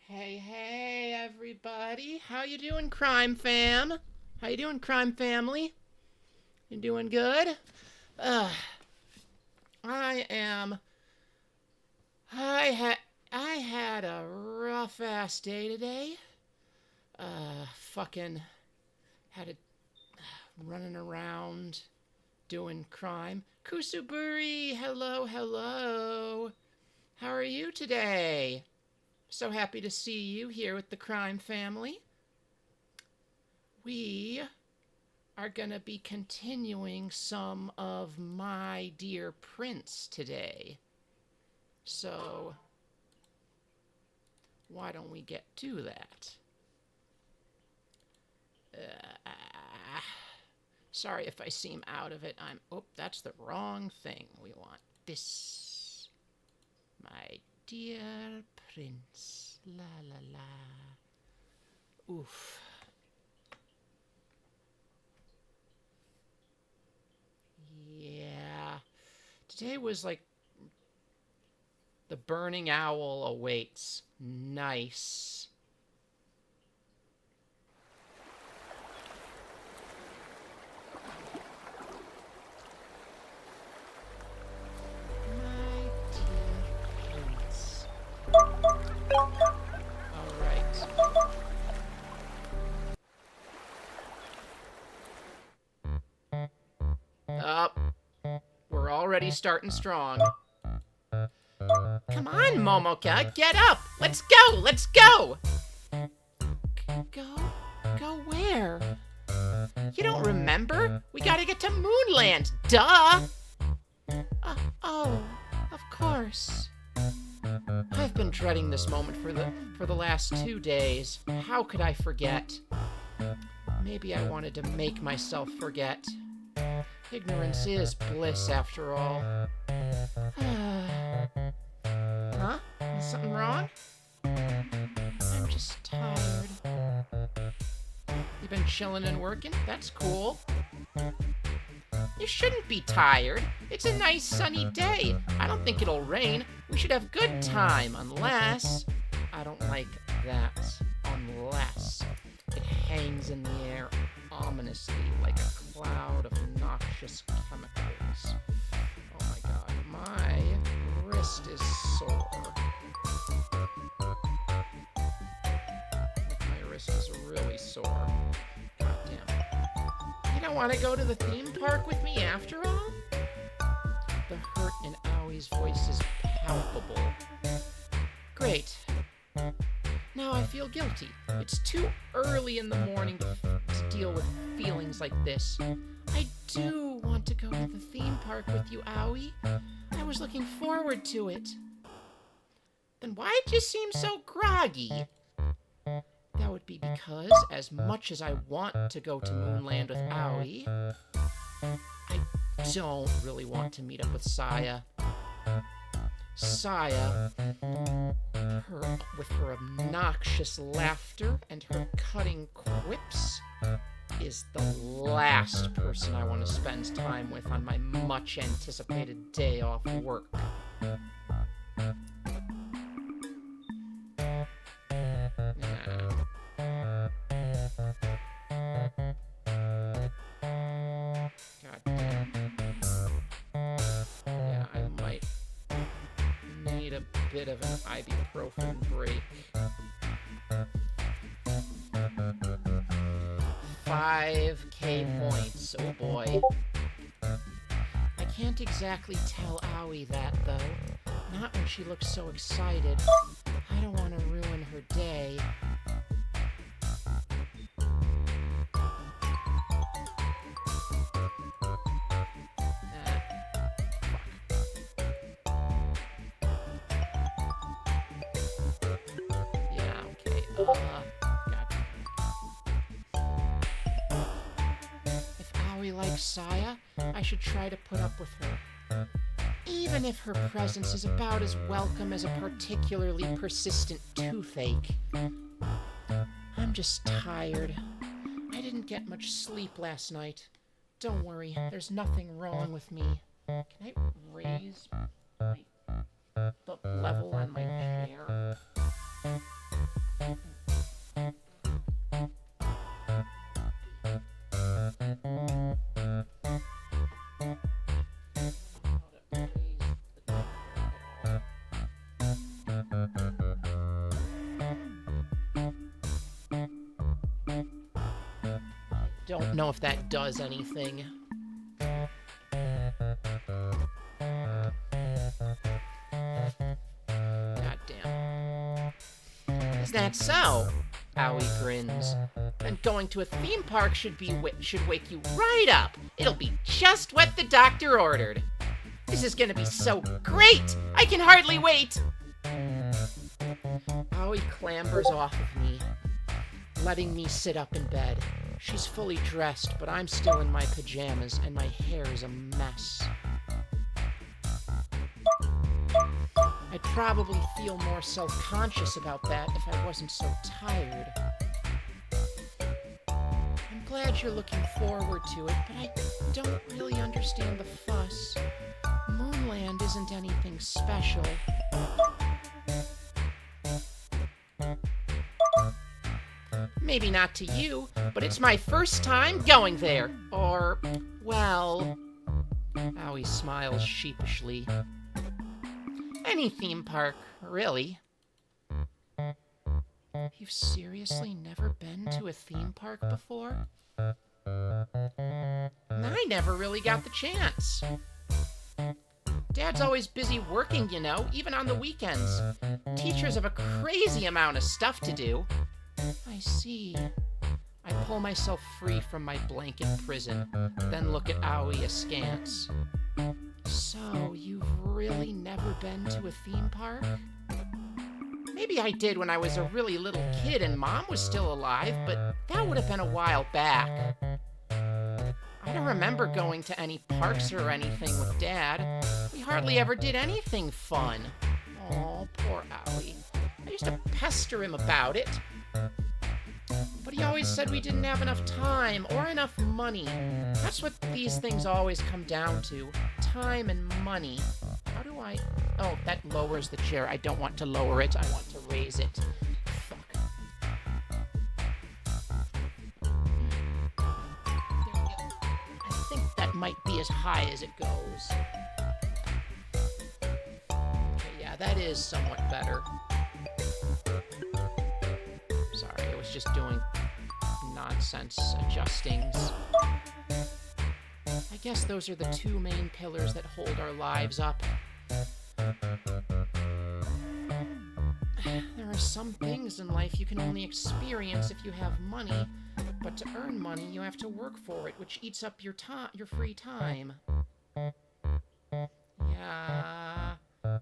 Hey, everybody. How you doing, crime fam? How you doing, crime family? You doing good? Uh, I am. I had a rough ass day today. Fucking had it running around doing crime. Kusuburi, hello. How are you today? So happy to see you here with the crime family. We are going to be continuing some of My Dear Prince today. So, why don't we get to that? Sorry if I seem out of it. Oh, that's the wrong thing. We want this. My Dear Prince. La la la. Oof. Yeah. Today was like the burning owl awaits. Nice. My dear prince. All right. Up. We're already starting strong. Come on, Momoka, get up! Let's go! Go where? You don't remember? We gotta get to Moonland, duh! Oh, of course. I've been dreading this moment for the last 2 days. How could I forget? Maybe I wanted to make myself forget. Ignorance is bliss, after all. Huh? Is something wrong? I'm just tired. You been chilling and working? That's cool. You shouldn't be tired. It's a nice sunny day. I don't think it'll rain. We should have good time, unless... I don't like that. Unless it hangs in the air ominously like a cloud of noxious chemicals. Oh my god, my wrist is sore. My wrist is really sore. God damn it. You don't want to go to the theme park with me after all? The hurt in Aui's voice is palpable. Great. Now I feel guilty. It's too early in the morning to deal with feelings like this. I do want to go to the theme park with you, Aoi. I was looking forward to it. Then why'd you seem so groggy? That would be because, as much as I want to go to Moonland with Aoi, I don't really want to meet up with Saya. Saya, with her obnoxious laughter and her cutting quips, is the last person I want to spend time with on my much-anticipated day off work. God damn. Yeah, I might need a bit of an ibuprofen break. 5K points, oh boy. I can't exactly tell Owie that, though. Not when she looks so excited. I don't want to ruin her day. If Owie likes Saya, I should try to put up with her. Even if her presence is about as welcome as a particularly persistent toothache. I'm just tired. I didn't get much sleep last night. Don't worry, there's nothing wrong with me. Can I raise the level on my chair? Don't know if that does anything. Goddamn. Is that so? Owie grins. Then going to a theme park should wake you right up. It'll be just what the doctor ordered. This is gonna be so great! I can hardly wait! Owie clambers off of me, letting me sit up in bed. She's fully dressed, but I'm still in my pajamas, and my hair is a mess. I'd probably feel more self-conscious about that if I wasn't so tired. I'm glad you're looking forward to it, but I don't really understand the fuss. Moonland isn't anything special. Maybe not to you, but it's my first time going there. Or, well... Owie smiles sheepishly. Any theme park, really. You've seriously never been to a theme park before? I never really got the chance. Dad's always busy working, you know, even on the weekends. Teachers have a crazy amount of stuff to do. I see. I pull myself free from my blanket prison, then look at Owie askance. So, you've really never been to a theme park? Maybe I did when I was a really little kid and Mom was still alive, but that would have been a while back. I don't remember going to any parks or anything with Dad. We hardly ever did anything fun. Aw, poor Owie. I used to pester him about it. But he always said we didn't have enough time or enough money. That's what these things always come down to. Time and money. How do I... Oh, that lowers the chair. I don't want to lower it. I want to raise it. Fuck. There we go. I think that might be as high as it goes. Okay, yeah, that is somewhat better. Sorry, I was just doing nonsense adjustings. I guess those are the two main pillars that hold our lives up. There are some things in life you can only experience if you have money, but to earn money, you have to work for it, which eats up your free time. Yeah,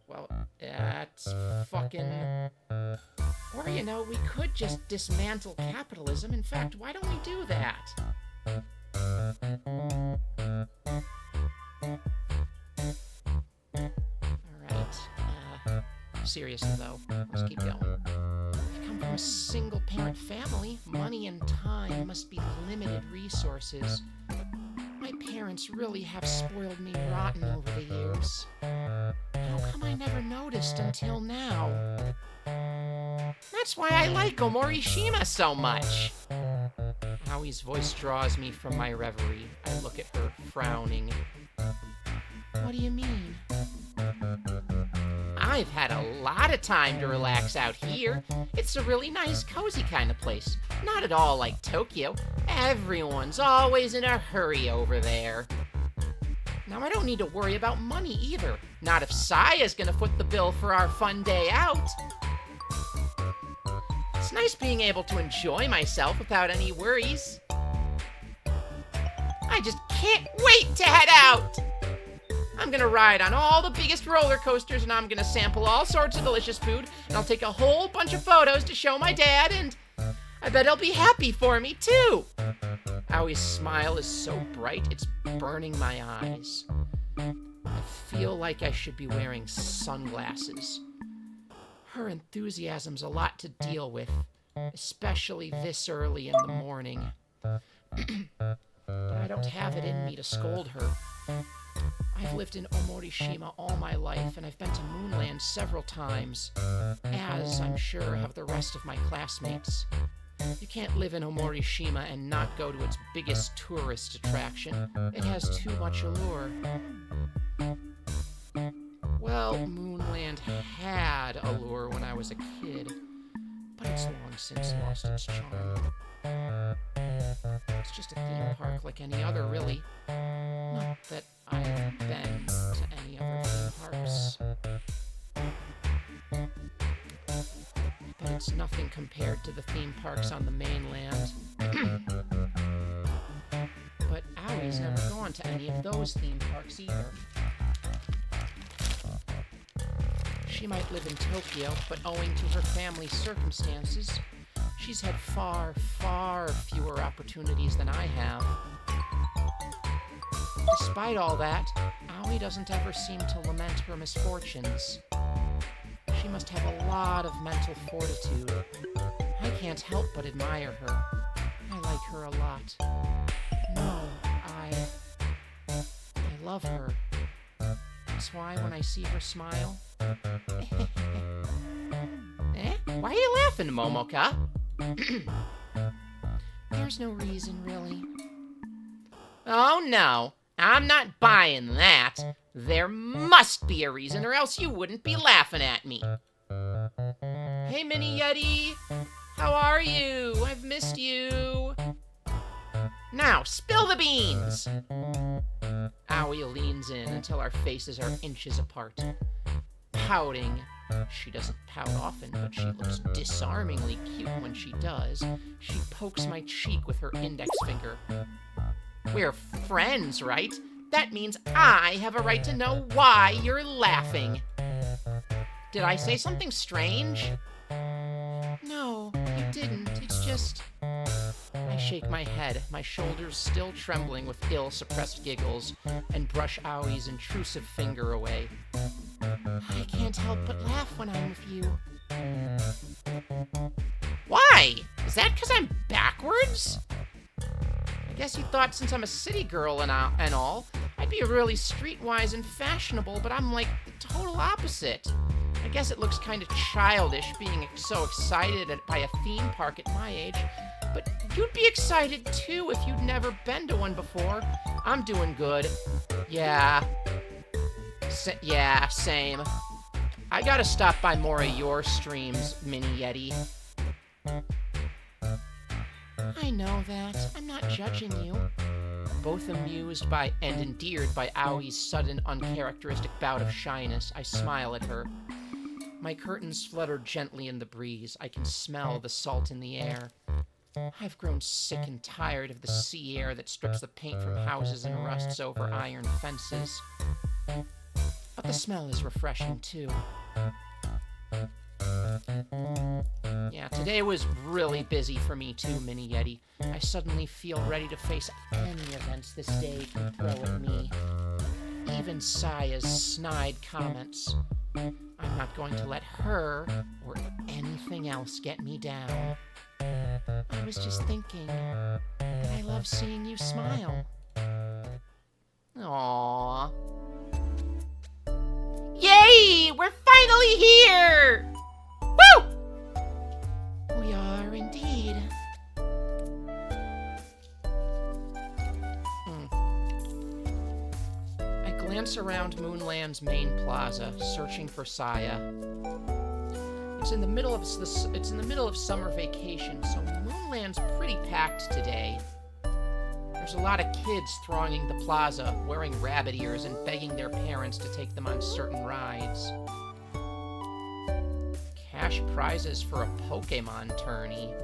well, that's fucking... Or, you know, we could just dismantle capitalism. In fact, why don't we do that? Alright, seriously though, let's keep going. I come from a single-parent family. Money and time must be limited resources. My parents really have spoiled me rotten over the years. How come I never noticed until now? That's why I like Omorishima so much. Awie's voice draws me from my reverie. I look at her, frowning. What do you mean? I've had a lot of time to relax out here. It's a really nice, cozy kind of place. Not at all like Tokyo. Everyone's always in a hurry over there. Now, I don't need to worry about money either. Not if Saya's gonna foot the bill for our fun day out. It's nice being able to enjoy myself without any worries. I just can't wait to head out! I'm gonna ride on all the biggest roller coasters, and I'm gonna sample all sorts of delicious food, and I'll take a whole bunch of photos to show my dad, and I bet he'll be happy for me, too. Aoi's smile is so bright, it's burning my eyes. I feel like I should be wearing sunglasses. Her enthusiasm's a lot to deal with, especially this early in the morning. But I don't have it in me to scold her. I've lived in Omorishima all my life, and I've been to Moonland several times, as I'm sure have the rest of my classmates. You can't live in Omorishima and not go to its biggest tourist attraction. It has too much allure. Well, Moonland had allure when I was a kid, but it's long since lost its charm. It's just a theme park like any other, really. Not that I've been to any other theme parks. But it's nothing compared to the theme parks on the mainland. But Aoi's never gone to any of those theme parks either. She might live in Tokyo, but owing to her family's circumstances, she's had far, far fewer opportunities than I have. Despite all that, Aoi doesn't ever seem to lament her misfortunes. She must have a lot of mental fortitude. I can't help but admire her. I like her a lot. No, I love her. That's why when I see her smile... Why are you laughing, Momoka? There's no reason, really. Oh, no. I'm not buying that. There must be a reason, or else you wouldn't be laughing at me. Hey, Mini Yeti. How are you? I've missed you. Now, spill the beans. Aoi leans in until our faces are inches apart. Pouting. She doesn't pout often, but she looks disarmingly cute when she does. She pokes my cheek with her index finger. We're friends, right? That means I have a right to know why you're laughing. Did I say something strange? No, you didn't. It's just... I shake my head, my shoulders still trembling with ill-suppressed giggles, and brush Aoi's intrusive finger away. I can't help but laugh when I'm with you. Why? Is that because I'm backwards? I guess you thought since I'm a city girl and all, I'd be really streetwise and fashionable, but I'm like the total opposite. I guess it looks kind of childish being so excited by a theme park at my age, but you'd be excited too if you'd never been to one before. I'm doing good. Yeah, same. I gotta stop by more of your streams, Mini Yeti. I know that. I'm not judging you. Both amused by and endeared by Aoi's sudden, uncharacteristic bout of shyness, I smile at her. My curtains flutter gently in the breeze. I can smell the salt in the air. I've grown sick and tired of the sea air that strips the paint from houses and rusts over iron fences. But the smell is refreshing, too. Yeah, today was really busy for me, too, Mini Yeti. I suddenly feel ready to face any events this day can throw at me. Even Saya's snide comments. I'm not going to let her or anything else get me down. I was just thinking that I love seeing you smile. Aww. Yay! We're finally here! Woo! We are indeed. I glance around Moonland's main plaza, searching for Saya. It's in the middle of summer vacation, so Moonland's pretty packed today. There's a lot of kids thronging the plaza, wearing rabbit ears and begging their parents to take them on certain rides. Cash prizes for a Pokemon tourney.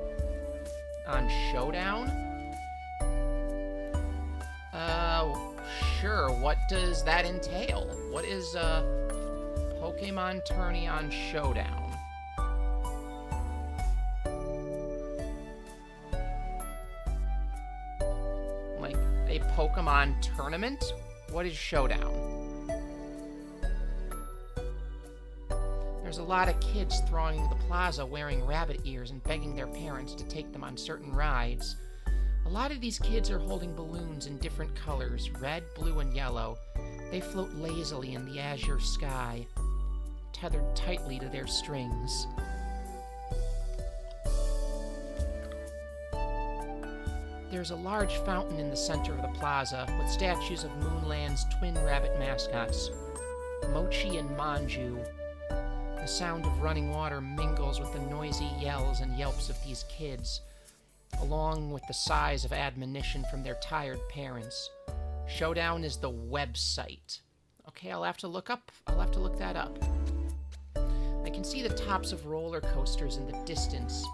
On Showdown? Sure, what does that entail? What is a Pokemon tourney on Showdown? Like, a Pokemon tournament? What is Showdown? There's a lot of kids thronging the plaza wearing rabbit ears and begging their parents to take them on certain rides. A lot of these kids are holding balloons in different colors, red, blue, and yellow. They float lazily in the azure sky, tethered tightly to their strings. There's a large fountain in the center of the plaza with statues of Moonland's twin rabbit mascots, Mochi and Manju. The sound of running water mingles with the noisy yells and yelps of these kids, along with the sighs of admonition from their tired parents. Showdown is the website. Okay, I'll have to look that up. I can see the tops of roller coasters in the distance,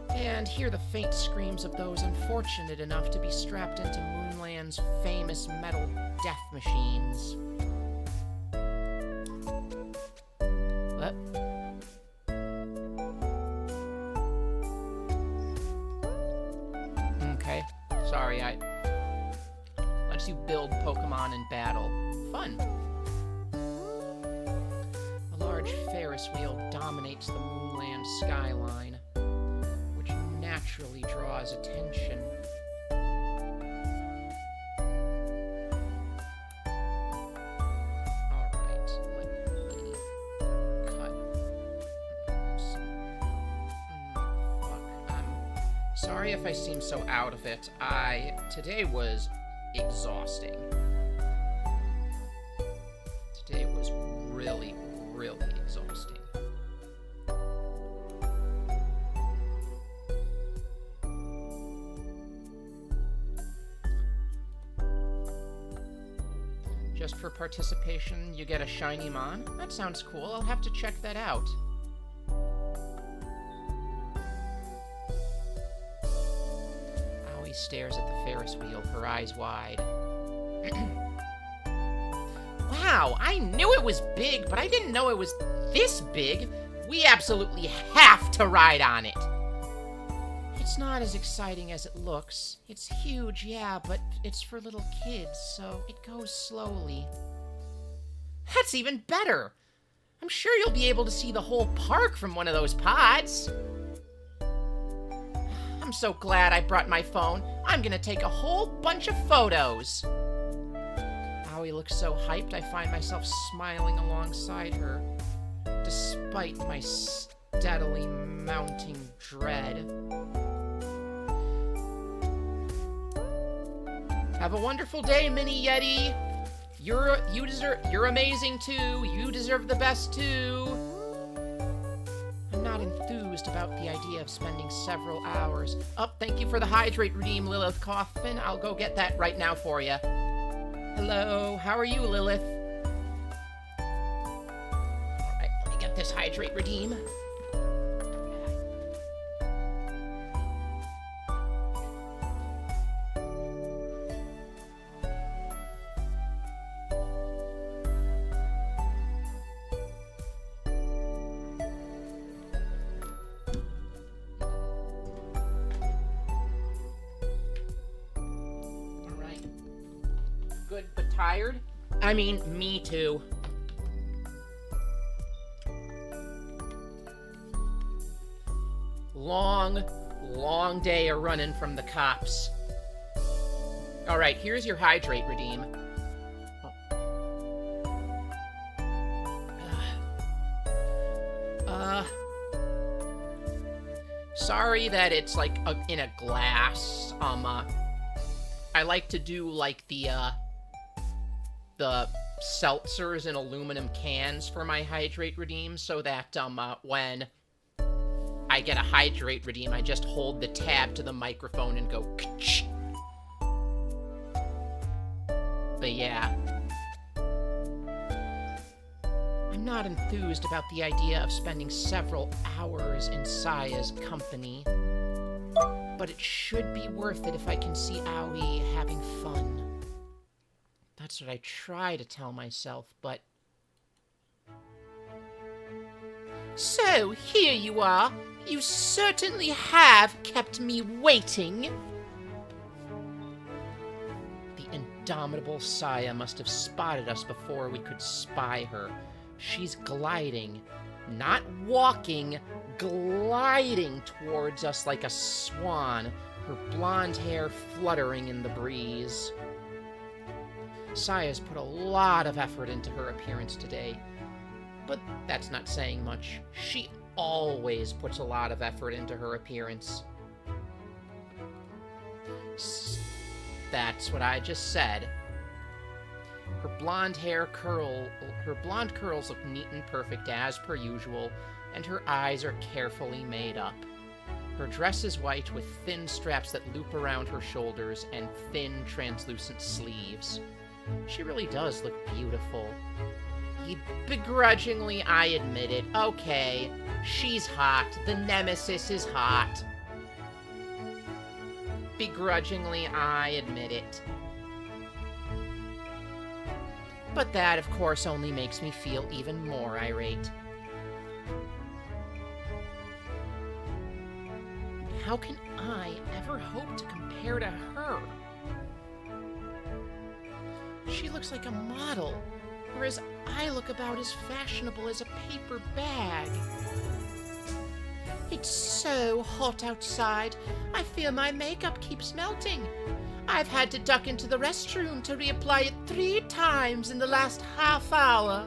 and hear the faint screams of those unfortunate enough to be strapped into Moonland's famous metal death machines. What? Okay, sorry, lets you build Pokemon in battle. Fun. A large Ferris wheel dominates the Moonland skyline, which naturally draws attention. Sorry if I seem so out of it. Today was exhausting. Today was really, really exhausting. Just for participation, you get a shiny Mon? That sounds cool. I'll have to check that out. Stares at the Ferris wheel, her eyes wide. Wow, I knew it was big, but I didn't know it was this big. We absolutely have to ride on it. It's not as exciting as it looks. It's huge, yeah, but it's for little kids, so it goes slowly. That's even better. I'm sure you'll be able to see the whole park from one of those pods. I'm so glad I brought my phone. I'm gonna take a whole bunch of photos. Aoi looks so hyped, I find myself smiling alongside her, despite my steadily mounting dread. Have a wonderful day, Mini Yeti. You're amazing too. You deserve the best too. I'm not enthused about the idea of spending several hours. Oh, thank you for the hydrate redeem, Lilith Coffin. I'll go get that right now for you. Hello, how are you, Lilith? Alright, let me get this hydrate redeem. Good, but tired? I mean, me too. Long day of running from the cops. Alright, here's your hydrate redeem. Sorry that it's like in a glass. I like to do like the the seltzers in aluminum cans for my hydrate redeem so that when I get a hydrate redeem, I just hold the tab to the microphone and go ka-ch. But yeah. I'm not enthused about the idea of spending several hours in Saya's company, but it should be worth it if I can see Aoi having fun. That's what I try to tell myself, but... So, here you are. You certainly have kept me waiting. The indomitable Saya must have spotted us before we could spy her. She's gliding, not walking, gliding towards us like a swan, her blonde hair fluttering in the breeze. Saya's put a lot of effort into her appearance today, but that's not saying much. She always puts a lot of effort into her appearance. That's what I just said. Her blonde curls look neat and perfect as per usual, and her eyes are carefully made up. Her dress is white with thin straps that loop around her shoulders and thin, translucent sleeves. She really does look beautiful. Begrudgingly, I admit it. Okay, she's hot. The nemesis is hot. Begrudgingly, I admit it. But that, of course, only makes me feel even more irate. How can I ever hope to compare to her? She looks like a model, whereas I look about as fashionable as a paper bag. It's so hot outside, I fear my makeup keeps melting. I've had to duck into the restroom to reapply it 3 times in the last half hour.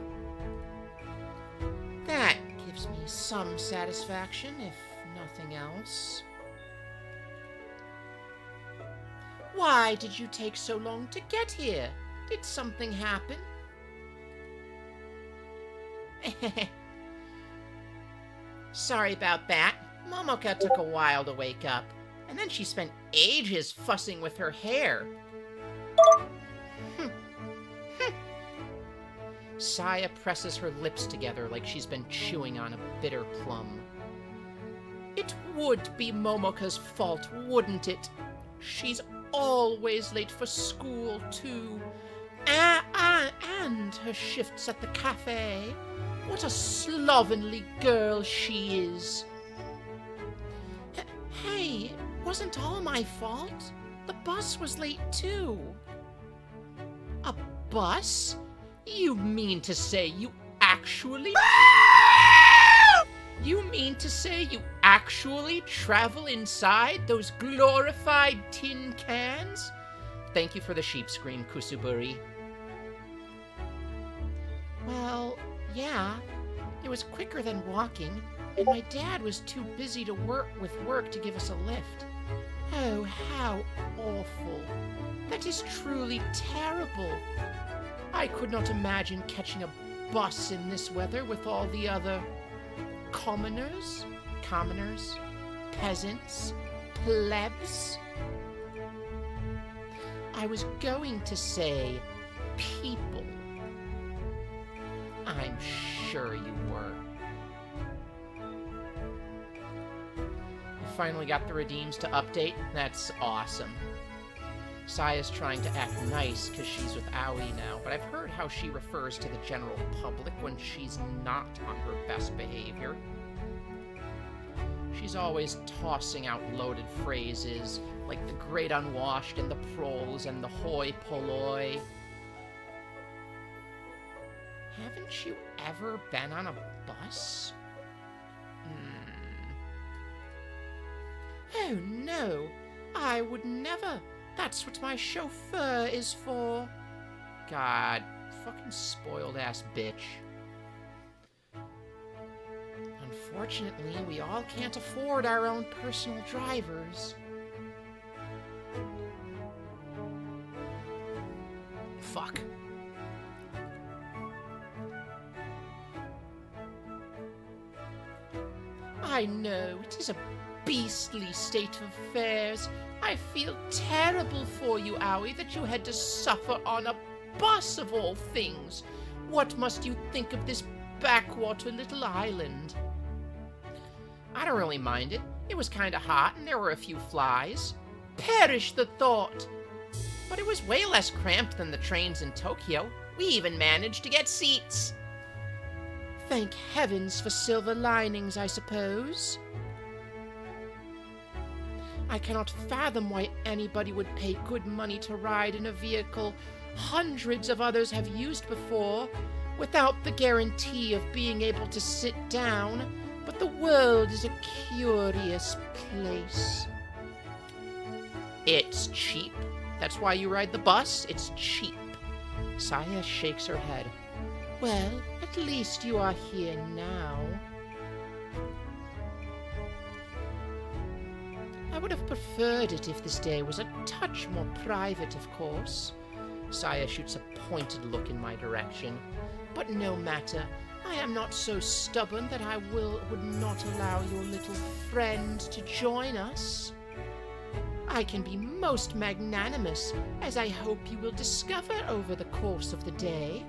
That gives me some satisfaction, if nothing else. Why did you take so long to get here? Did something happen? Sorry about that. Momoka took a while to wake up, and then she spent ages fussing with her hair. Saya presses her lips together like she's been chewing on a bitter plum. It would be Momoka's fault, wouldn't it? She's always late for school, too. And her shifts at the cafe. What a slovenly girl she is. Hey, it wasn't all my fault. The bus was late, too. A bus? You mean to say you actually... You mean to say you actually travel inside those glorified tin cans? Thank you for the sheep scream, Kusuburi. Well, yeah. It was quicker than walking, and my dad was too busy to work to give us a lift. Oh, how awful. That is truly terrible. I could not imagine catching a bus in this weather with all the other commoners, peasants, plebs. I was going to say people. I'm sure you were. We finally got the redeems to update. That's awesome. Saya's trying to act nice because she's with Aoi now, but I've heard how she refers to the general public when she's not on her best behavior. She's always tossing out loaded phrases like the great unwashed and the proles and the hoi polloi. Haven't you ever been on a bus? Oh no, I would never. That's what my chauffeur is for. God, fucking spoiled ass bitch. Unfortunately, we all can't afford our own personal drivers. Fuck. I know it is a beastly state of affairs. I feel terrible for you, Owie, that you had to suffer on a bus of all things. What must you think of this backwater little island? I don't really mind it. It was kind of hot and there were a few flies. Perish the thought! But it was way less cramped than the trains in Tokyo. We even managed to get seats. Thank heavens for silver linings, I suppose. I cannot fathom why anybody would pay good money to ride in a vehicle hundreds of others have used before, without the guarantee of being able to sit down, but the world is a curious place. It's cheap. That's why you ride the bus? It's cheap. Saya shakes her head. Well, at least you are here now. I would have preferred it if this day was a touch more private, of course. Saya shoots a pointed look in my direction. But no matter. I am not so stubborn that I would not allow your little friend to join us. I can be most magnanimous, as I hope you will discover over the course of the day.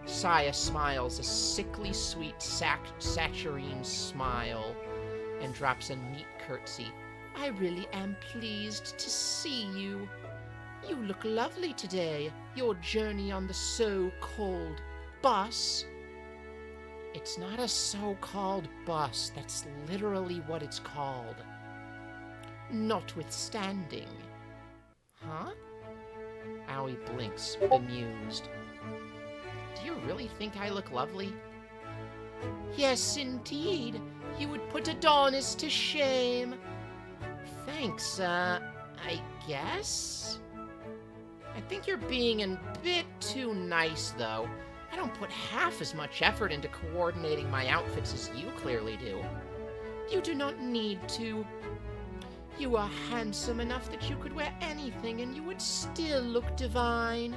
Saya smiles a sickly sweet saccharine smile and drops a neat curtsy. I really am pleased to see you. You look lovely today, your journey on the so-called bus. It's not a so-called bus, that's literally what it's called. Notwithstanding. Huh? Owie blinks, bemused. Do you really think I look lovely? Yes, indeed. You would put Adonis to shame. Thanks, I guess? I think you're being a bit too nice, though. I don't put half as much effort into coordinating my outfits as you clearly do. You do not need to. You are handsome enough that you could wear anything and you would still look divine.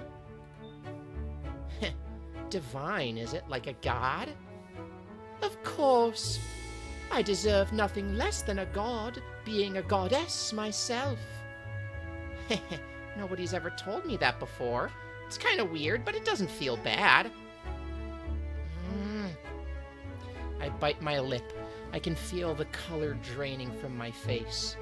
Divine, is it? Like a god? Of course. I deserve nothing less than a god, being a goddess myself. Nobody's ever told me that before. It's kind of weird, but it doesn't feel bad. I bite my lip. I can feel the color draining from my face.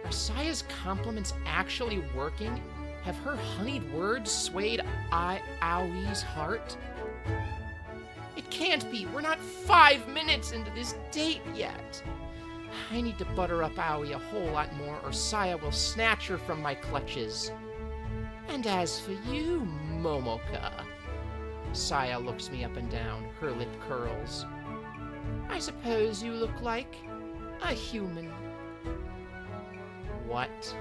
Are Saya's compliments actually working? Have her honeyed words swayed Awie's heart? It can't be. We're not 5 minutes into this date yet. I need to butter up Owie a whole lot more, or Saya will snatch her from my clutches. And as for you, Momoka... Saya looks me up and down, her lip curls. I suppose you look like a human. What?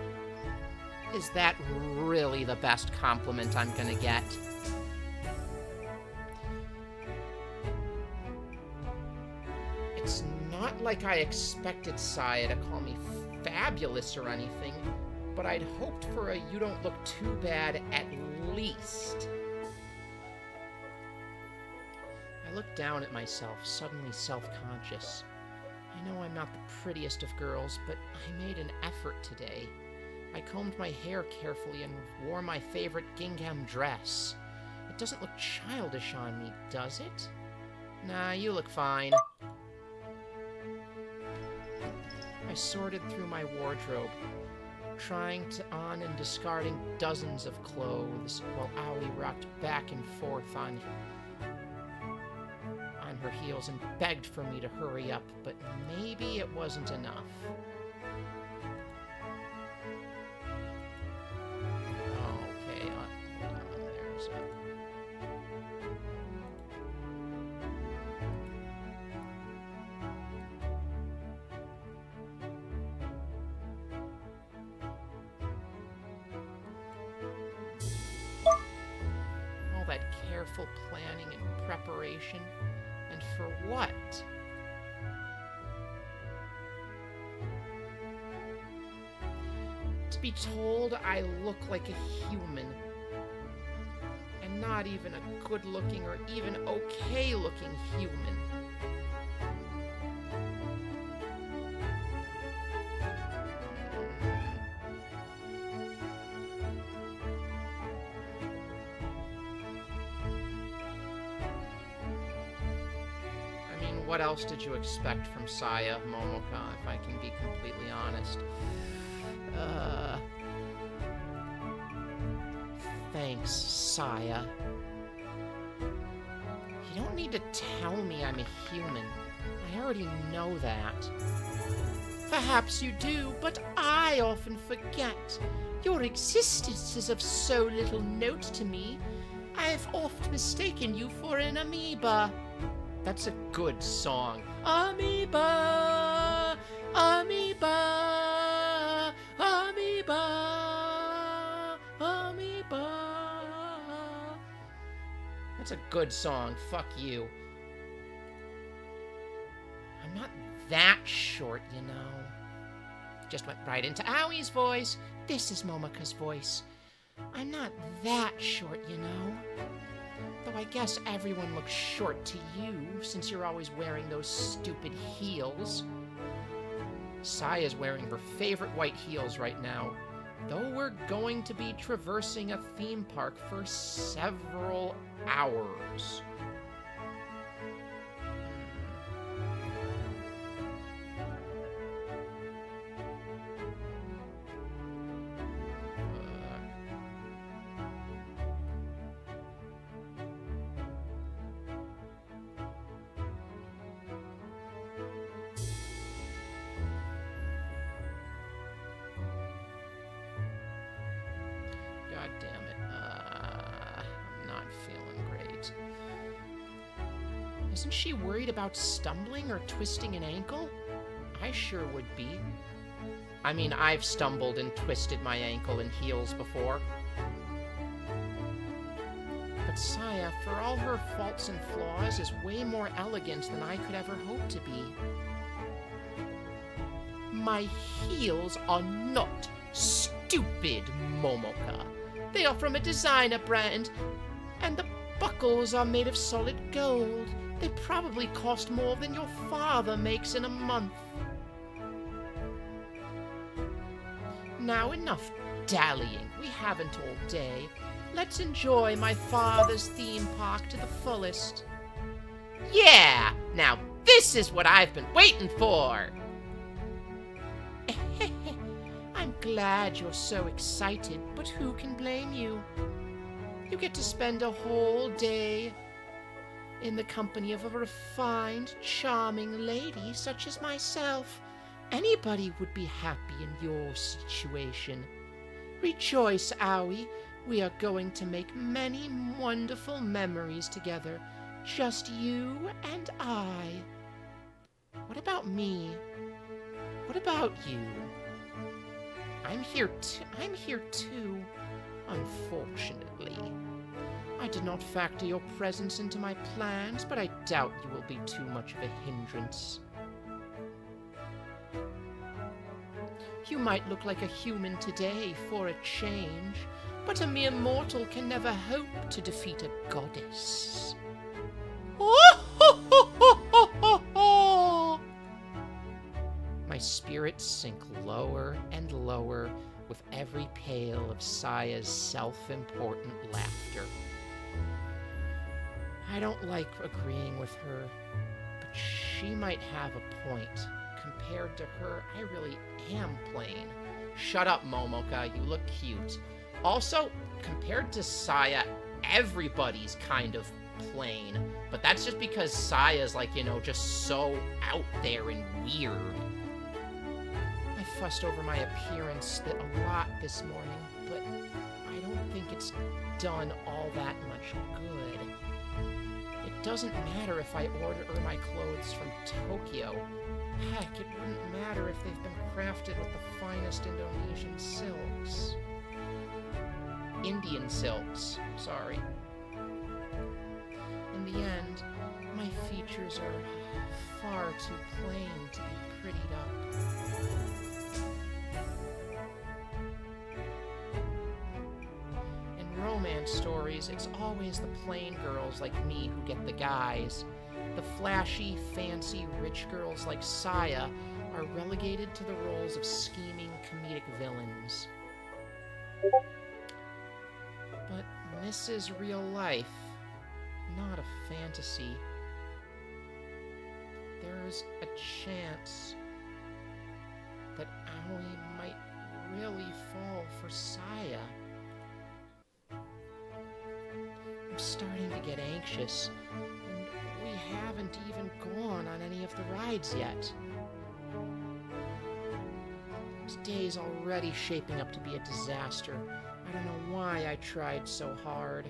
Is that really the best compliment I'm gonna get? It's not like I expected Saya to call me fabulous or anything, but I'd hoped for a you don't look too bad at least. I look down at myself, suddenly self-conscious. I know I'm not the prettiest of girls, but I made an effort today. I combed my hair carefully and wore my favorite gingham dress. It doesn't look childish on me, does it? Nah, you look fine. I sorted through my wardrobe, trying on and discarding dozens of clothes, while Owie rocked back and forth on her heels and begged for me to hurry up, but maybe it wasn't enough. Okay, hold on, there's all that careful planning and preparation. And for what? To be told I look like a human. And not even a good-looking or even okay-looking human. what else did you expect from Saya, Momoka, if I can be completely honest? Thanks, Saya. You don't need to tell me I'm a human. I already know that. Perhaps you do, but I often forget. Your existence is of so little note to me. I've oft mistaken you for an amoeba. That's a good song. Amoeba, amoeba, amoeba, amoeba. That's a good song. Fuck you. I'm not that short, you know. Just went right into Aui's voice. This is Momoka's voice. I'm not that short, you know. Though I guess everyone looks short to you, since you're always wearing those stupid heels. Saya's wearing her favorite white heels right now, though we're going to be traversing a theme park for several hours. God damn it. I'm not feeling great. Isn't she worried about stumbling or twisting an ankle? I sure would be. I mean, I've stumbled and twisted my ankle in heels before. But Saya, for all her faults and flaws, is way more elegant than I could ever hope to be. My heels are not stupid, Momoka. They are from a designer brand, and the buckles are made of solid gold. They probably cost more than your father makes in a month. Now enough dallying. We haven't all day. Let's enjoy my father's theme park to the fullest. Yeah! Now this is what I've been waiting for! I'm glad you're so excited, but who can blame you? You get to spend a whole day in the company of a refined, charming lady such as myself. Anybody would be happy in your situation. Rejoice, Aoi. We are going to make many wonderful memories together. Just you and I. What about me? What about you? I'm here too, unfortunately. I did not factor your presence into my plans, but I doubt you will be too much of a hindrance. You might look like a human today for a change, but a mere mortal can never hope to defeat a goddess. My spirits sink lower and lower with every peal of Saya's self-important laughter. I don't like agreeing with her, but she might have a point. Compared to her, I really am plain. Shut up, Momoka, you look cute. Also, compared to Saya, everybody's kind of plain. But that's just because Saya's like, you know, just so out there and weird. I fussed over my appearance a lot this morning, but I don't think it's done all that much good. It doesn't matter if I order my clothes from Tokyo. Heck, it wouldn't matter if they've been crafted with the finest Indonesian silks. Indian silks, sorry. In the end, my features are far too plain to be prettied up. In romance stories, it's always the plain girls like me who get the guys. The flashy, fancy, rich girls like Saya are relegated to the roles of scheming, comedic villains. But this is real life, not a fantasy. there's a chance that Aoi might really fall for Saya. I'm starting to get anxious, and we haven't even gone on any of the rides yet. This day's already shaping up to be a disaster. I don't know why I tried so hard.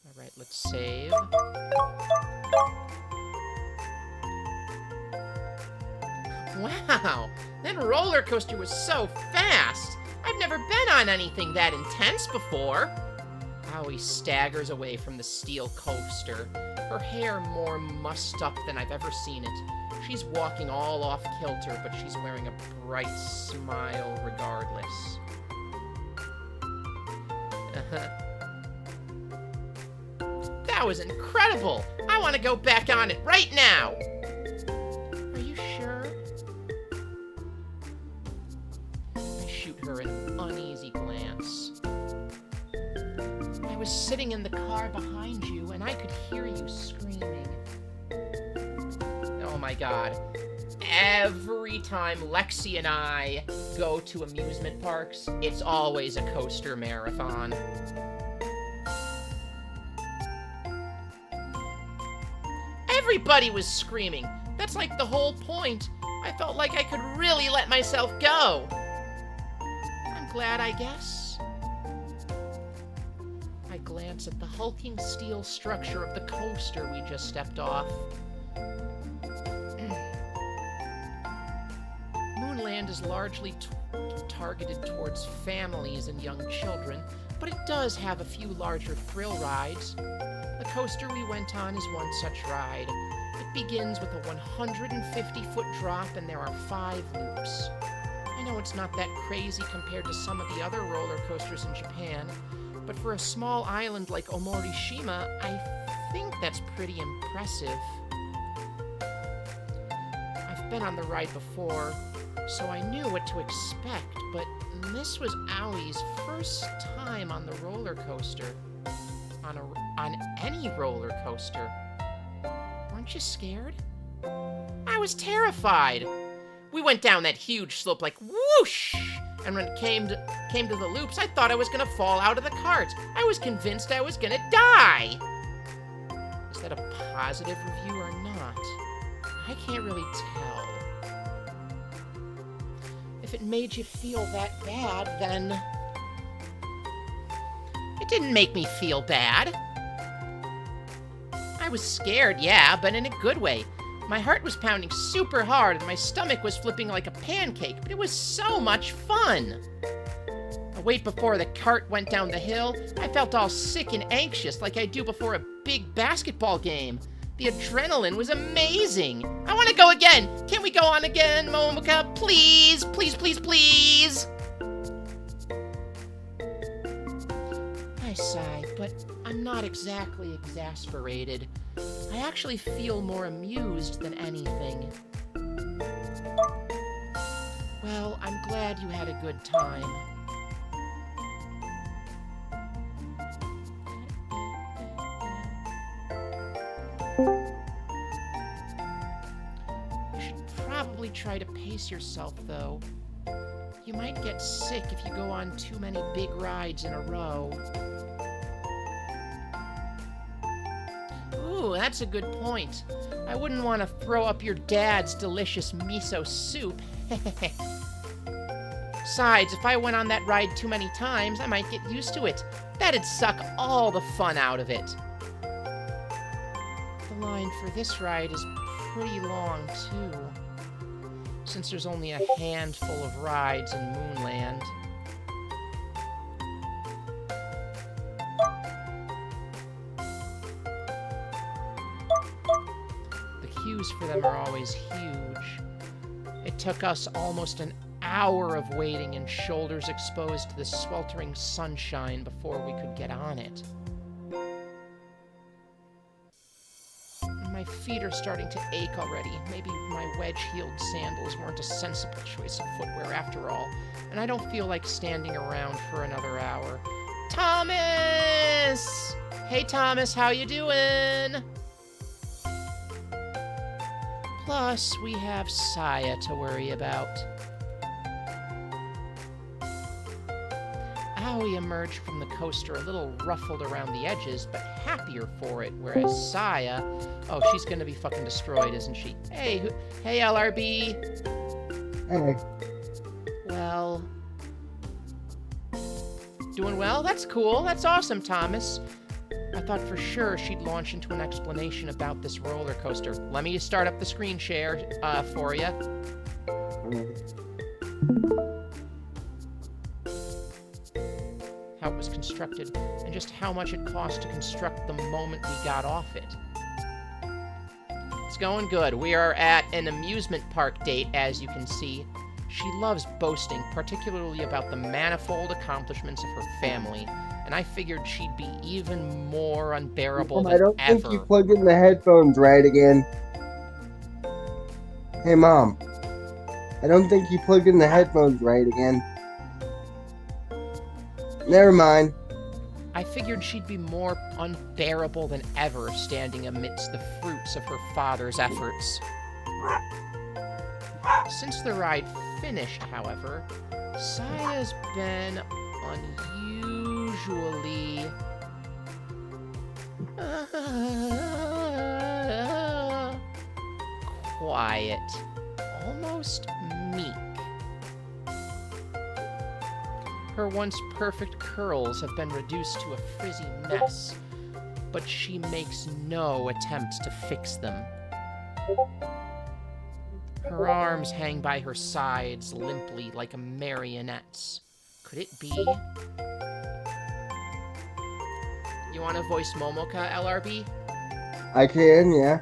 Alright, let's save. Wow, that roller coaster was so fast! I've never been on anything that intense before. Aoi staggers away from the steel coaster, her hair more mussed up than I've ever seen it. She's walking all off kilter, but she's wearing a bright smile regardless. That was incredible! I want to go back on it right now! Are you sure? I shoot her an uneasy glance. I was sitting in the car behind you, and I could hear you screaming. Oh my god. Every time Lexi and I go to amusement parks, it's always a coaster marathon. Everybody was screaming. That's like the whole point. I felt like I could really let myself go. I'm glad, I guess. I glance at the hulking steel structure of the coaster we just stepped off. Moonland is largely targeted towards families and young children, but it does have a few larger thrill rides. The coaster we went on is one such ride. It begins with a 150-foot drop, and there are 5 loops. I know it's not that crazy compared to some of the other roller coasters in Japan, but for a small island like Omorishima, I think that's pretty impressive. I've been on the ride before, so I knew what to expect, but this was Aoi's first time on the roller coaster. On any roller coaster. Weren't you scared? I was terrified. We went down that huge slope like whoosh, and when it came to the loops, I thought I was gonna fall out of the cart. I was convinced I was gonna die. Is that a positive review or not? I can't really tell. If it made you feel that bad, then it didn't make me feel bad. I was scared, yeah, but in a good way. My heart was pounding super hard and my stomach was flipping like a pancake, but it was so much fun. Wait before the cart went down the hill, I felt all sick and anxious like I do before a big basketball game. The adrenaline was amazing. I want to go again. Can we go on again, Momoka? Please, please, please, please. I sigh, but I'm not exactly exasperated. I actually feel more amused than anything. Well, I'm glad you had a good time. You should probably try to pace yourself, though. You might get sick if you go on too many big rides in a row. Ooh, that's a good point. I wouldn't want to throw up your dad's delicious miso soup. Besides, if I went on that ride too many times, I might get used to it. That'd suck all the fun out of it. The line for this ride is pretty long, too, since there's only a handful of rides in Moonland. The queues for them are always huge. It took us almost an hour of waiting and shoulders exposed to the sweltering sunshine before we could get on it. My feet are starting to ache already. Maybe my wedge-heeled sandals weren't a sensible choice of footwear after all, and I don't feel like standing around for another hour. Thomas! Hey, Thomas, how you doing? Plus, we have Saya to worry about. Aoi emerged from the coaster a little ruffled around the edges, but happier for it, whereas Saya... Oh, she's gonna be fucking destroyed, isn't she? Hey, hey, LRB! Hey. Well... Doing well? That's cool. That's awesome, Thomas. I thought for sure she'd launch into an explanation about this roller coaster. Let me start up the screen share for you. How it was constructed, and just how much it cost to construct the moment we got off it. It's going good. We are at an amusement park date, as you can see. She loves boasting, particularly about the manifold accomplishments of her family, and I figured she'd be even more unbearable than I don't ever. think you plugged in the headphones right again. Hey, Mom. I don't think you plugged in the headphones right again. Never mind. I figured she'd be more unbearable than ever standing amidst the fruits of her father's efforts. Since the ride finished, however, Saya's been unusually... quiet. Almost meek. Her once perfect curls have been reduced to a frizzy mess, but she makes no attempt to fix them. Her arms hang by her sides limply like a marionette's. Could it be? You want to voice Momoka, LRB? I can, yeah.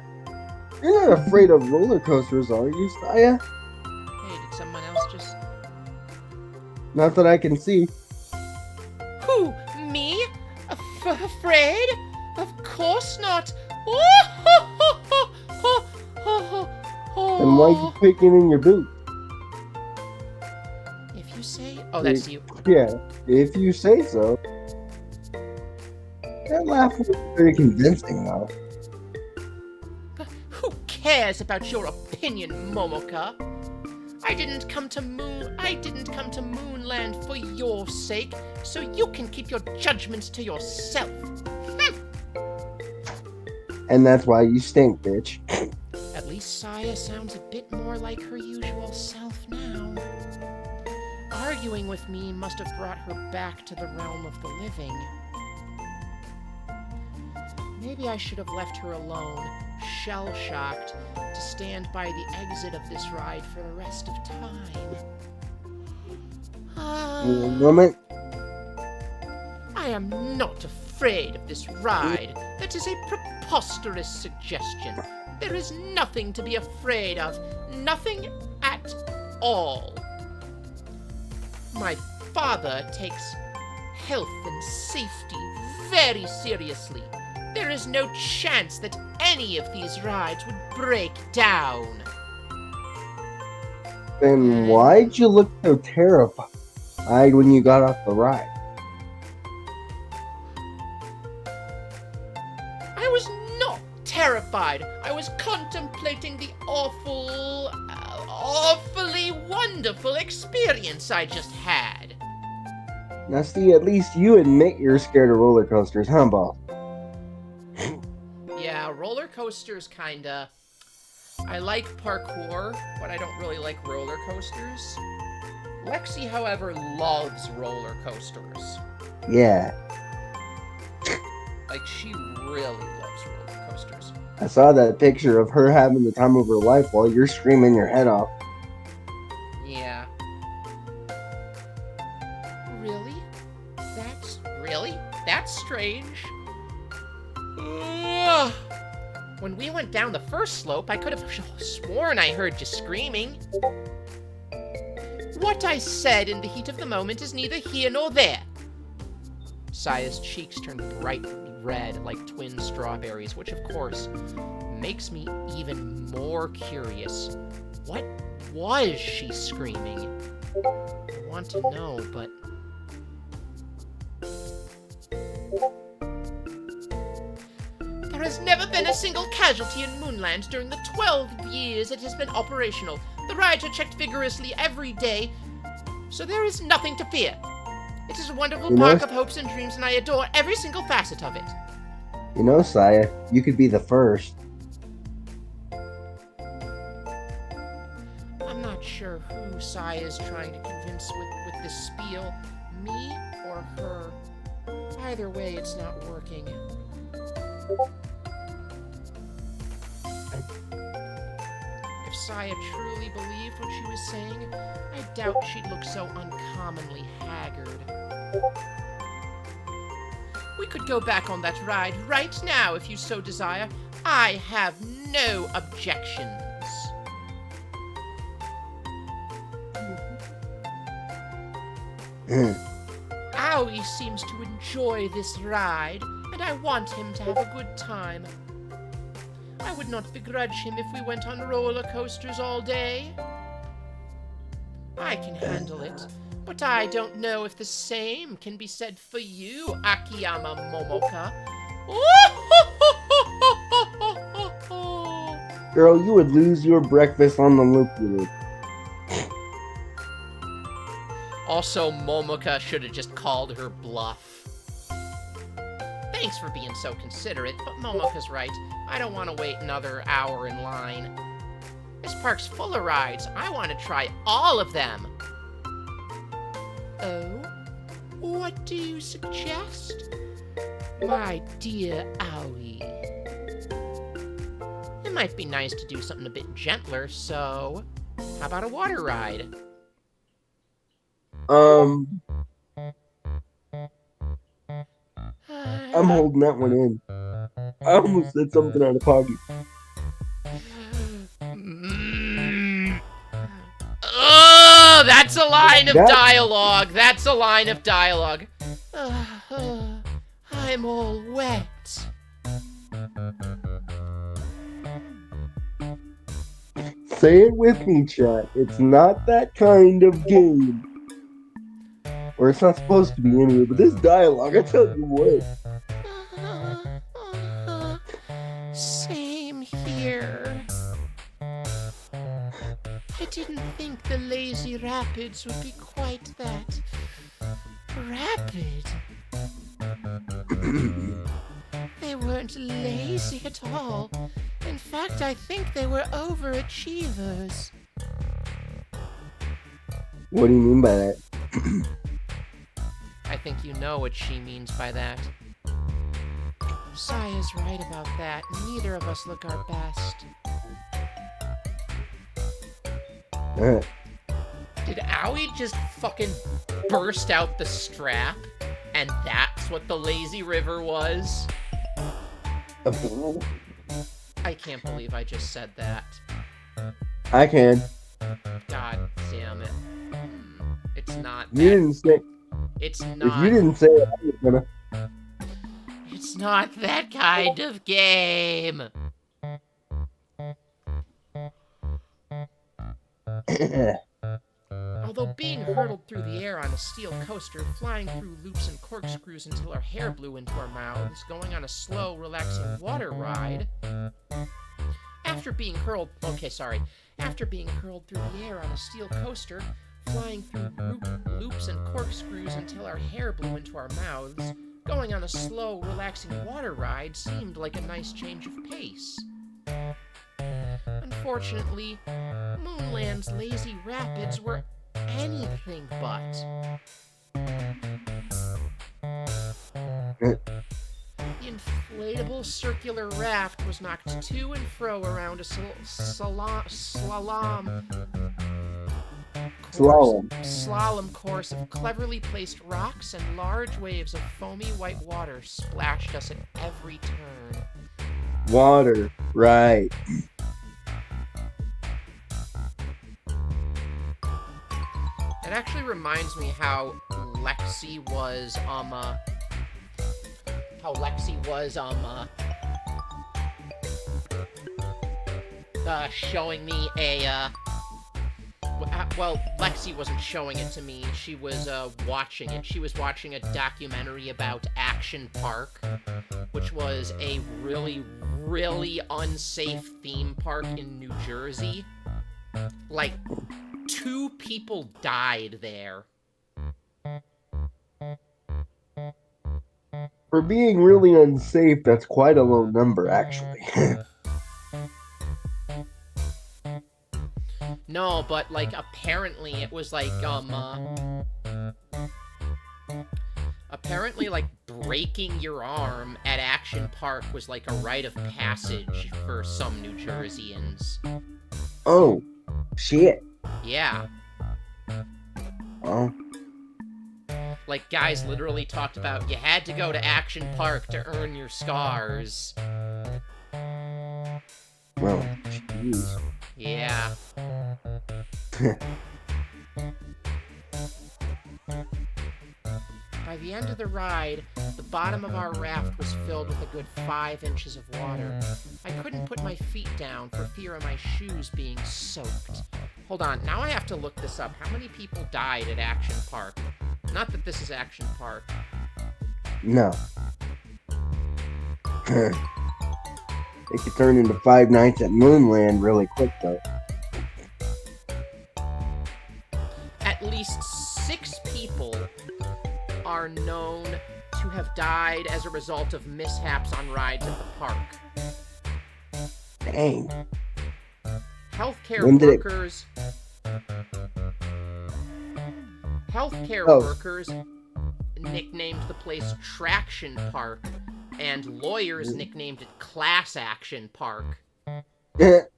You're not afraid of roller coasters, are you, Saya? Hey, did someone else just... Not that I can see. Who? Me? Afraid? Of course not. Then why you picking in your boot? If you say... Oh, that's you. Yeah, if you say so. That laugh was very convincing, though. Who cares about your opinion, Momoka? I didn't come to Moonland for your sake, so you can keep your judgments to yourself. And that's why you stink, bitch. At least Saya sounds a bit more like her usual self now. Arguing with me must have brought her back to the realm of the living. Maybe I should have left her alone, shell-shocked, to stand by the exit of this ride for the rest of time. Woman? I am not afraid of this ride. That is a preposterous suggestion. There is nothing to be afraid of. Nothing at all. My father takes health and safety very seriously. There is no chance that any of these rides would break down. Then why'd you look so terrified when you got off the ride? I was not terrified. I was contemplating the awfully wonderful experience I just had. Now see, at least you admit you're scared of roller coasters, huh, boss? Yeah, roller coasters kinda. I like parkour, but I don't really like roller coasters. Lexi, however, loves roller coasters. Yeah. Like, she really loves roller coasters. I saw that picture of her having the time of her life while you're screaming your head off. Yeah. Really? That's strange. Ugh. When we went down the first slope, I could have sworn I heard you screaming. What I said in the heat of the moment is neither here nor there. Saya's cheeks turned bright red like twin strawberries, which of course makes me even more curious. What was she screaming? I want to know, but... single casualty in Moonlands during the 12 years it has been operational. The rides are checked vigorously every day, so there is nothing to fear. It is a wonderful park of hopes and dreams, and I adore every single facet of it. You know, Saya, you could be the first. I'm not sure who Sai is trying to convince with this spiel, me or her. Either way, it's not working. If Saya truly believed what she was saying, I doubt she'd look so uncommonly haggard. We could go back on that ride right now if you so desire. I have no objections. Aoi seems to enjoy this ride, and I want him to have a good time. I would not begrudge him if we went on roller coasters all day. I can handle it, but I don't know if the same can be said for you, Akiyama Momoka. Girl, you would lose your breakfast on the loop-de-loop. Also, Momoka should have just called her bluff. Thanks for being so considerate, but Momoka's right. I don't want to wait another hour in line. This park's full of rides. I want to try all of them. Oh? What do you suggest? My dear Aoi. It might be nice to do something a bit gentler, so how about a water ride? I'm holding that one in. I almost said something out of pocket. Oh, that's a line of dialogue. That's a line of dialogue. I'm all wet. Say it with me, chat. It's not that kind of game. Or it's not supposed to be anyway, but this dialogue, I tell you what. Same here. I didn't think the lazy rapids would be quite that rapid. They weren't lazy at all. In fact, I think they were overachievers. What do you mean by that? I think you know what she means by that. Saya's right about that. Neither of us look our best. Did Aoi just fucking burst out the strap? And that's what the lazy river was? I can't believe I just said that. I can. God damn it. It's not that. You didn't say. It's not. If you didn't say it, I was gonna. It's not that kind of game. Although being hurtled through the air on a steel coaster, flying through loops and corkscrews until our hair blew into our mouths, going on a slow, relaxing water ride. After being hurled through the air on a steel coaster, flying through loops and corkscrews until our hair blew into our mouths, going on a slow, relaxing water ride seemed like a nice change of pace. Unfortunately, Moonland's lazy rapids were anything but. The inflatable circular raft was knocked to and fro around a slalom course of cleverly placed rocks, and large waves of foamy white water splashed us at every turn. Water, right. It actually reminds me how Lexi was, showing me a, Well, Lexi wasn't showing it to me. She was watching it. She was watching a documentary about Action Park, which was a really, really unsafe theme park in New Jersey. Like, 2 people died there. For being really unsafe, that's quite a low number, actually. No, but, like, apparently it was, like, apparently, like, breaking your arm at Action Park was, like, a rite of passage for some New Jerseyans. Oh, shit. Yeah. Oh, Like, guys literally talked about you had to go to Action Park to earn your scars. well, jeez. Yeah. By the end of the ride, the bottom of our raft was filled with a good 5 inches of water. I couldn't put my feet down for fear of my shoes being soaked. Hold on, now I have to look this up. How many people died at Action Park? Not that this is Action Park. No. It could turn into 5 Nights at Moonland really quick, though. At least 6 people are known to have died as a result of mishaps on rides at the park. Dang. Healthcare When did it- workers. Healthcare Oh. workers nicknamed the place Traction Park, and lawyers nicknamed it Class Action Park. That's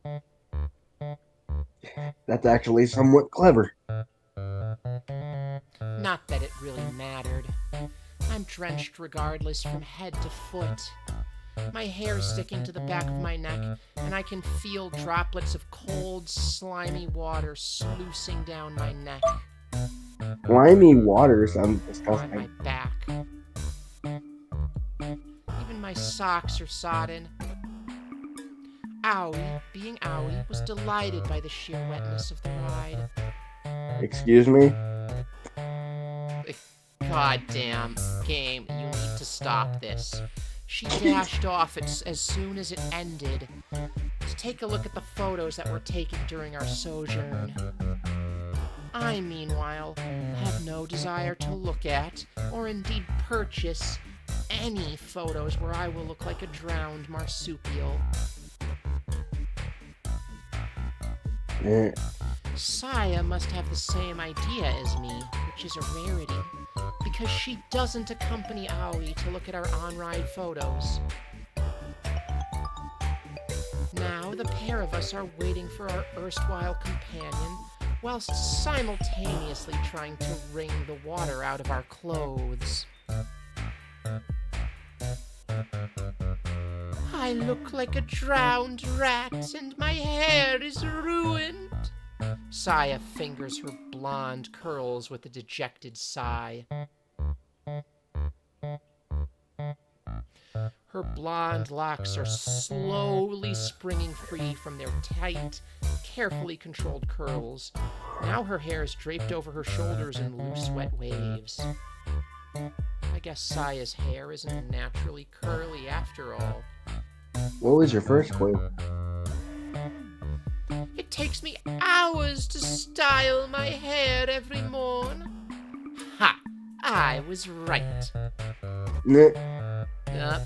actually somewhat clever. Not that it really mattered. I'm drenched regardless from head to foot. My hair's sticking to the back of my neck, and I can feel droplets of cold, slimy water sluicing down my neck. Slimy water sounds On my disgusting. back. Even my socks are sodden. Owie, being Owie, was delighted by the sheer wetness of the ride. Excuse me? Goddamn game, you need to stop this. She dashed off as soon as it ended to take a look at the photos that were taken during our sojourn. I, meanwhile, have no desire to look at, or indeed purchase, any photos where I will look like a drowned marsupial. Eh, Saya must have the same idea as me, which is a rarity, because she doesn't accompany Aoi to look at our on-ride photos. Now the pair of us are waiting for our erstwhile companion, whilst simultaneously trying to wring the water out of our clothes. I look like a drowned rat, and my hair is ruined. Saya fingers her blonde curls with a dejected sigh. Her blonde locks are slowly springing free from their tight, carefully controlled curls. Now her hair is draped over her shoulders in loose, wet waves. I guess Saya's hair isn't naturally curly after all. what was your first clue? It takes me hours to style my hair every morn. Ha! I was right. Nah,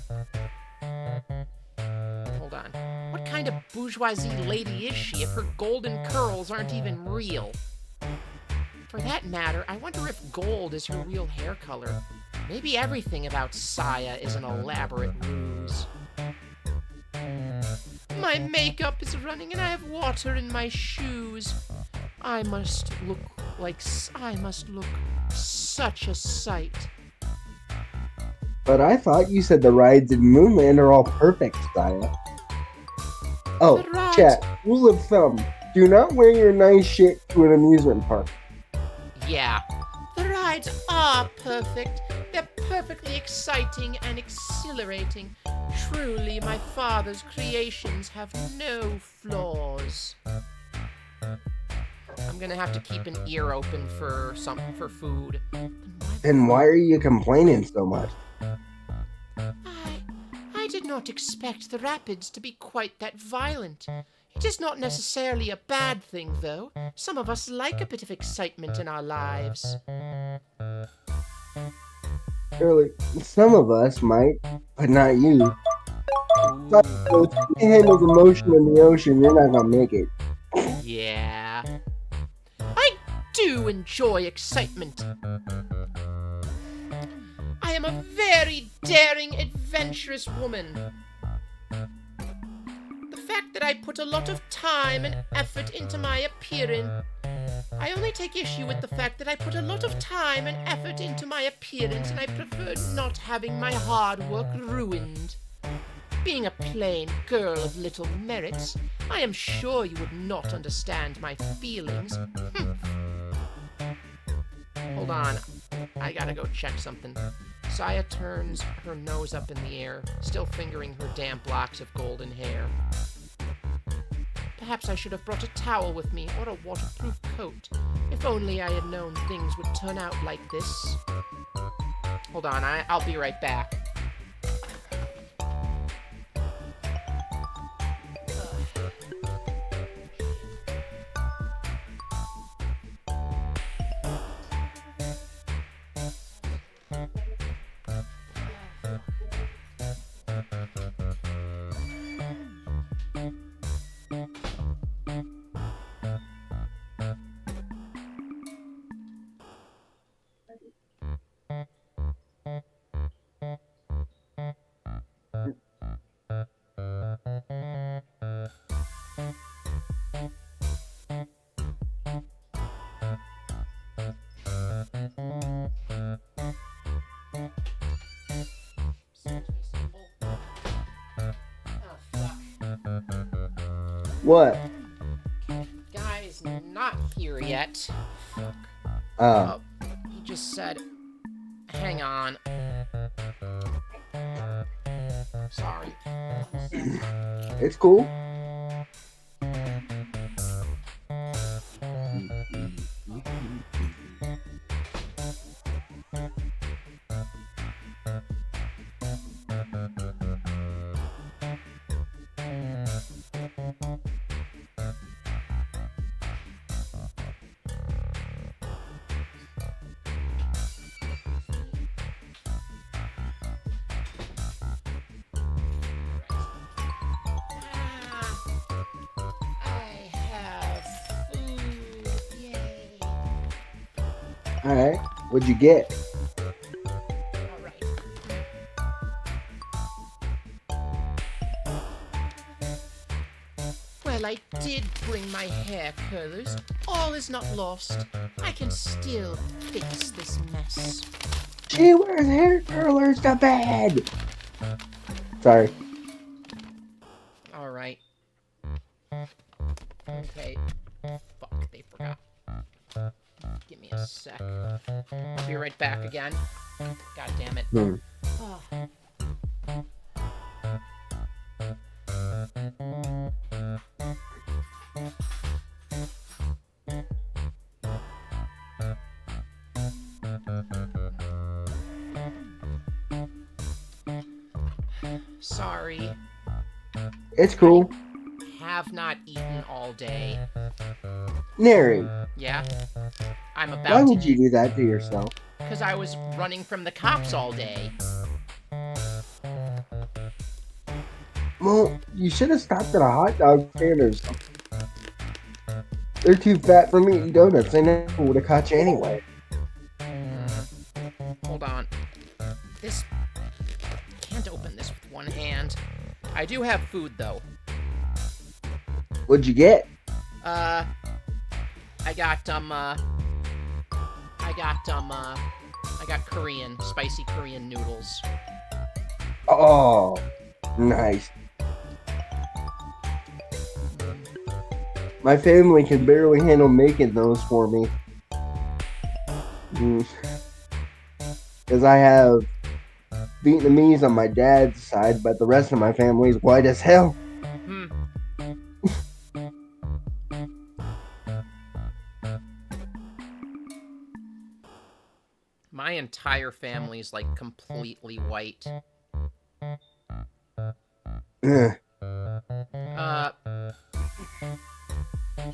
Hold on. What kind of bourgeoisie lady is she if her golden curls aren't even real? For that matter, I wonder if gold is her real hair color. Maybe everything about Saya is an elaborate ruse. My makeup is running and I have water in my shoes. I must look such a sight. but I thought you said the rides in Moonland are all perfect, Saya. Oh, The rides- chat, rule of thumb. Do not wear your nice shit to an amusement park. Yeah, the rides are perfect. They're perfectly exciting and exhilarating. Truly, my father's creations have no flaws. I'm I'm gonna have to keep an ear open for food. Then why are you complaining so much? I did not expect the rapids to be quite that violent. It is not necessarily a bad thing, though. Some of us like a bit of excitement in our lives. Really, some of us might, but not you. So if you can't handle the motion in the ocean, you're not gonna make it. Yeah. I do enjoy excitement. I am a very daring, adventurous woman. The fact that I put a lot of time and effort into my appearance. I only take issue with the fact that I put a lot of time and effort into my appearance, and I prefer not having my hard work ruined. Being a plain girl of little merits, I am sure you would not understand my feelings. Hold on, I gotta go check something. Saya turns her nose up in the air, still fingering her damp locks of golden hair. Perhaps I should have brought a towel with me or a waterproof coat. If only I had known things would turn out like this. Hold on, I'll be right back. What? Guy's not here yet. Fuck. Oh, He just said, hang on. Sorry. it's cool. I have food. Yay. All right, what'd you get? All right. Well, I did bring my hair curlers. All is not lost. I can still fix this mess. She wears hair curlers to bed. Sorry. All right. Okay. Fuck, they forgot. Give me a sec. I'll be right back again. God damn it. Oh. Sorry. It's cool. Have not eaten all day. Neri, Yeah? I'm why about would to you do that to yourself? because I was running from the cops all day. Well, you should have stopped at a hot dog stand or something. They're too fat for me eating donuts. They never would have caught you anyway. Hold on. This... Can't open this with one hand. I do have food, though. What'd you get? I got Korean, spicy Korean noodles. Oh, nice. My family can barely handle making those for me. Because I have Vietnamese on my dad's side, but the rest of my family is white as hell. My entire family's like completely white. Ugh.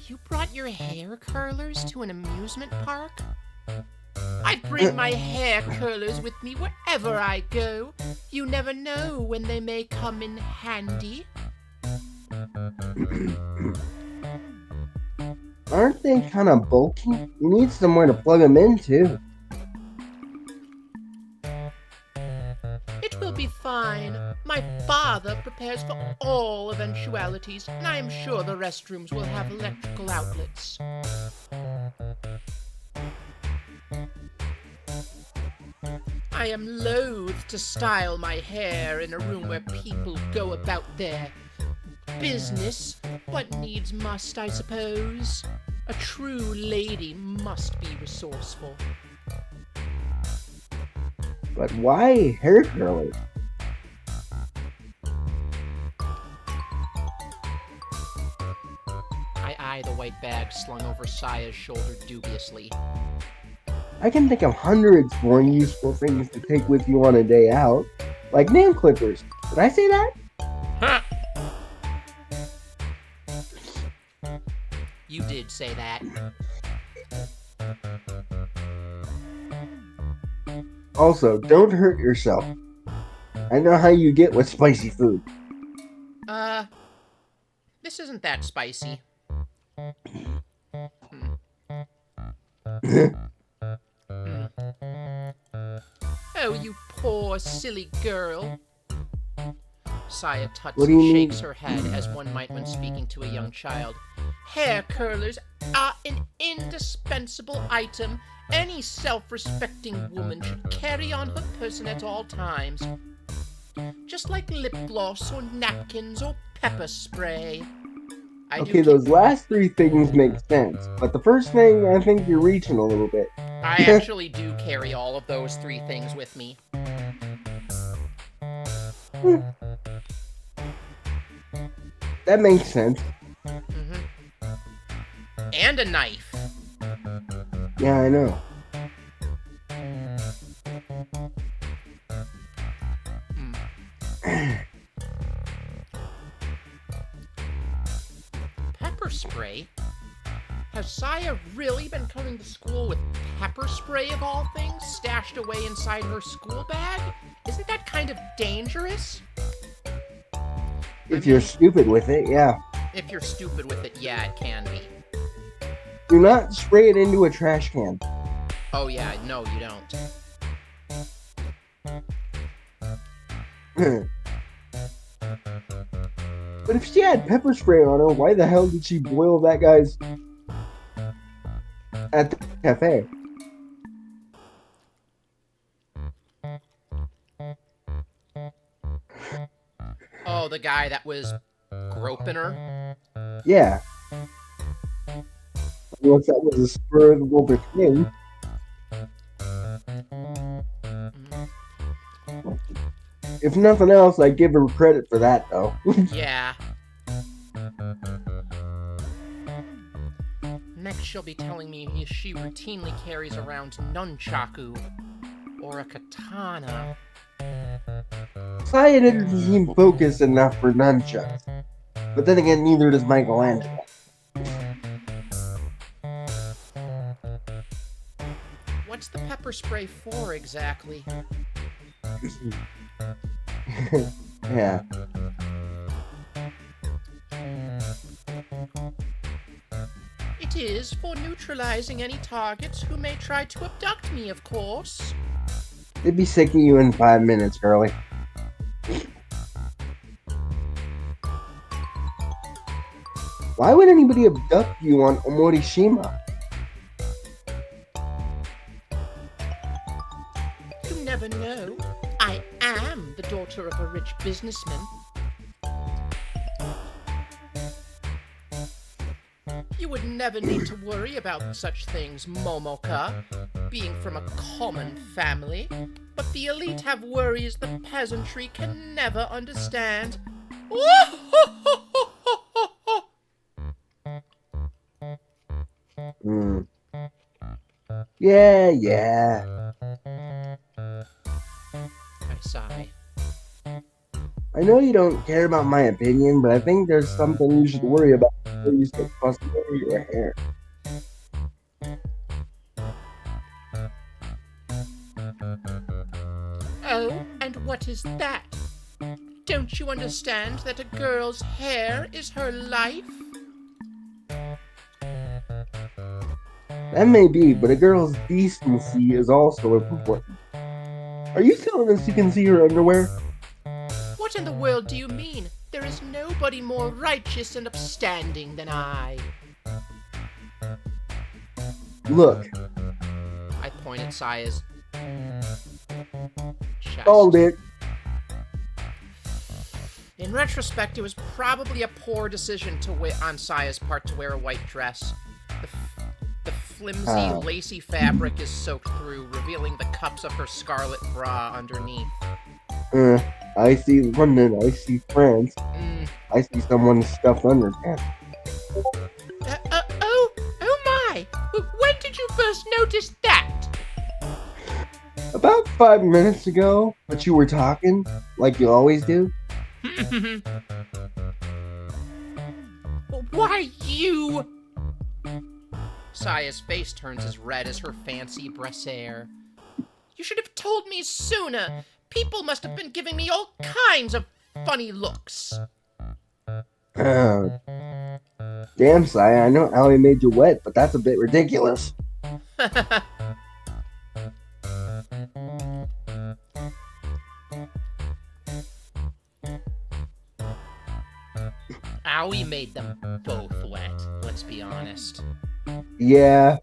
You brought your hair curlers to an amusement park? I bring my hair curlers with me wherever I go. You never know when they may come in handy. Aren't they kind of bulky? You need somewhere to plug them into. It will be fine. My father prepares for all eventualities, and I am sure the restrooms will have electrical outlets. I am loath to style my hair in a room where people go about their business, but needs must, I suppose. A true lady must be resourceful. But why hair curlers? I eye the white bag slung over Saya's shoulder dubiously. I can think of hundreds more useful things to take with you on a day out. Like nail clippers. Did I say that? Huh! You did say that. Also, don't hurt yourself. I know how you get with spicy food. This isn't that spicy. Oh, you poor, silly girl. Saya tuts What do you and mean? shakes her head as one might when speaking to a young child. Hair curlers are an indispensable item any self-respecting woman should carry on her person at all times. Just like lip gloss or napkins or pepper spray. Okay, those last three things make sense, but the first thing, I think you're reaching a little bit. I actually do carry all of those three things with me. That makes sense. And a knife. Yeah, I know. Pepper spray? Has Saya really been coming to school with pepper spray of all things stashed away inside her school bag? Isn't that kind of dangerous? If you're stupid with it, yeah. If you're stupid with it, yeah, it can be. Do not spray it into a trash can. Oh yeah, no, you don't. But if she had pepper spray on her, why the hell did she boil that guy's at the cafe? Oh, the guy that was groping her? Yeah. Unless that was a spur of the moment thing. If nothing else, I'd give her credit for that, though. Yeah. Next, she'll be telling me she routinely carries around nunchaku or a katana. Saya didn't seem focused enough for nunchucks. But then again, neither does Michelangelo. What's the pepper spray for exactly? Yeah. It is for neutralizing any targets who may try to abduct me, of course. They'd be sick of you in 5 minutes, girlie. Why would anybody abduct you on Omorishima? You never know. I am the daughter of a rich businessman. You would never need to worry about such things, Momoka, being from a common family. But the elite have worries the peasantry can never understand. Yeah. know you don't care about my opinion, but I think there's something you should worry about before you start fussing over your hair. Oh, and what is that? Don't you understand that a girl's hair is her life? That may be, but a girl's decency is also important. Are you telling us you can see her underwear? What in the world do you mean? There is nobody more righteous and upstanding than I. Look, I point at Saya's chest. called it. In retrospect, it was probably a poor decision on Saya's part to wear a white dress. The flimsy, lacy fabric is soaked through, revealing the cups of her scarlet bra underneath. I see London, I see France, I see someone's stuffed underpants. Oh my! When did you first notice that? About 5 minutes ago, but you were talking, like you always do. Why, you... Saya's face turns as red as her fancy brassiere. You should have told me sooner. People must have been giving me all kinds of funny looks. Damn, Saya, I know Allie made you wet, but that's a bit ridiculous. Owie made them both wet, let's be honest. Yeah.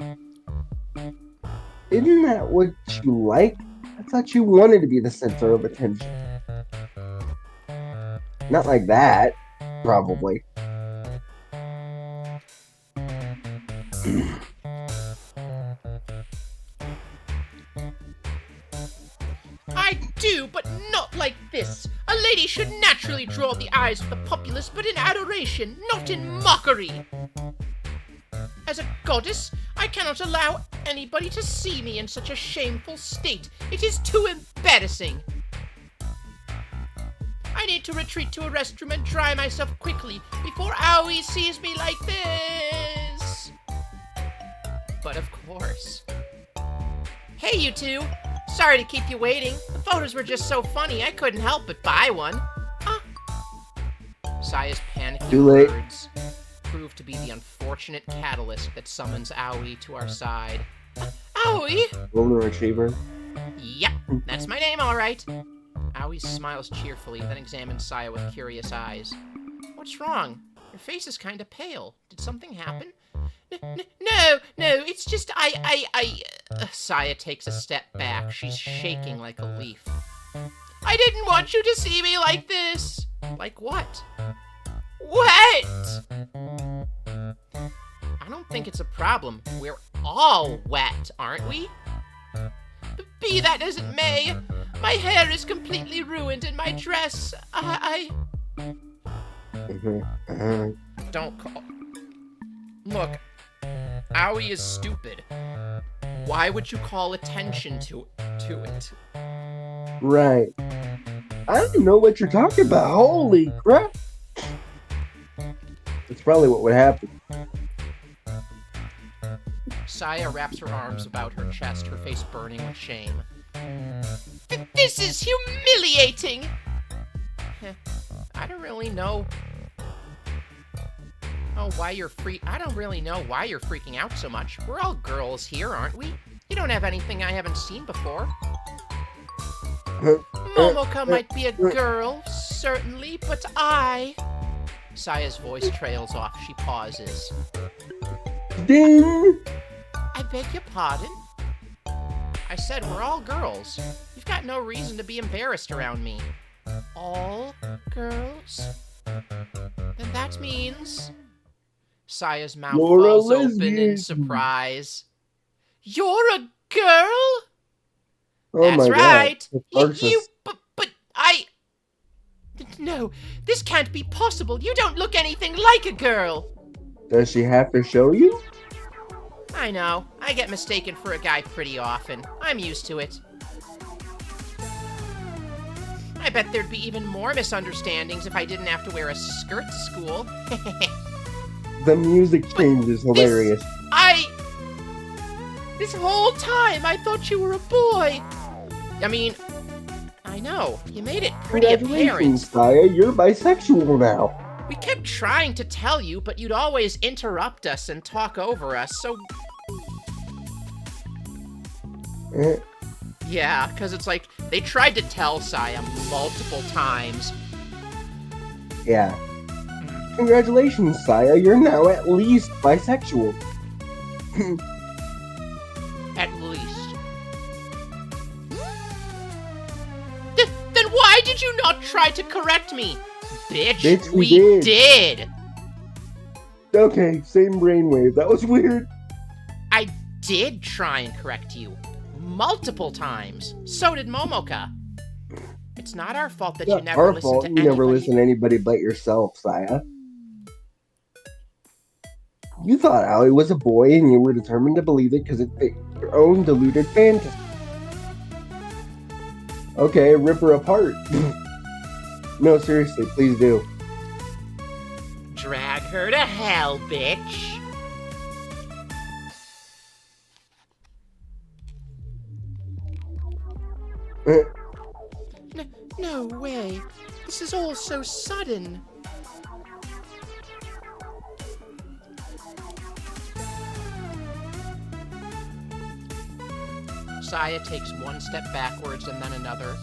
Isn't that what you like? I thought you wanted to be the center of attention. Not like that, probably. I do, but not like this. A lady should naturally draw the eyes of the populace, but in adoration, not in mockery. As a goddess, I cannot allow anybody to see me in such a shameful state. It is too embarrassing. I need to retreat to a restroom and dry myself quickly before Owie sees me like this. But of course. Hey, you two. Sorry to keep you waiting. The photos were just so funny, I couldn't help but buy one. Saya's panicky Too late. words prove to be the unfortunate catalyst that summons Owie to our side. Owie? Golden Retriever. Yep, that's my name, all right. Owie smiles cheerfully, then examines Saya with curious eyes. What's wrong? Your face is kind of pale. Did something happen? No, it's just Saya takes a step back. She's shaking like a leaf. I didn't want you to see me like this. Like what? Wet! I don't think it's a problem. We're all wet, aren't we? Be that as it may, my hair is completely ruined and my dress, Don't call... Look, Owie is stupid. Why would you call attention to it? Right. I don't know what you're talking about. Holy crap. That's probably what would happen. Saya wraps her arms about her chest, her face burning with shame. This is humiliating! I don't really know... I don't really know why you're freaking out so much. We're all girls here, aren't we? You don't have anything I haven't seen before. Momoka might be a girl, certainly, but I... Saya's voice trails off. She pauses. Ding! I beg your pardon? I said we're all girls. You've got no reason to be embarrassed around me. All girls? Then that means... Saya's mouth falls open in surprise. You're a girl? Oh That's my right. God. But I... No, this can't be possible. You don't look anything like a girl. Does she have to show you? I know. I get mistaken for a guy pretty often. I'm used to it. I bet there'd be even more misunderstandings if I didn't have to wear a skirt to school. The music But change is this, hilarious. this whole time I thought you were a boy. I mean, I know, you made it pretty Congratulations, apparent. Saya. You're bisexual now. We kept trying to tell you, but you'd always interrupt us and talk over us, so Eh, yeah, because it's like they tried to tell Saya multiple times. yeah. Congratulations, Saya. You're now at least bisexual. At least. Then why did you not try to correct me? Bitch, we did. Okay, same brainwave. That was weird. I did try and correct you. Multiple times. So did Momoka. It's not our fault that you Not never our listened fault. to You anybody. never listen to anybody but yourself, Saya. You thought Allie was a boy and you were determined to believe it because it fit your own deluded fantasy. Okay, rip her apart. No, seriously, please do. Drag her to hell, bitch. Eh, No way. This is all so sudden. Saya takes one step backwards and then another.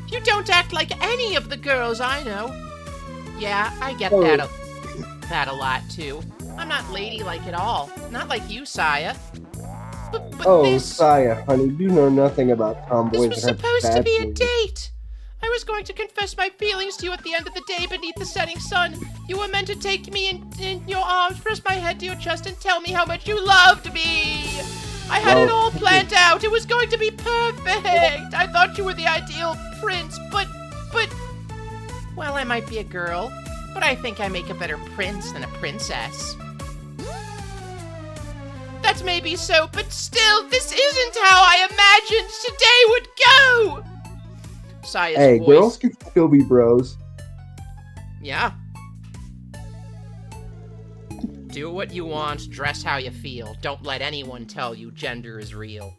You don't act like any of the girls I know. Yeah, I get Oh. that a lot too. I'm not ladylike at all. Not like you, Saya. But Oh, this Saya, honey, you know nothing about tomboys was and have supposed to be a bad date. I was going to confess my feelings to you at the end of the day beneath the setting sun. You were meant to take me in your arms, press my head to your chest, and tell me how much you loved me. I had it all planned out. It was going to be perfect. I thought you were the ideal prince, but, well, I might be a girl, but I think I make a better prince than a princess. That's maybe so, but still, this isn't how I imagined today would go. Saya's Hey, voice. girls can still be bros. Yeah. Do what you want, dress how you feel. Don't let anyone tell you gender is real.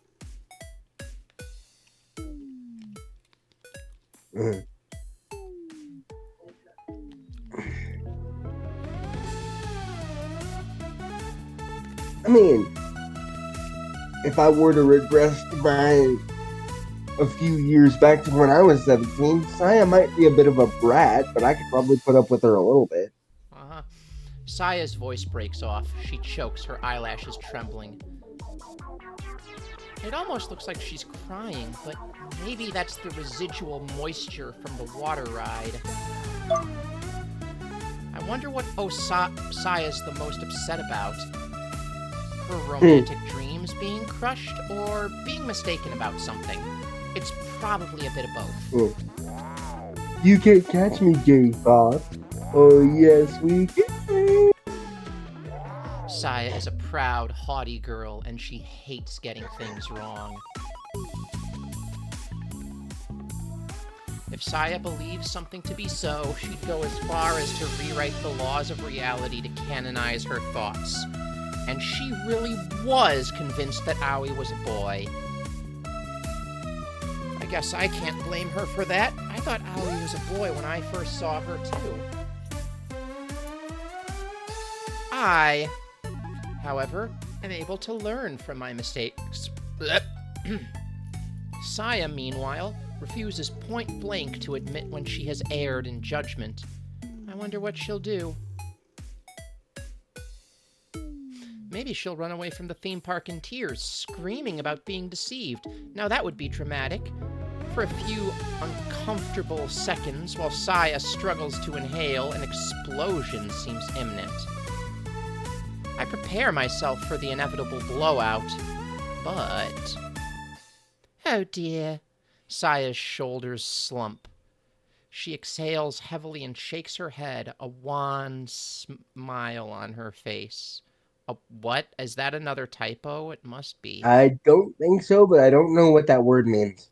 Mm. I mean, if I were to regress by a few years back to when I was 17, Saya might be a bit of a brat, but I could probably put up with her a little bit. Uh-huh. Saya's voice breaks off. She chokes, her eyelashes trembling. It almost looks like she's crying, but maybe that's the residual moisture from the water ride. I wonder what Saya's the most upset about. Her romantic dreams being crushed, or being mistaken about something. It's probably a bit of both. You can't catch me, gay fox. Oh, yes, we can. Saya is a proud, haughty girl, and she hates getting things wrong. If Saya believes something to be so, she'd go as far as to rewrite the laws of reality to canonize her thoughts. And she really was convinced that Aoi was a boy. I guess I can't blame her for that. I thought Aoi was a boy when I first saw her, too. I, however, am able to learn from my mistakes. Saya, meanwhile, refuses point blank to admit when she has erred in judgment. I wonder what she'll do. Maybe she'll run away from the theme park in tears, screaming about being deceived. Now that would be dramatic. For a few uncomfortable seconds, while Saya struggles to inhale, an explosion seems imminent. I prepare myself for the inevitable blowout, but... Oh dear. Saya's shoulders slump. She exhales heavily and shakes her head, a wan smile on her face. What? Is that another typo? It must be. I don't think so, but I don't know what that word means.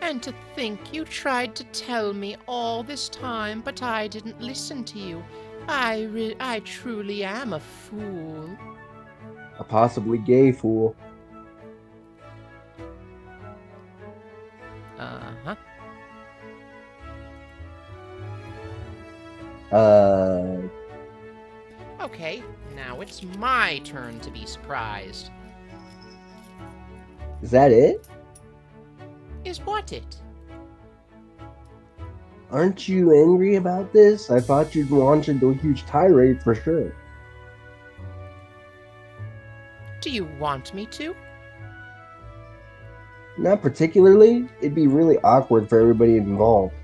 And to think you tried to tell me all this time, but I didn't listen to you. I truly am a fool. A possibly gay fool. Uh-huh. Okay, now it's my turn to be surprised. Is that it? Is what it? Aren't you angry about this? I thought you'd launch into a huge tirade for sure. Do you want me to? Not particularly. It'd be really awkward for everybody involved.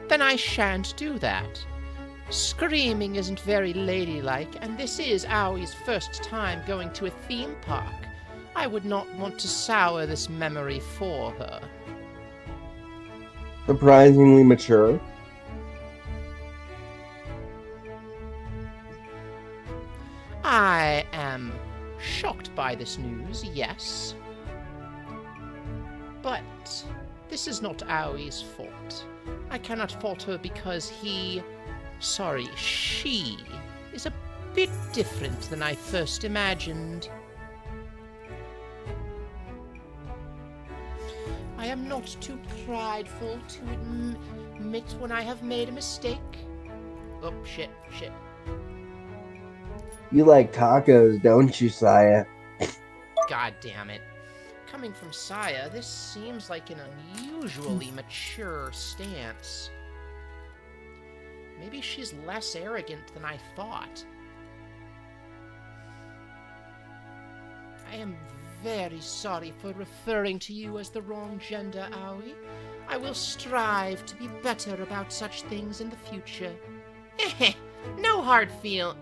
Then I shan't do that. Screaming isn't very ladylike, and this is Owie's first time going to a theme park. I would not want to sour this memory for her. Surprisingly mature. I am shocked by this news, yes. But this is not Owie's fault. I cannot fault her because she is a bit different than I first imagined. I am not too prideful to admit when I have made a mistake. Oh, shit. You like tacos, don't you, Saya? God damn it. Coming from Saya, this seems like an unusually mature stance. Maybe she's less arrogant than I thought. I am very sorry for referring to you as the wrong gender, Aoi. I will strive to be better about such things in the future. No hard feelings.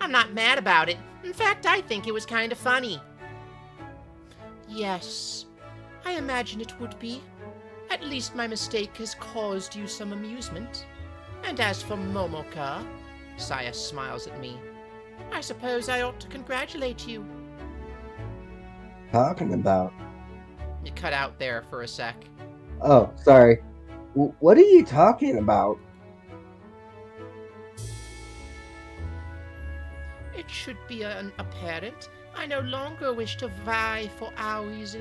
I'm not mad about it. In fact, I think it was kind of funny. Yes, I imagine it would be. At least my mistake has caused you some amusement. And as for Momoka, Saya smiles at me, I suppose I ought to congratulate you. Talking about? You cut out there for a sec. Oh, sorry. What are you talking about? It should be apparent. I no longer wish to vie for Aoi's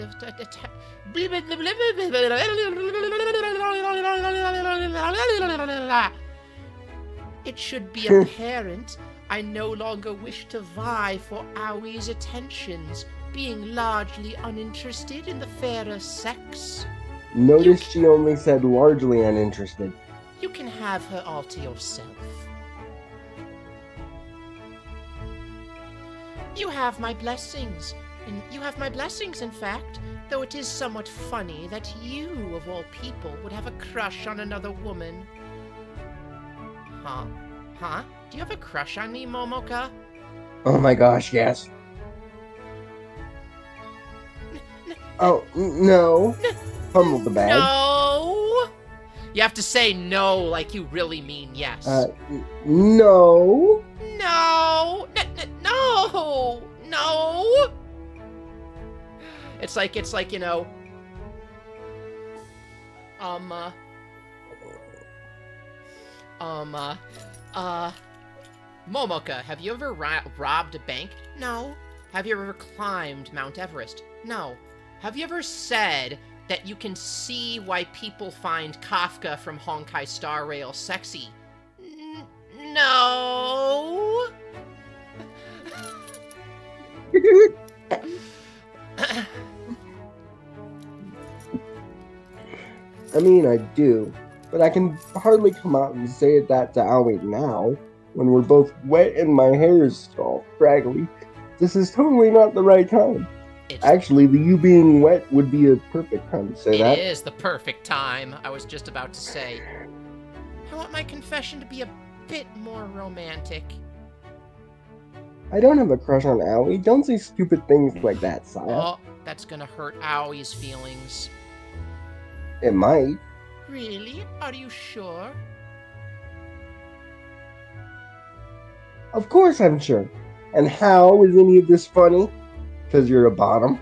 It should be apparent I no longer wish to vie for Aoi's attentions, being largely uninterested in the fairer sex. Notice she only said largely uninterested. You can have her all to yourself. You have my blessings, in fact, though it is somewhat funny that you, of all people, would have a crush on another woman. Huh? Do you have a crush on me, Momoka? Oh my gosh, yes. Oh, no. Fumble the bag. No! You have to say no like you really mean yes. No. No! No! It's like, you know... Momoka, have you ever robbed a bank? No. Have you ever climbed Mount Everest? No. Have you ever said that you can see why people find Kafka from Honkai Star Rail sexy? No. I mean, I do, but I can hardly come out and say that to Aoi now, when we're both wet and my hair is all scraggly. This is totally not the right time. Actually, you being wet would be a perfect time to say that. It is the perfect time, I was just about to say. I want my confession to be a bit more romantic. I don't have a crush on Aoi. Don't say stupid things like that, Saya. Oh, that's gonna hurt Aoi's feelings. It might. Really? Are you sure? Of course I'm sure. And how is any of this funny? Because you're a bottom.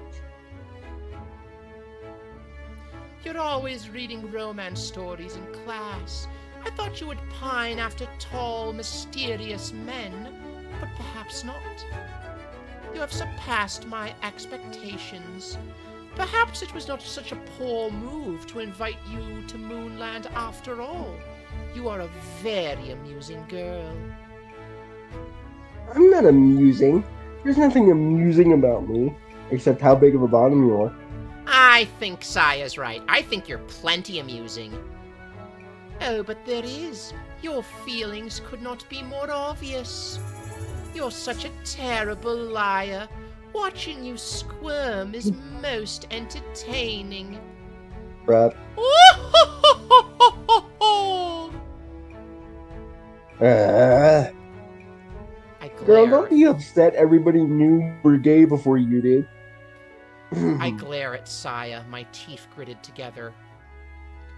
You're always reading romance stories in class. I thought you would pine after tall, mysterious men, but perhaps not. You have surpassed my expectations. Perhaps it was not such a poor move to invite you to Moonland after all. You are a very amusing girl. I'm not amusing. There's nothing amusing about me, except how big of a bottom you are. I think Saya's right. I think you're plenty amusing. Oh, but there is. Your feelings could not be more obvious. You're such a terrible liar. Watching you squirm is most entertaining. Bruh. Uh, I Girl, glare. don't be upset everybody knew you were gay before you did. I glare at Saya, my teeth gritted together.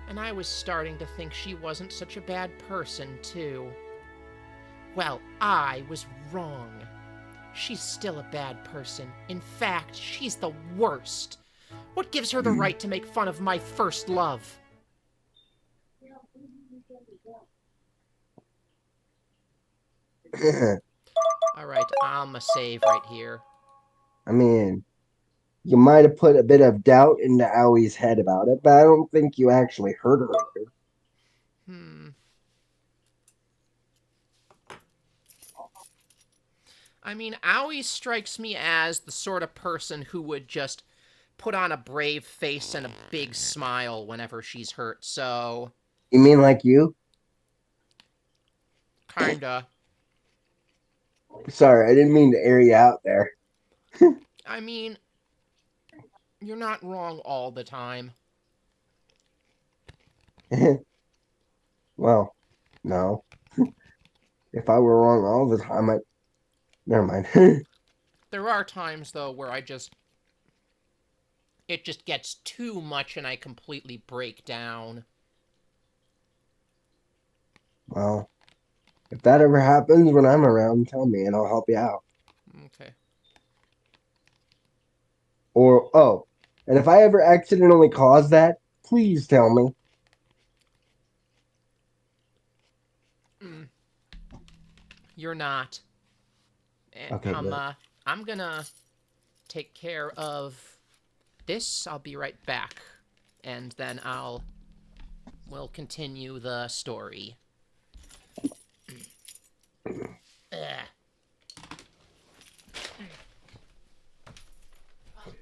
And I was starting to think she wasn't such a bad person, too. Well, I was wrong. She's still a bad person. In fact, she's the worst. What gives her the right to make fun of my first love? Alright, I'm a save right here. I mean, you might have put a bit of doubt into Aui's head about it, but I don't think you actually hurt her. Hmm. I mean, Aoi strikes me as the sort of person who would just put on a brave face and a big smile whenever she's hurt, so. You mean like you? Kinda. Sorry, I didn't mean to air you out there. I mean, you're not wrong all the time. Well, no. If I were wrong all the time, I. Never mind. There are times, though, where it just gets too much and I completely break down. Well, if that ever happens when I'm around, tell me and I'll help you out. Okay. Or, oh, and if I ever accidentally cause that, please tell me. Mm, you're not. Okay, good. I'm gonna take care of this. I'll be right back. And then we'll continue the story. Ugh. Could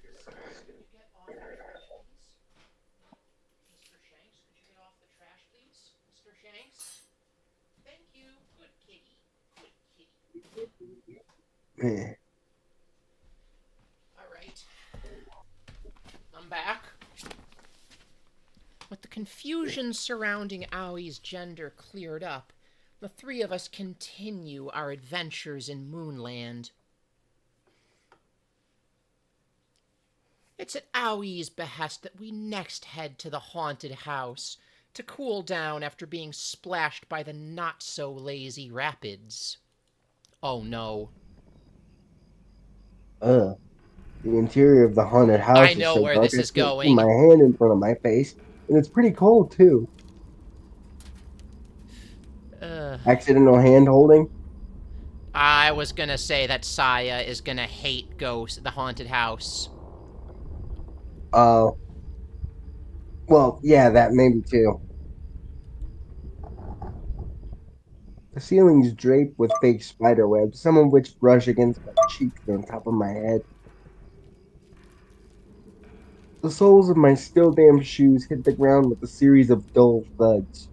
you get off the trash, please? Mr. Shanks, could you get off the trash, please? Mr. Shanks? Thank you. Good kitty. Good kitty. Eh. Alright. I'm back. With the confusion surrounding Aui's gender cleared up, the three of us continue our adventures in Moonland. It's at Aui's behest that we next head to the haunted house to cool down after being splashed by the not-so-lazy rapids. Oh no. Ugh. The interior of the haunted I house is know so where dark this I is can't see my going. hand in front of my face, and it's pretty cold too. Ugh. Accidental hand holding? I was gonna say that Saya is gonna hate the haunted house. Uh, well, yeah, that maybe too. The ceiling's draped with fake spider webs, some of which brush against my cheeks and on top of my head. The soles of my still damp shoes hit the ground with a series of dull thuds.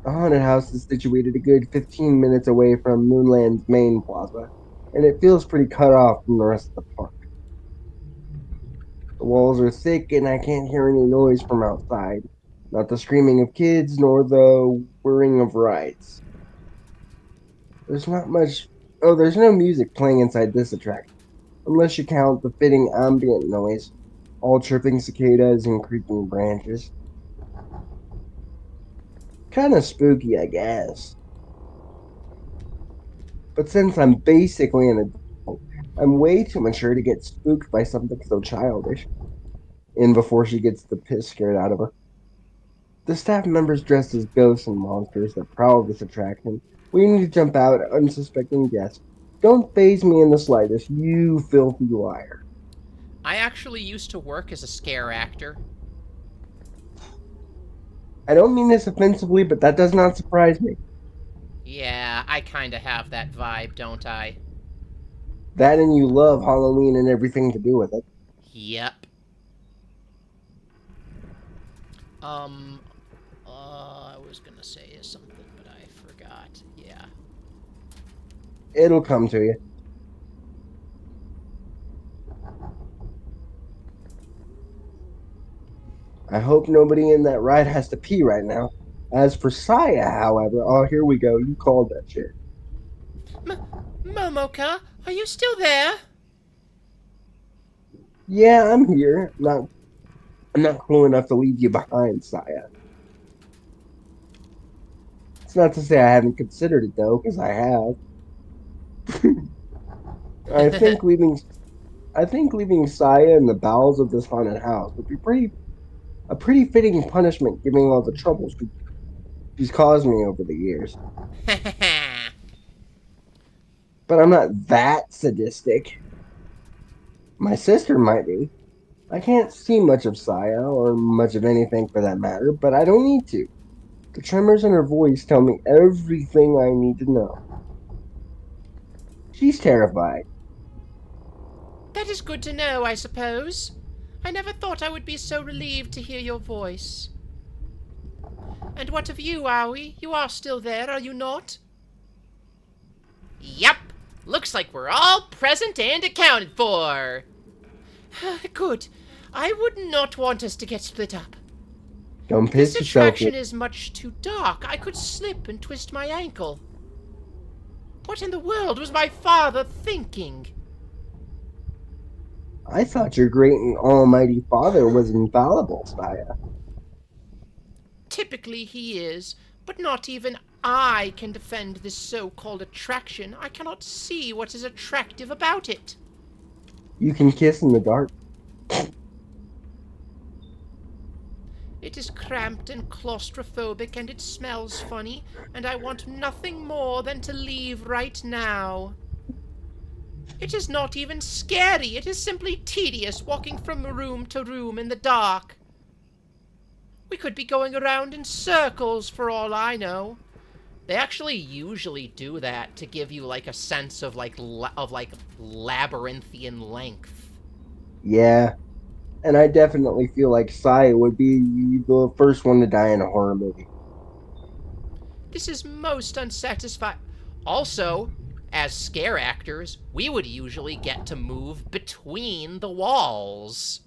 The haunted house is situated a good 15 minutes away from Moonland's main plaza, and it feels pretty cut off from the rest of the park. The walls are thick, and I can't hear any noise from outside. Not the screaming of kids, nor the whirring of rides. There's not much. Oh, there's no music playing inside this attraction, unless you count the fitting ambient noise, all chirping cicadas and creaking branches. Kind of spooky, I guess. But since I'm basically an adult, I'm way too mature to get spooked by something so childish. In before she gets the piss scared out of her. The staff members dressed as ghosts and monsters that prowl this attraction, waiting to jump out at unsuspecting guests. Don't faze me in the slightest, you filthy liar. I actually used to work as a scare actor. I don't mean this offensively, but that does not surprise me. Yeah, I kinda have that vibe, don't I? That and you love Halloween and everything to do with it. Yep. Um, I was gonna say something, but I forgot. Yeah. It'll come to you. I hope nobody in that ride has to pee right now. As for Saya, however, oh, here we go. You called that shit. Momoka, are you still there? Yeah, I'm here. I'm not cool enough to leave you behind, Saya. It's not to say I haven't considered it though, because I have. I think leaving I think leaving Saya in the bowels of this haunted house would be a pretty fitting punishment given all the troubles she's caused me over the years. But I'm not that sadistic. My sister might be. I can't see much of Saya, or much of anything for that matter, but I don't need to. The tremors in her voice tell me everything I need to know. She's terrified. That is good to know, I suppose. I never thought I would be so relieved to hear your voice. And what of you, Aoi? You are still there, are you not? Yep. Looks like we're all present and accounted for. Good. I would not want us to get split up. Don't This piss yourself. attraction is much too dark. I could slip and twist my ankle. What in the world was my father thinking? I thought your great and almighty father was infallible, Saya. Typically he is, but not even I can defend this so-called attraction. I cannot see what is attractive about it. You can kiss in the dark. It is cramped and claustrophobic, and it smells funny, and I want nothing more than to leave right now. It is not even scary. It is simply tedious walking from room to room in the dark. We could be going around in circles for all I know. They actually usually do that to give you like a sense of labyrinthian length. Yeah, and I definitely feel like Saya would be the first one to die in a horror movie. This is most unsatisfying. Also, as scare actors, we would usually get to move between the walls.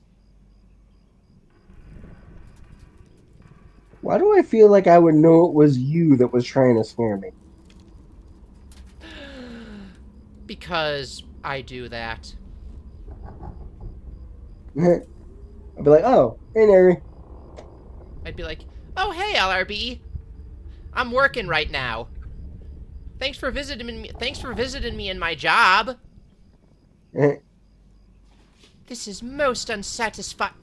Why do I feel like I would know it was you that was trying to scare me? Because I do that. I'd be like, oh, hey, Neri. I'd be like, oh, hey, LRB. I'm working right now. Thanks for visiting me in my job. This is most unsatisfying.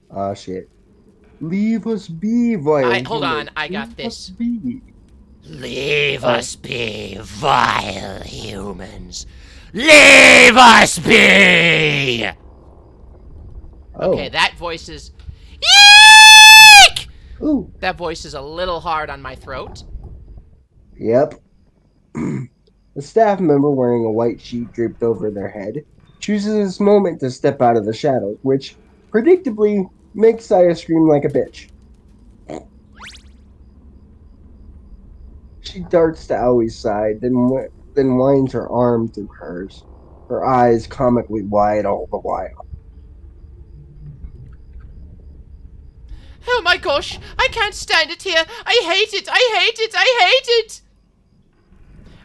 Ah, shit. Leave us be, vile Hold on, humans. I got Leave us this. be. Leave Oh, us be, vile humans. Leave us be! oh. Okay, that voice is... Eek! Ooh. That voice is a little hard on my throat. Yep. The staff member wearing a white sheet draped over their head chooses this moment to step out of the shadows, which predictably makes Saya scream like a bitch. She darts to Aoi's side, then winds her arm through hers, her eyes comically wide all the while. Oh my gosh, I can't stand it here. I hate it, I hate it, I hate it!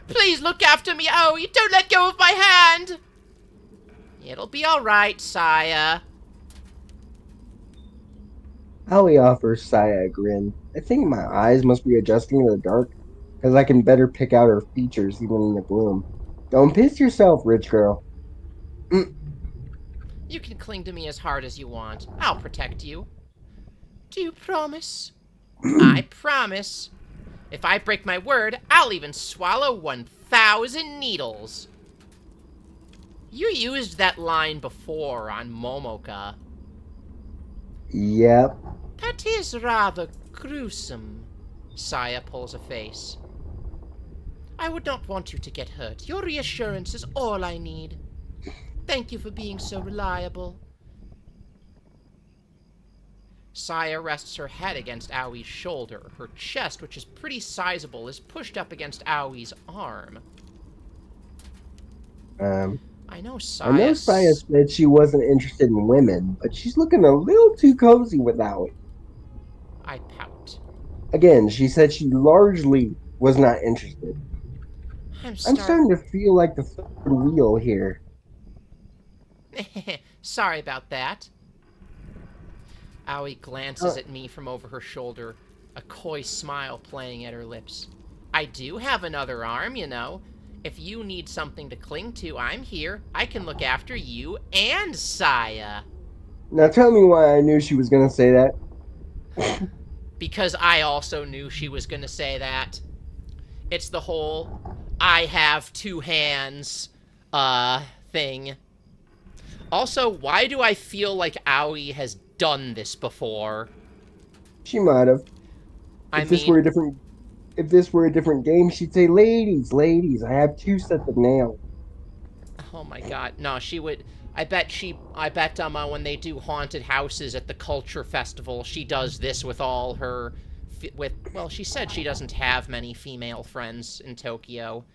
Please look after me, Aoi. Don't let go of my hand! It'll be alright, Saya. Aoi offers Saya a grin. I think my eyes must be adjusting to the dark, because I can better pick out her features even in the gloom. Don't piss yourself, rich girl. You can cling to me as hard as you want. I'll protect you. Do you promise? I promise. If I break my word, I'll even swallow 1,000 needles. You used that line before on Momoka. Yep. That is rather gruesome. Saya pulls a face. I would not want you to get hurt. Your reassurance is all I need. Thank you for being so reliable. Saya rests her head against Aoi's shoulder. Her chest, which is pretty sizable, is pushed up against Aoi's arm. Um, I know I know Saya said she wasn't interested in women, but she's looking a little too cozy without it. I pout. Again, she said she largely was not interested. I'm I'm starting to feel like the third wheel here. Sorry about that. Aoi Uh, glances at me from over her shoulder, a coy smile playing at her lips. I do have another arm, you know. If you need something to cling to, I'm here. I can look after you and Saya. Now tell me why I knew she was going to say that. Because I also knew she was going to say that. It's the whole I have two hands thing. Also, why do I feel like Aoi has done this before? She might have. I If this were mean, a different if this were a different game, she'd say, "Ladies, ladies, I have two sets of nails." oh my god. No, she would. I bet, when they do haunted houses at the culture festival, she does this with all her, well, she said she doesn't have many female friends in Tokyo.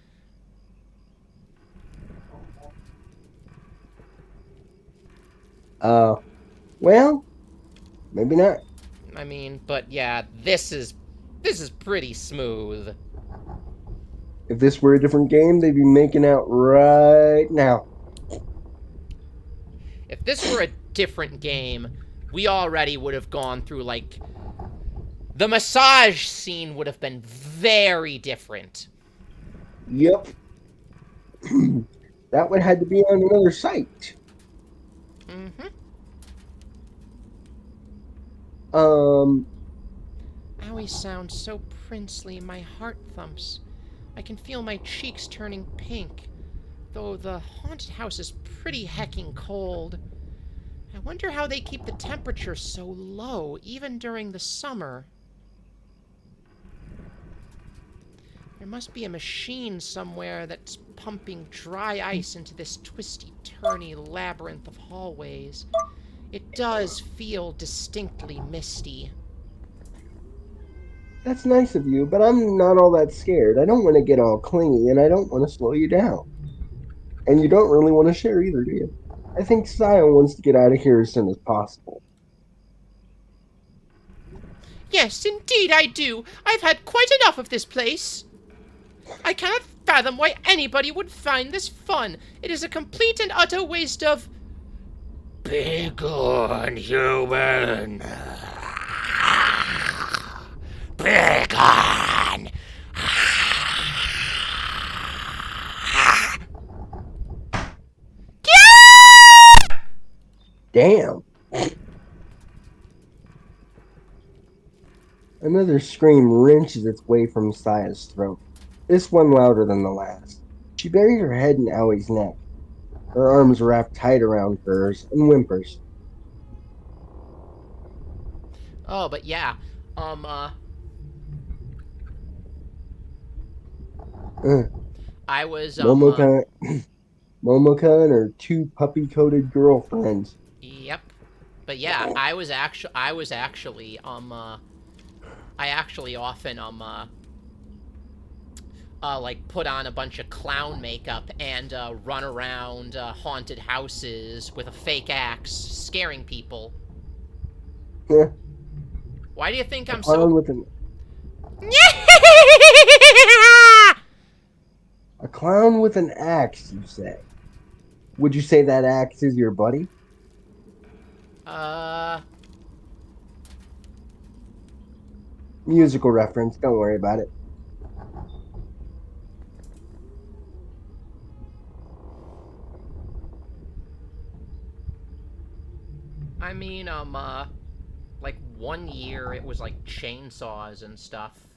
Uh, well, maybe not. I mean, but yeah, this is pretty smooth. If this were a different game, they'd be making out right now. If this were a different game, we already would have gone through, like, the massage scene would have been very different. Yep. That would have had to be on another site. Mm-hmm. Um, Aoi sounds so princely, my heart thumps. I can feel my cheeks turning pink, though the haunted house is pretty hecking cold. I wonder how they keep the temperature so low, even during the summer. There must be a machine somewhere that's pumping dry ice into this twisty-turny labyrinth of hallways. It does feel distinctly misty. that's nice of you, but I'm not all that scared. I don't want to get all clingy, and I don't want to slow you down. And you don't really want to share either, do you? I think Sion wants to get out of here as soon as possible. Yes, indeed I do. I've had quite enough of this place. I cannot fathom why anybody would find this fun. It is a complete and utter waste of... Begone, human. Begone. Damn. Another scream wrenches its way from Saya's throat, this one louder than the last. She buries her head in Aoi's neck, her arms wrapped tight around hers, and whimpers. Oh, but yeah. Um, uh, Uh, I was, Momoka, Momoka and her two puppy-coated girlfriends. yep. But yeah, I actually often, like put on a bunch of clown makeup and run around haunted houses with a fake axe, scaring people. Eh, Why do you think a I'm so? clown with an a clown with an axe, you say? Would you say that axe is your buddy? uh, Musical reference. Don't worry about it. I mean, like 1 year it was like chainsaws and stuff.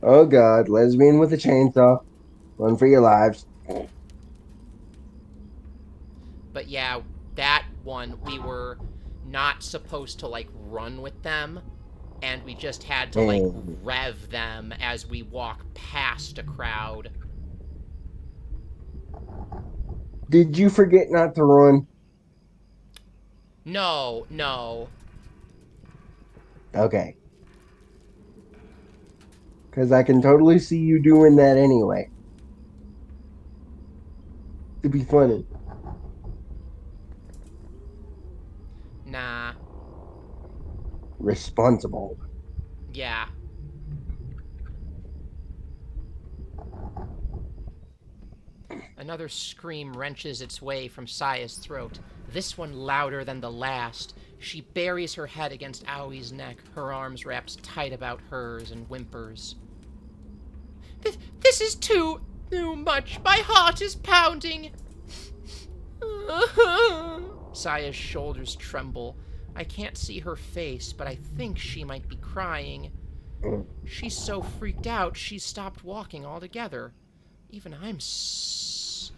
Oh God, lesbian with a chainsaw. Run for your lives. But yeah, that one we were not supposed to like run with them, and we just had to like And rev them as we walk past a crowd. did you forget not to run? No, no. Okay. Because I can totally see you doing that anyway. To be funny. Nah. Responsible. Yeah. Another scream wrenches its way from Saya's throat, this one louder than the last. She buries her head against Aui's neck, her arms wrapped tight about hers, and whimpers. This is too much. My heart is pounding. Saya's shoulders tremble. I can't see her face, but I think she might be crying. Mm. She's so freaked out, she's stopped walking altogether. Even I'm starting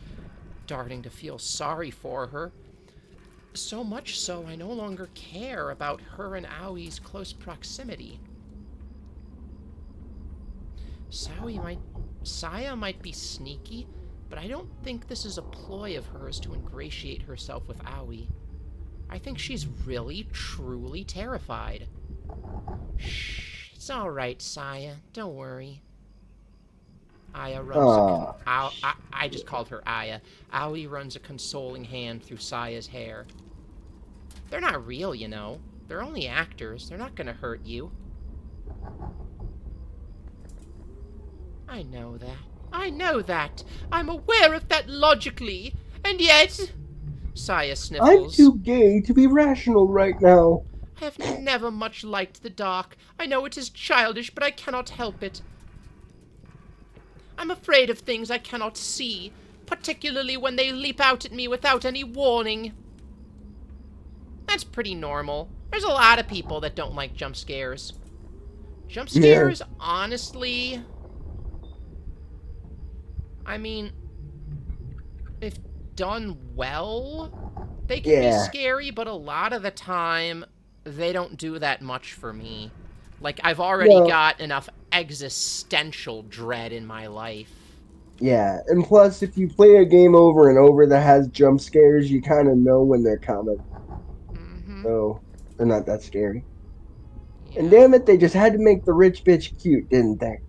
to feel sorry for her. So much so, I no longer care about her and Aui's close proximity. Saya might be sneaky, but I don't think this is a ploy of hers to ingratiate herself with Aoi. I think she's really, truly terrified. Shh, it's all right, Saya. Don't worry. Aya runs a Ah, I just called her Aya. Aoi runs a consoling hand through Saya's hair. They're not real, you know. They're only actors. They're not gonna hurt you. I know that. I know that. I'm aware of that logically. And yet... Saya I'm sniffles. too gay to be rational right now. I have never much liked the dark. I know it is childish, but I cannot help it. I'm afraid of things I cannot see, particularly when they leap out at me without any warning. That's pretty normal. There's a lot of people that don't like jump scares. Jump Yeah, scares, honestly... I mean, if done well, they can be yeah. scary, but a lot of the time, they don't do that much for me. Like, I've already No, got enough existential dread in my life. yeah. And plus, if you play a game over and over that has jump scares, you kind of know when they're coming. Mm-hmm. So they're not that scary. And Yeah. damn it, they just had to make the rich bitch cute, didn't they?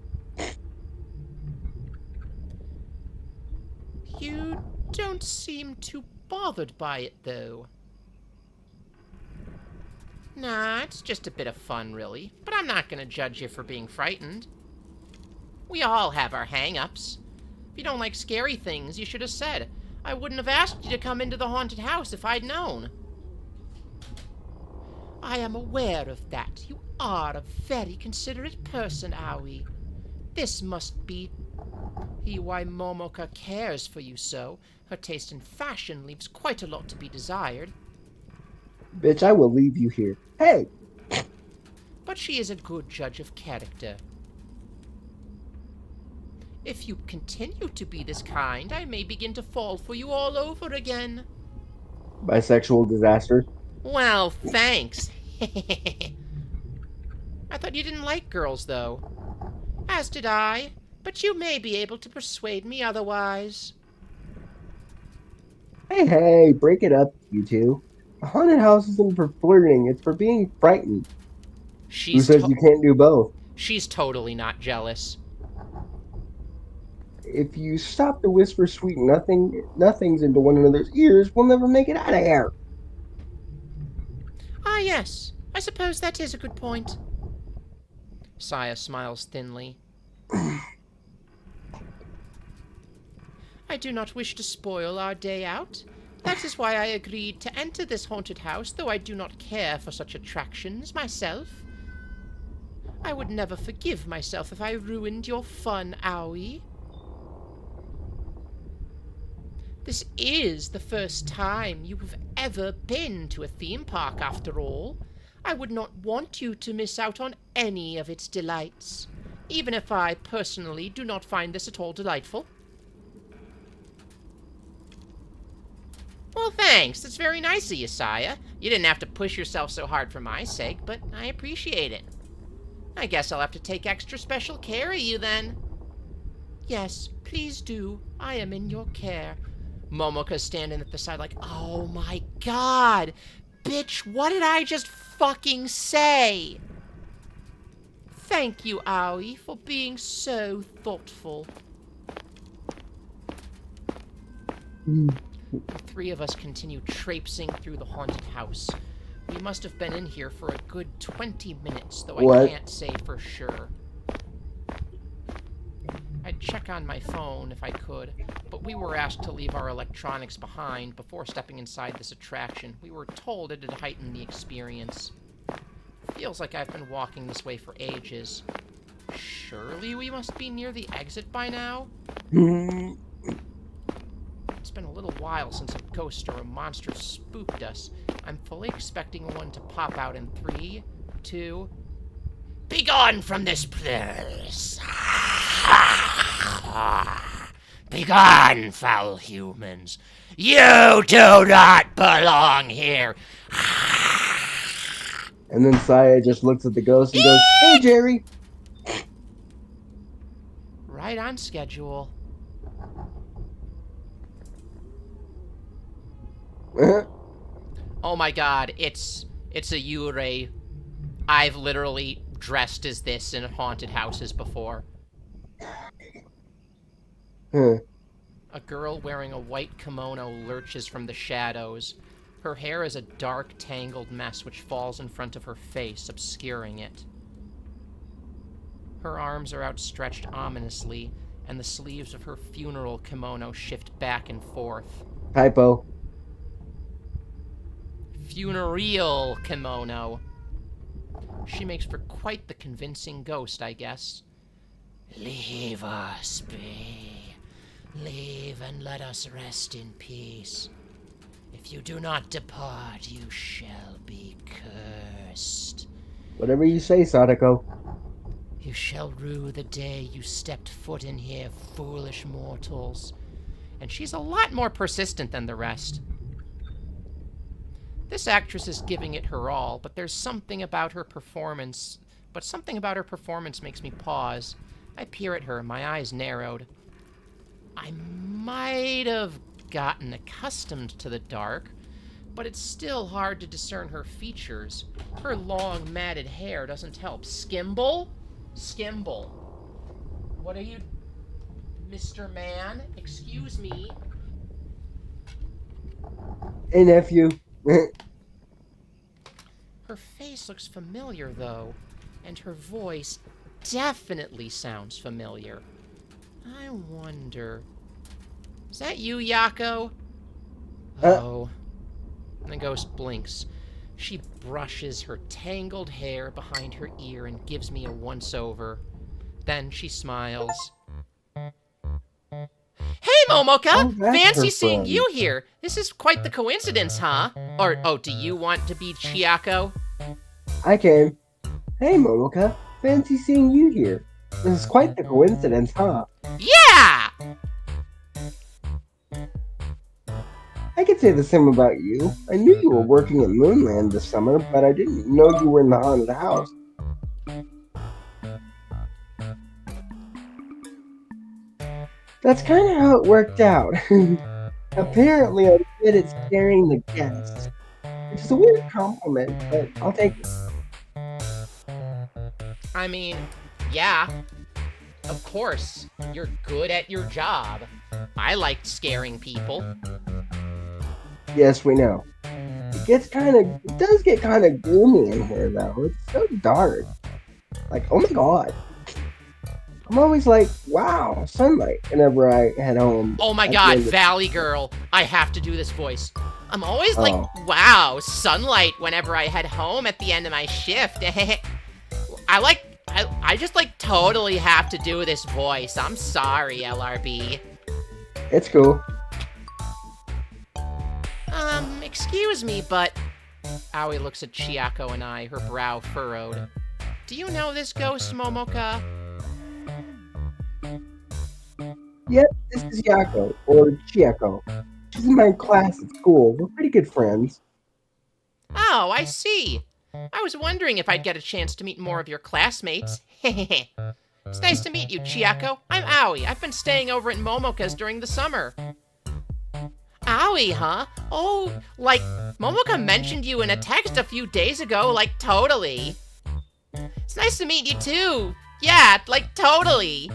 You don't seem too bothered by it, though. Nah, it's just a bit of fun, really. But I'm not gonna judge you for being frightened. We all have our hang-ups. If you don't like scary things, you should have said. I wouldn't have asked you to come into the haunted house if I'd known. I am aware of that. You are a very considerate person, Aoi. This must be why Momoka cares for you so. Her taste in fashion leaves quite a lot to be desired. Bitch, I will leave you here. Hey, But she is a good judge of character. If you continue to be this kind, I may begin to fall for you all over again. bisexual disaster. Well, thanks. I thought you didn't like girls, though. As did I. But you may be able to persuade me otherwise. Hey, hey, break it up, you two. A haunted house isn't for flirting, it's for being frightened. Who She's says you can't do both? she's totally not jealous. If you stop to whisper sweet nothings into one another's ears, we'll never make it out of here. Ah, yes. I suppose that is a good point. Saya smiles thinly. I do not wish to spoil our day out. That is why I agreed to enter this haunted house, though I do not care for such attractions myself. I would never forgive myself if I ruined your fun, Aoi. This is the first time you have ever been to a theme park, after all. I would not want you to miss out on any of its delights, even if I personally do not find this at all delightful. Well, thanks. That's very nice of you, Saya. You didn't have to push yourself so hard for my sake, but I appreciate it. I guess I'll have to take extra special care of you then. Yes, please do. I am in your care. Momoka's standing at the side like, oh my god! Bitch, what did I just fucking say? Thank you, Aoi, for being so thoughtful. The three of us continue traipsing through the haunted house. We must have been in here for a good 20 minutes, though I can't say for sure. I'd check on my phone if I could, but we were asked to leave our electronics behind before stepping inside this attraction. We were told it'd heighten the experience. Feels like I've been walking this way for ages. Surely we must be near the exit by now? It's been a little while since a ghost or a monster spooked us. I'm fully expecting one to pop out in 3, 2... Begone from this place! Begone, foul humans! You do not belong here! And then Saya just looks at the ghost and goes, "Hey, Jerry!" Right on schedule. Oh my god, it's a Yurei. I've literally dressed as this in haunted houses before. A girl wearing a white kimono lurches from the shadows. Her hair is a dark, tangled mess which falls in front of her face, obscuring it. Her arms are outstretched ominously, and the sleeves of her funeral kimono shift back and forth. Typo. Funereal kimono. She makes for quite the convincing ghost, I guess. Leave us be. Leave and let us rest in peace. If you do not depart, you shall be cursed. Whatever you say, Sadako. You shall rue the day you stepped foot in here, foolish mortals. And she's a lot more persistent than the rest. This actress is giving it her all, but there's something about her performance. Makes me pause. I peer at her, my eyes narrowed. I might have gotten accustomed to the dark, but it's still hard to discern her features. Her long, matted hair doesn't help. Skimble? Skimble. What are you... Mr. Man? Excuse me? Hey, nephew. Her face looks familiar, though, and her voice definitely sounds familiar. I wonder... Is that you, Yako? Oh. And the ghost blinks. She brushes her tangled hair behind her ear and gives me a once-over. Then she smiles. Hey, Momoka! Fancy seeing you here! This is quite the coincidence, huh? Or, oh, do you want to be Chiako? I can. Hey, Momoka. Fancy seeing you here. This is quite the coincidence, huh? Yeah! I could say the same about you. I knew you were working at Moonland this summer, but I didn't know you were in the haunted house. That's kind of how it worked out. Apparently, I'm good at scaring the guests. Which is a weird compliment, but I'll take it. I mean, yeah. Of course, you're good at your job. I liked scaring people. Yes, we know. It does get kind of gloomy in here, though. It's so dark. Like, oh my god. I'm always like, wow, sunlight whenever I head home. Oh my god, Valley Girl. I have to do this voice. I'm always like, wow, sunlight whenever I head home at the end of my shift. I just like totally have to do this voice. I'm sorry, LRB. It's cool. Excuse me, but... Aoi looks at Chiako and I, her brow furrowed. Do you know this ghost, Momoka? Yep, this is Yako, or Chiako. She's in my class at school. We're pretty good friends. Oh, I see. I was wondering if I'd get a chance to meet more of your classmates. It's nice to meet you, Chiako. I'm Aoi. I've been staying over at Momoka's during the summer. Aoi, huh? Oh, like, Momoka mentioned you in a text a few days ago, like, totally. It's nice to meet you, too. Yeah, like, totally.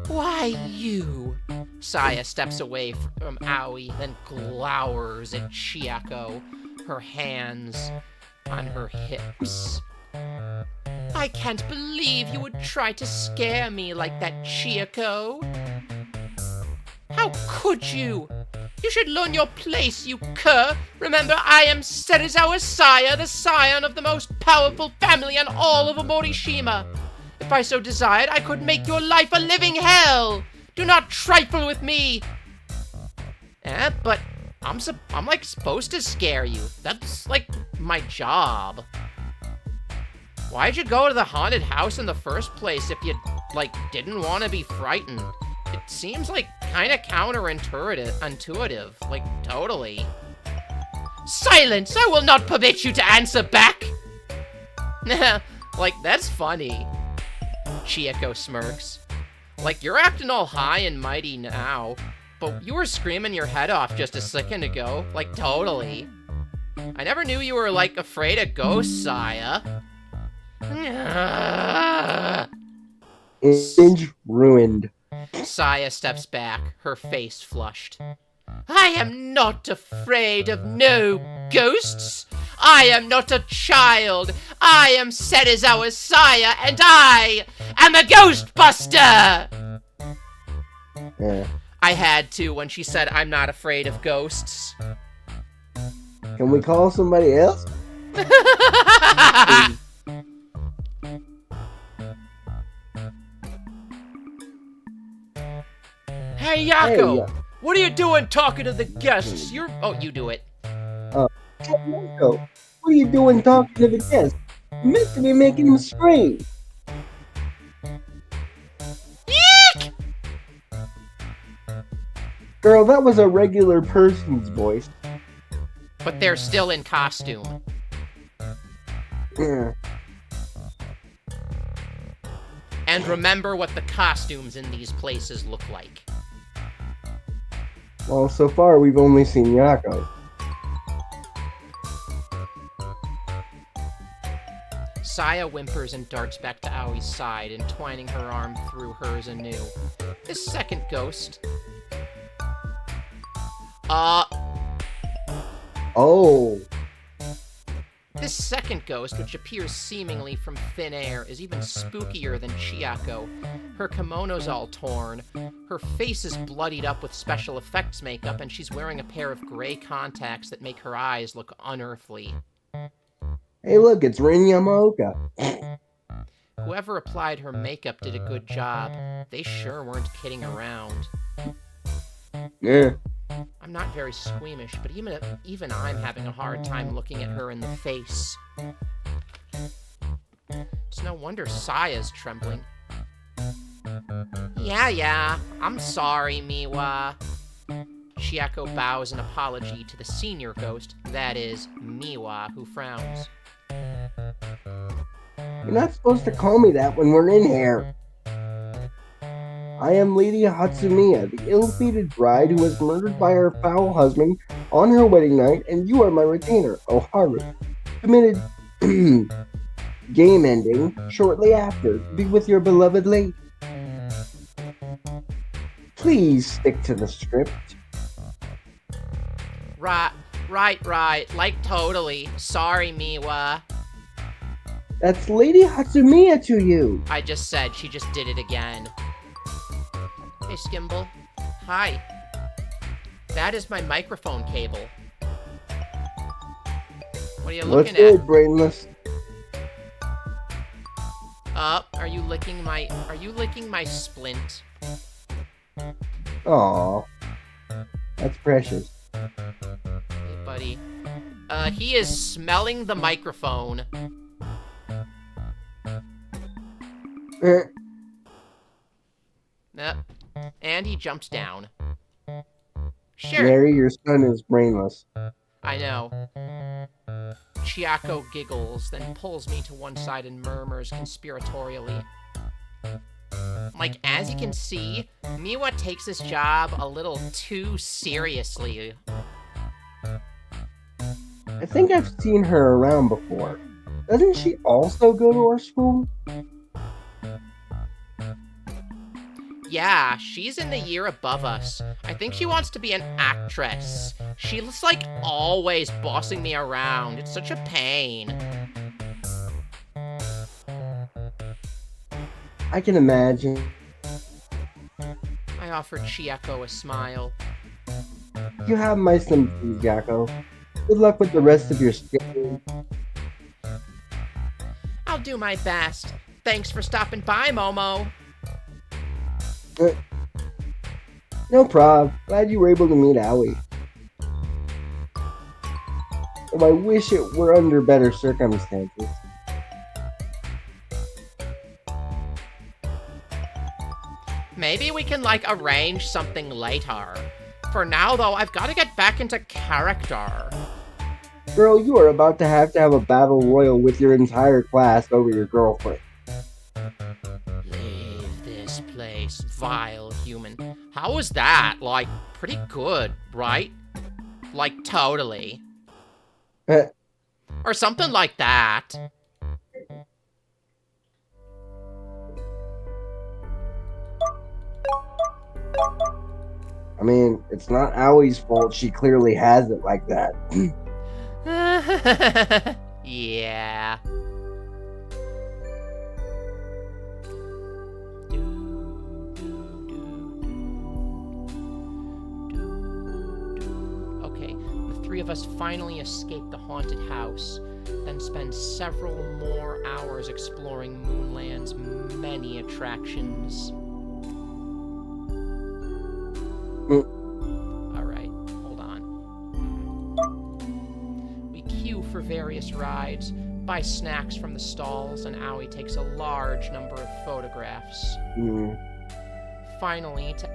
Why, you... Saya steps away from Aoi, then glowers at Chiako, her hands on her hips. I can't believe you would try to scare me like that, Chiako. How could you? You should learn your place, you cur. Remember, I am Serizawa Saya, the scion of the most powerful family in all of Morishima. If I so desired, I could make your life a living hell. Do not trifle with me. But I'm like supposed to scare you. That's like my job. Why'd you go to the haunted house in the first place if you like didn't want to be frightened? It seems like kind of intuitive, like totally. Silence! I will not permit you to answer back. Like that's funny. Chiako smirks. Like, you're acting all high and mighty now, but you were screaming your head off just a second ago. Like, totally. I never knew you were, like, afraid of ghosts, Saya. Image ruined. Saya steps back, her face flushed. I am not afraid of no ghosts. I am not a child. I am Serizawa Saya, and I am a Ghostbuster! Yeah. I had to when she said I'm not afraid of ghosts. Can we call somebody else? Hey, Yako! Hey, what are you doing talking to the guests? Oh, you do it. Hey, Yako, what are you doing talking to the guests? You meant to be making them scream. Yeek! Girl, that was a regular person's voice. But they're still in costume. Yeah. And remember what the costumes in these places look like. Well, so far we've only seen Yako. Saya whimpers and darts back to Aoi's side, entwining her arm through hers anew. This second ghost... Oh. This second ghost, which appears seemingly from thin air, is even spookier than Chiako. Her kimono's all torn, her face is bloodied up with special effects makeup, and she's wearing a pair of gray contacts that make her eyes look unearthly. Hey, look, it's Rin Yamaoka. Whoever applied her makeup did a good job. They sure weren't kidding around. Yeah. I'm not very squeamish, but even I'm having a hard time looking at her in the face. It's no wonder Saya's trembling. Yeah, I'm sorry, Miwa. Chiako bows in apology to the senior ghost, that is, Miwa, who frowns. You're not supposed to call me that when we're in here. I am Lady Hatsumiya, the ill-fated bride who was murdered by her foul husband on her wedding night, and you are my retainer, Oharu. Committed game ending shortly after. Be with your beloved lady. Please stick to the script. Right. Like, totally. Sorry, Miwa. That's Lady Hatsumiya to you. I just said, she just did it again. Hey, Skimble. Hi. That is my microphone cable. What are you What's looking good, at? brainless? Are you licking my splint? Aw. That's precious. It buddy. He is smelling the microphone. And he jumps down. Sure. Mary, your son is brainless. I know. Chiako giggles, then pulls me to one side and murmurs conspiratorially. Like, as you can see, Miwa takes this job a little too seriously. I think I've seen her around before. Doesn't she also go to our school? Yeah, she's in the year above us. I think she wants to be an actress. She's like always bossing me around. It's such a pain. I can imagine. I offered Chieko a smile. You have my sympathies, Yakko. Good luck with the rest of your schedule. I'll do my best. Thanks for stopping by, Momo. No prob. Glad you were able to meet Aoi. Though I wish it were under better circumstances. Maybe we can, like, arrange something later. For now, though, I've got to get back into character. Girl, you are about to have a battle royal with your entire class over your girlfriend. Leave this place, vile human. How was that? Like, pretty good, right? Like, totally. Or something like that. I mean, it's not Aoi's fault she clearly has it like that. Yeah. Okay, the three of us finally escape the haunted house, then spend several more hours exploring Moonland's many attractions. Alright, hold on. We queue for various rides, buy snacks from the stalls, and Aoi takes a large number of photographs. Finally, to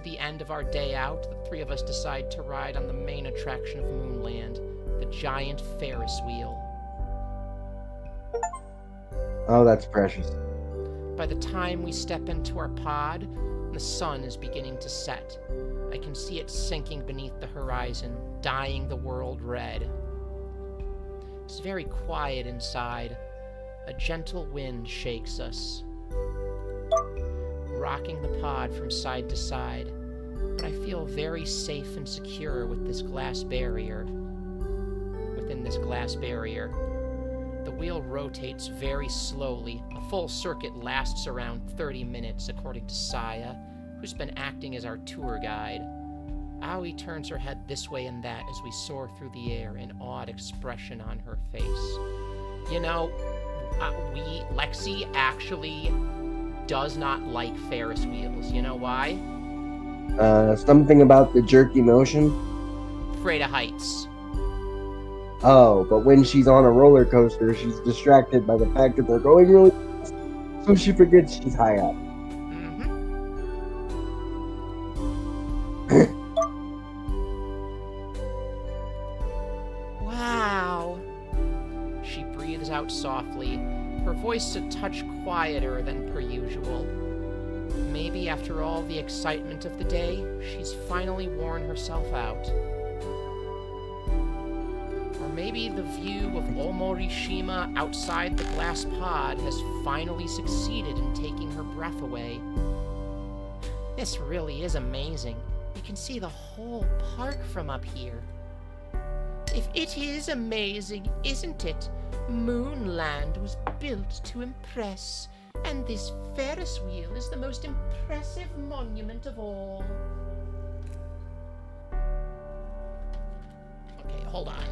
the end of our day out, the three of us decide to ride on the main attraction of Moonland, the giant Ferris wheel. Oh, that's precious. By the time we step into our pod, the sun is beginning to set. I can see it sinking beneath the horizon, dyeing the world red. It's very quiet inside. A gentle wind shakes us, rocking the pod from side to side, but I feel very safe and secure with this glass barrier. Within this glass barrier, the wheel rotates very slowly. A full circuit lasts around 30 minutes, according to Saya, who's been acting as our tour guide. Aoi turns her head this way and that as we soar through the air, an odd expression on her face. You know, Lexi actually does not like Ferris wheels. You know why? Something about the jerky motion? Afraid of heights. Oh, but when she's on a roller coaster, she's distracted by the fact that they're going really fast, so she forgets she's high up. Wow. She breathes out softly, her voice a touch quieter than per usual. Maybe after all the excitement of the day, she's finally worn herself out. Or maybe the view of Omorishima outside the glass pod has finally succeeded in taking her breath away. This really is amazing. You can see the whole park from up here. If it is amazing, isn't it? Moonland was built to impress, and this Ferris wheel is the most impressive monument of all. Okay, hold on.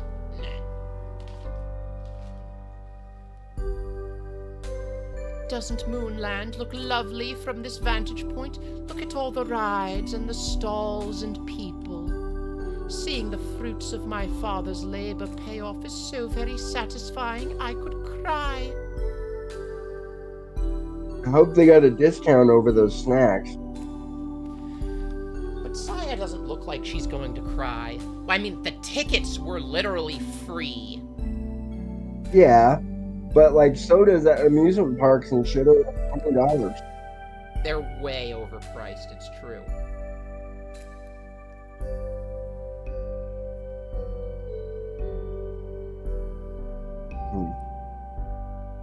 Doesn't Moonland look lovely from this vantage point? Look at all the rides and the stalls and people. Seeing the fruits of my father's labor pay off is so very satisfying, I could cry. I hope they got a discount over those snacks. But Saya doesn't look like she's going to cry. I mean, the tickets were literally free. Yeah, but like sodas at amusement parks and shit are $100. They're way overpriced, it's true.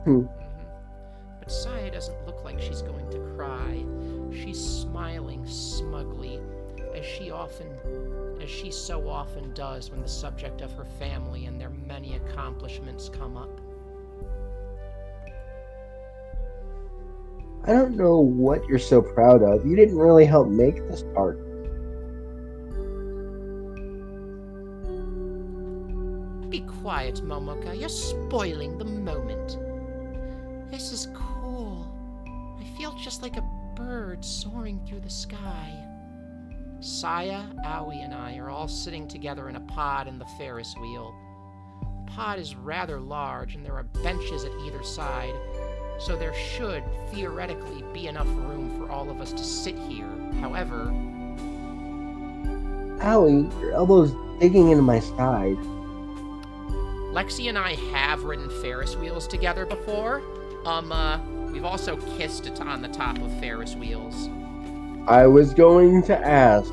Hmm. But Saya doesn't look like she's going to cry. She's smiling smugly, as she so often does when the subject of her family and their many accomplishments come up. I don't know what you're so proud of. You didn't really help make this park. Be quiet, Momoka. You're spoiling the moment. This is cool. I feel just like a bird soaring through the sky. Saya, Aoi, and I are all sitting together in a pod in the Ferris wheel. The pod is rather large, and there are benches at either side, so there should, theoretically, be enough room for all of us to sit here. However... Owie, your elbow's digging into my side. Lexi and I have ridden Ferris wheels together before. We've also kissed on the top of Ferris wheels. I was going to ask.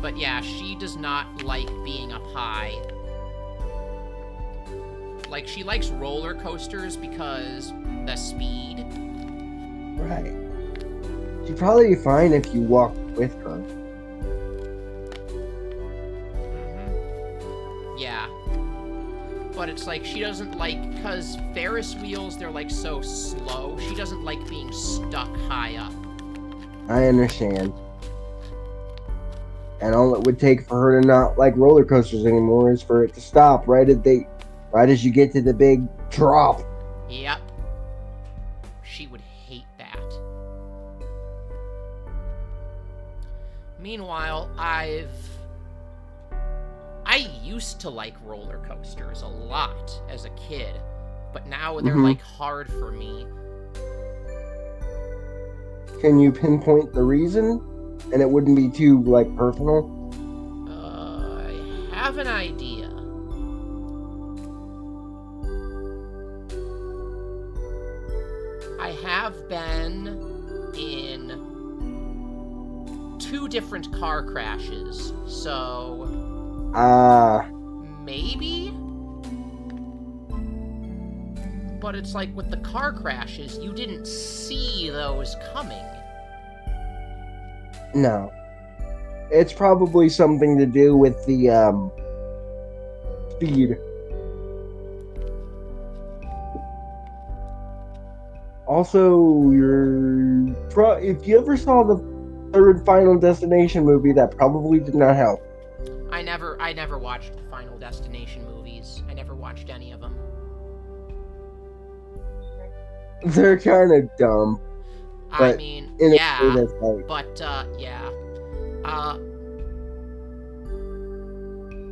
But yeah, she does not like being up high. Like, she likes roller coasters because the speed. Right. She'd probably be fine if you walked with her. Yeah. But it's like, she doesn't like, because Ferris wheels, they're like so slow, she doesn't like being stuck high up. I understand. And all it would take for her to not like roller coasters anymore is for it to stop right as you get to the big drop. Yep. She would hate that. Meanwhile, I used to like roller coasters a lot as a kid, but now they're like hard for me. Can you pinpoint the reason? And it wouldn't be too like personal? I have an idea. I have been in 2 different car crashes, so... maybe? But it's like with the car crashes, you didn't see those coming. No. It's probably something to do with the speed. Also, if you ever saw the 3rd Final Destination movie, that probably did not help. I never watched the Final Destination movies. I never watched any of them. They're kind of dumb. I mean, yeah, but, yeah.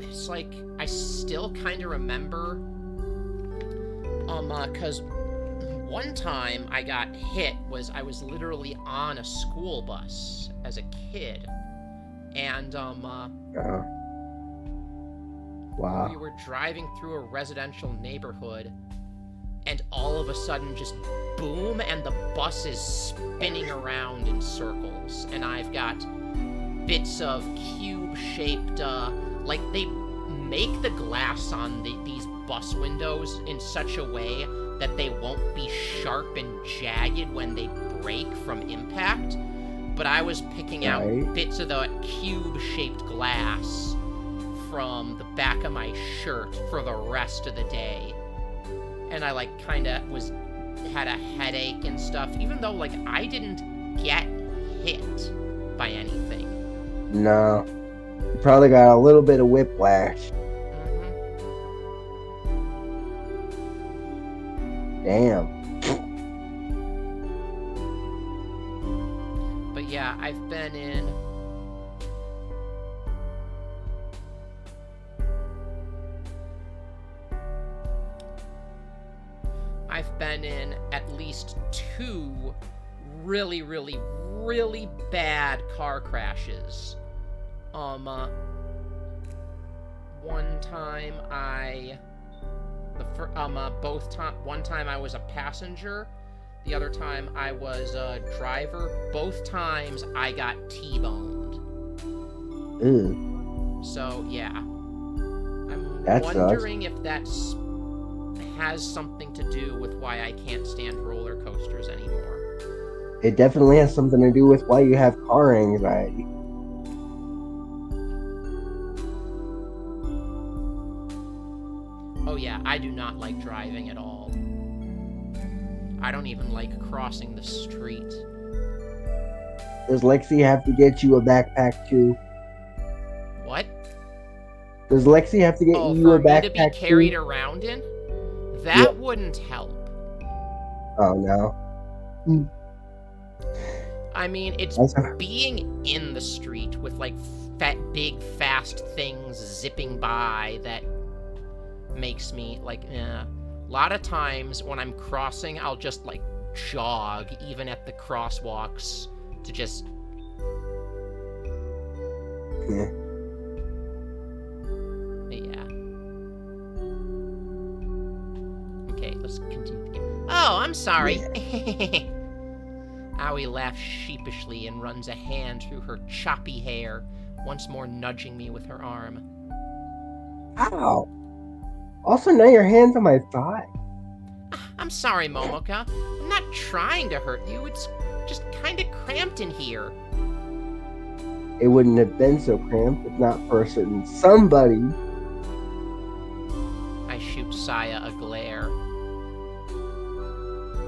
It's like, I still kind of remember, because one time I got hit I was literally on a school bus as a kid, and, wow. We were driving through a residential neighborhood, and all of a sudden just boom, and the bus is spinning around in circles, and I've got bits of cube-shaped, like, they make the glass on these bus windows in such a way that they won't be sharp and jagged when they break from impact, but I was picking out bits of the cube-shaped glass from the back of my shirt for the rest of the day. And I, like, kinda had a headache and stuff, even though, like, I didn't get hit by anything. No. You probably got a little bit of whiplash. Damn. But yeah, I've been in in at least 2 really, really, really bad car crashes. One time one time I was a passenger, the other time I was a driver. Both times I got T-boned. So yeah, I'm wondering if that's has something to do with why I can't stand roller coasters anymore. It definitely has something to do with why you have car anxiety. Oh yeah, I do not like driving at all. I don't even like crossing the street. Does Lexi have to get you a backpack too? What? Does Lexi have to get you a backpack too? For me to be carried around in? That wouldn't help. Oh no. I mean, it's being in the street with like big fast things zipping by that makes me like, A lot of times when I'm crossing, I'll just like jog even at the crosswalks to just... Yeah. Okay, let's continue the game. Oh, I'm sorry. Yeah. Aoi laughs sheepishly and runs a hand through her choppy hair, once more nudging me with her arm. Ow! Also, now your hand's on my thigh. I'm sorry, Momoka. I'm not trying to hurt you. It's just kind of cramped in here. It wouldn't have been so cramped if not for a certain somebody. I shoot Saya a glare.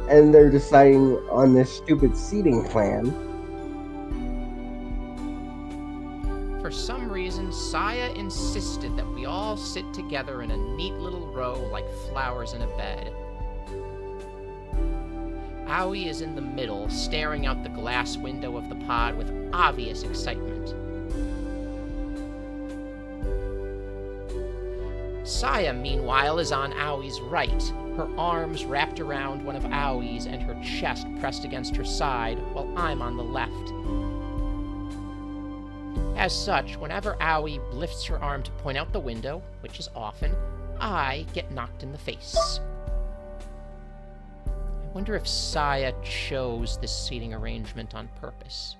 And they're deciding on this stupid seating plan. For some reason, Saya insisted that we all sit together in a neat little row like flowers in a bed. Aoi is in the middle, staring out the glass window of the pod with obvious excitement. Saya, meanwhile, is on Aoi's right, her arms wrapped around one of Aoi's and her chest pressed against her side, while I'm on the left. As such, whenever Aoi lifts her arm to point out the window, which is often, I get knocked in the face. I wonder if Saya chose this seating arrangement on purpose.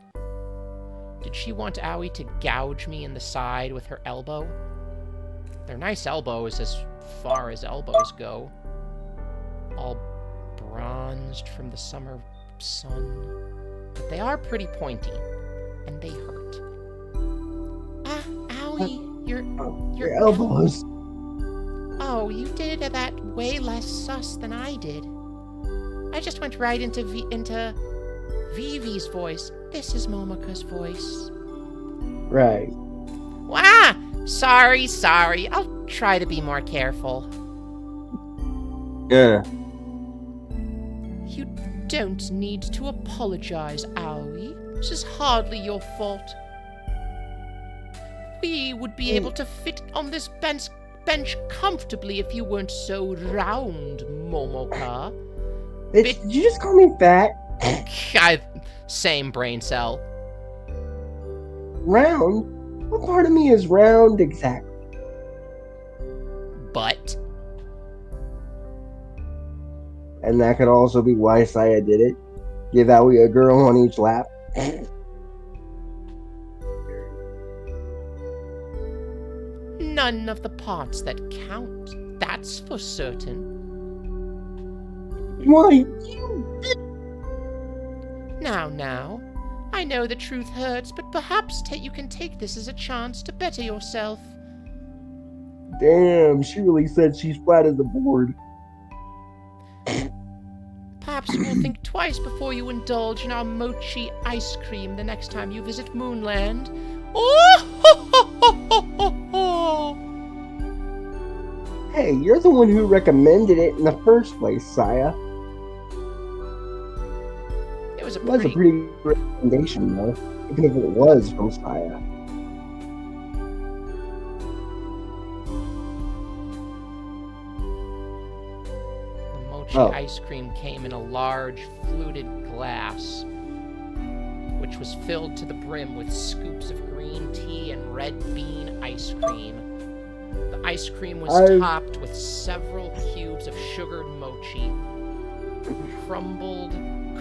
Did she want Aoi to gouge me in the side with her elbow? They're nice elbows as far as elbows go. All bronzed from the summer sun. But they are pretty pointy, and they hurt. Ah, Aoi, your elbows. Oh, you did it that way less sus than I did. I just went right into Vivi's voice. This is Momoka's voice. Right. Wah! Sorry. I'll try to be more careful. Yeah. You don't need to apologize, Aoi. This is hardly your fault. We would be able to fit on this bench comfortably if you weren't so round, Momoka. Did you just call me fat? Same brain cell. Round? What part of me is round exactly? Butt. And that could also be why Saya did it. Give Aoi a girl on each lap. None of the parts that count. That's for certain. Why, you... Now. I know the truth hurts, but perhaps you can take this as a chance to better yourself. Damn, she really said she's flat as a board. Perhaps you will think twice before you indulge in our mochi ice cream the next time you visit Moonland. Hey, you're the one who recommended it in the first place, Saya. It was a pretty good recommendation, though, even if it was from Saya. Oh. ice cream came in a large, fluted glass, which was filled to the brim with scoops of green tea and red bean ice cream. The ice cream was topped with several cubes of sugared mochi, crumbled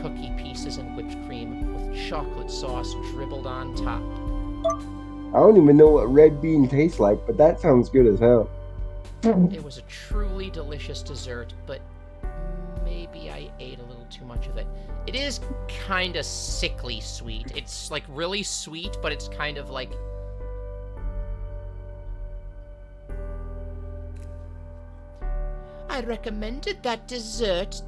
cookie pieces and whipped cream with chocolate sauce dribbled on top. I don't even know what red bean tastes like, but that sounds good as hell. It was a truly delicious dessert, but maybe I ate a little too much of it. It is kind of sickly sweet. It's like really sweet, but it's kind of like... I recommended that desert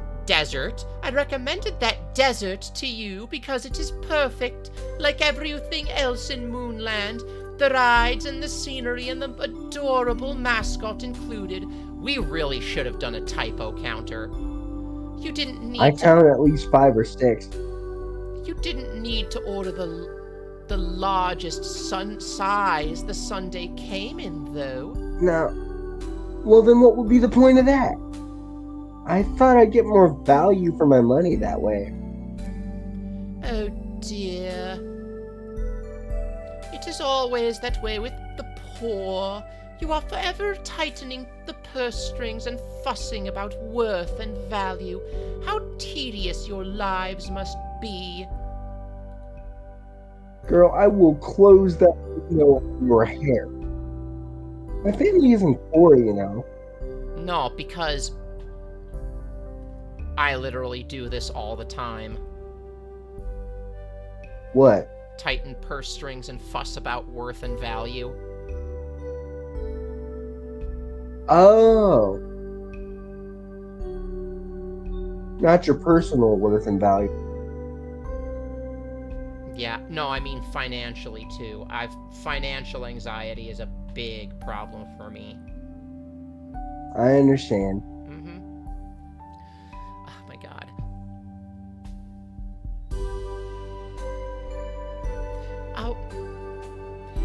to you because it is perfect, like everything else in Moonland. The rides and the scenery and the adorable mascot included. We really should have done a typo counter. You didn't need I count at least 5 or 6. You didn't need to order the largest size the sundae came in, though. Now, well then what would be the point of that? I thought I'd get more value for my money that way. Oh dear. It is always that way with the poor. You are forever tightening the purse strings and fussing about worth and value. How tedious your lives must be. Girl, I will close that window on your hair. My family isn't poor, you know. No, because I literally do this all the time. What? Tighten purse strings and fuss about worth and value. Oh. Not your personal worth and value. Yeah, no, I mean financially too. Financial anxiety is a big problem for me. I understand. Oh my god. Oh.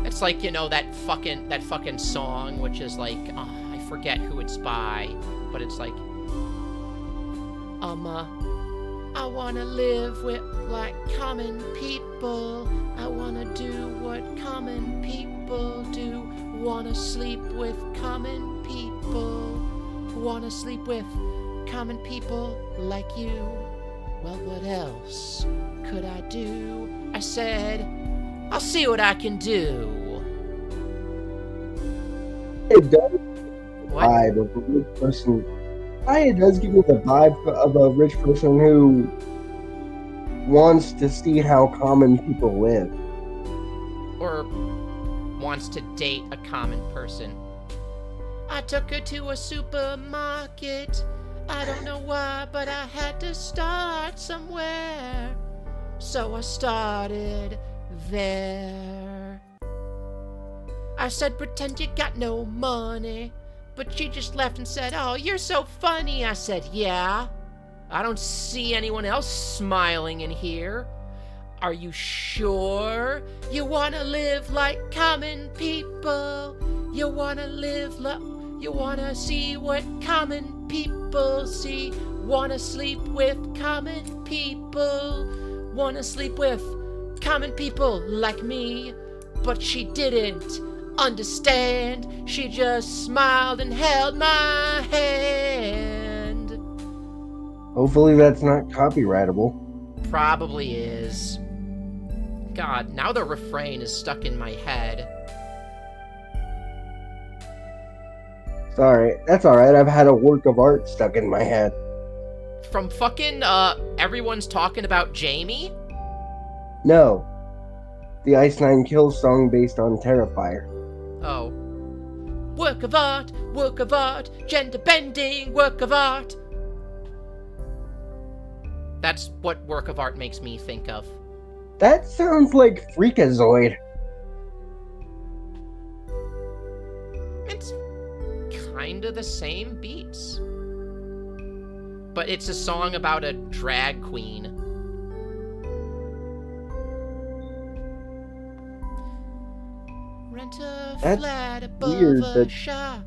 It's like, you know, that fucking song, which is like, I forget who it's by, but it's like, I wanna live with like common people. I wanna do what common people do. Wanna sleep with common people. Wanna sleep with common people like you. Well, what else could I do? I said, I'll see what I can do. It does What? vibe of a rich person. It does give me the vibe of a rich person who wants to see how common people live. Or wants to date a common person. I took her to a supermarket. I don't know why, but I had to start somewhere. So I started there. I said, pretend you got no money. But she just laughed and said, oh, you're so funny. I said, yeah. I don't see anyone else smiling in here. Are you sure you wanna live like common people? You wanna see what common people see? Wanna sleep with common people? Wanna sleep with common people like me? But she didn't understand. She just smiled and held my hand. Hopefully that's not copyrightable. Probably is. God, now the refrain is stuck in my head. Sorry, that's alright. I've had a work of art stuck in my head. From fucking, everyone's talking about Jamie? No. The Ice Nine Kills song based on Terrifier. Oh. Work of art, gender-bending work of art. That's what work of art makes me think of. That sounds like Freakazoid. It's kinda the same beats. But it's a song about a drag queen. Rent a flat above a shop,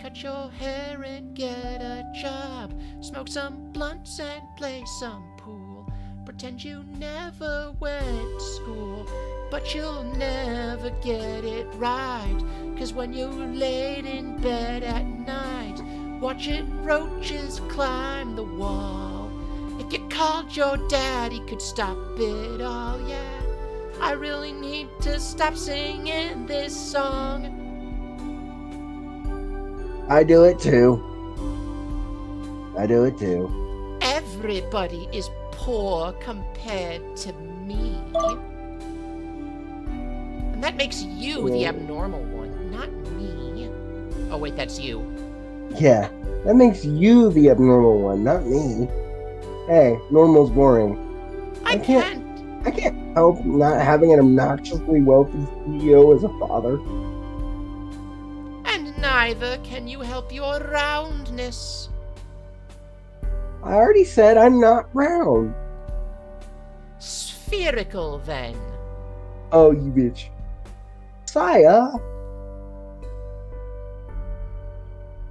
cut your hair and get a job. Smoke some blunts and play some pool. Pretend you never went to school, but you'll never get it right. 'Cause when you're laid in bed at night, watching roaches climb the wall, if you called your dad, he could stop it all, yeah. I really need to stop singing this song. I do it too. Everybody is poor compared to me. And that makes you the abnormal one, not me. Oh wait, that's you. Yeah, that makes you the abnormal one, not me. Hey, normal's boring. I can't help not having an obnoxiously wealthy CEO as a father. And neither can you help your roundness. I already said I'm not round. Spherical, then. Oh, you bitch. Saya!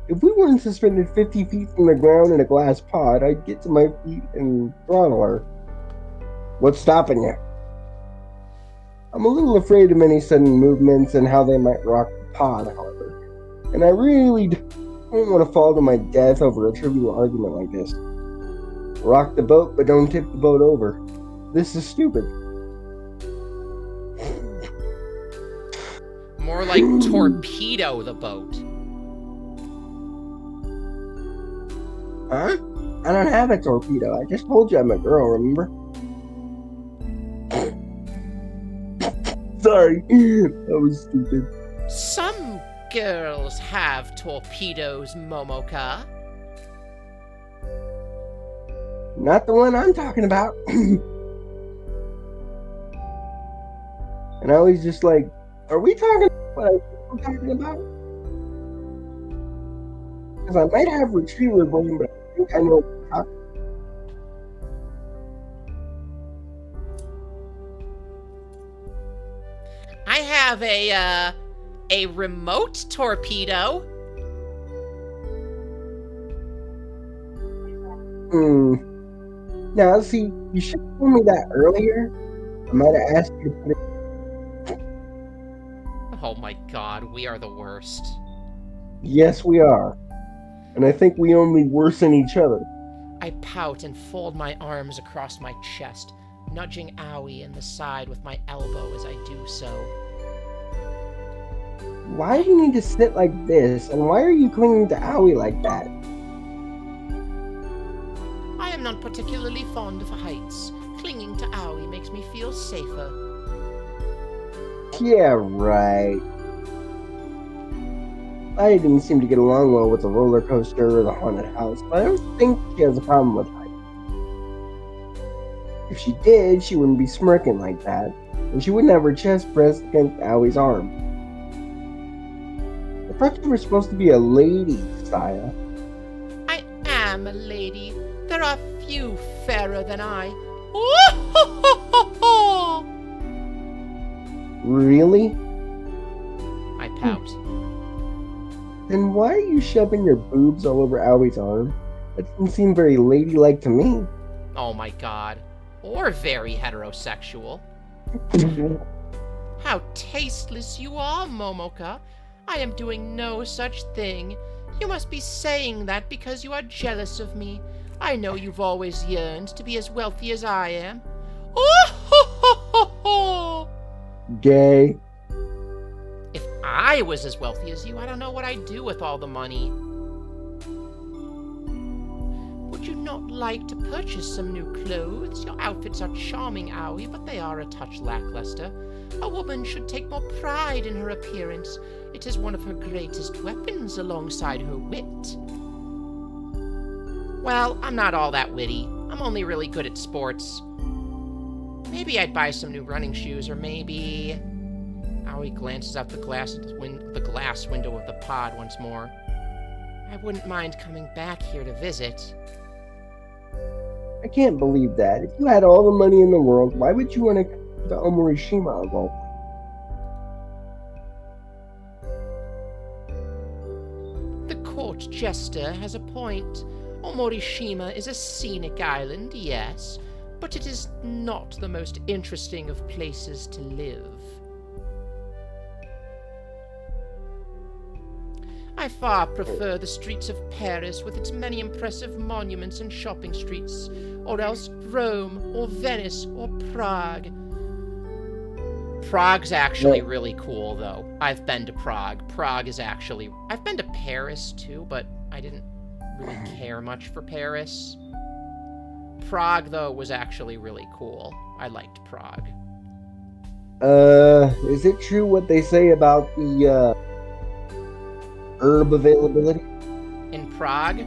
If we weren't suspended 50 feet from the ground in a glass pod, I'd get to my feet and throttle her. What's stopping you? I'm a little afraid of many sudden movements and how they might rock the pod, however. And I really don't want to fall to my death over a trivial argument like this. Rock the boat, but don't tip the boat over. This is stupid. More like torpedo the boat. Huh? I don't have a torpedo. I just told you I'm a girl, remember? Sorry, that was stupid. Some girls have torpedoes, Momoka. Not the one I'm talking about. And I was just like, are we talking about what I think we're talking about? Because I might have retriever brain, but I think I know what we're talking about. I have a remote torpedo. Now, see, you should have told me that earlier. I might have asked you to put it. Oh my god, we are the worst. Yes, we are. And I think we only worsen each other. I pout and fold my arms across my chest, nudging Owie in the side with my elbow as I do so. Why do you need to sit like this? And why are you clinging to Owie like that? I am not particularly fond of heights. Clinging to Owie makes me feel safer. Yeah, right. I didn't seem to get along well with the roller coaster or the haunted house, but I don't think she has a problem with height. If she did, she wouldn't be smirking like that, and she wouldn't have her chest pressed against Owie's arm. I thought you were supposed to be a lady, Saya. I am a lady. There are few fairer than I. Really? I pout. Then why are you shoving your boobs all over Owie's arm? That doesn't seem very ladylike to me. Oh my god. Or very heterosexual. How tasteless you are, Momoka. I am doing no such thing. You must be saying that because you are jealous of me. I know you've always yearned to be as wealthy as I am. Gay. If I was as wealthy as you, I don't know what I'd do with all the money. Would you not like to purchase some new clothes? Your outfits are charming, Owie, but they are a touch lackluster. A woman should take more pride in her appearance. It is one of her greatest weapons alongside her wit. Well, I'm not all that witty. I'm only really good at sports. Maybe I'd buy some new running shoes, or maybe... Owie glances out the glass window of the pod once more. I wouldn't mind coming back here to visit. I can't believe that. If you had all the money in the world, why would you want to come to Omorishima of all? The jester has a point. Omorishima is a scenic island, yes, but it is not the most interesting of places to live. I far prefer the streets of Paris with its many impressive monuments and shopping streets, or else Rome, or Venice, or Prague. Prague's actually really cool, though. I've been to Prague. I've been to Paris, too, but I didn't really care much for Paris. Prague, though, was actually really cool. I liked Prague. Is it true what they say about the, herb availability? In Prague?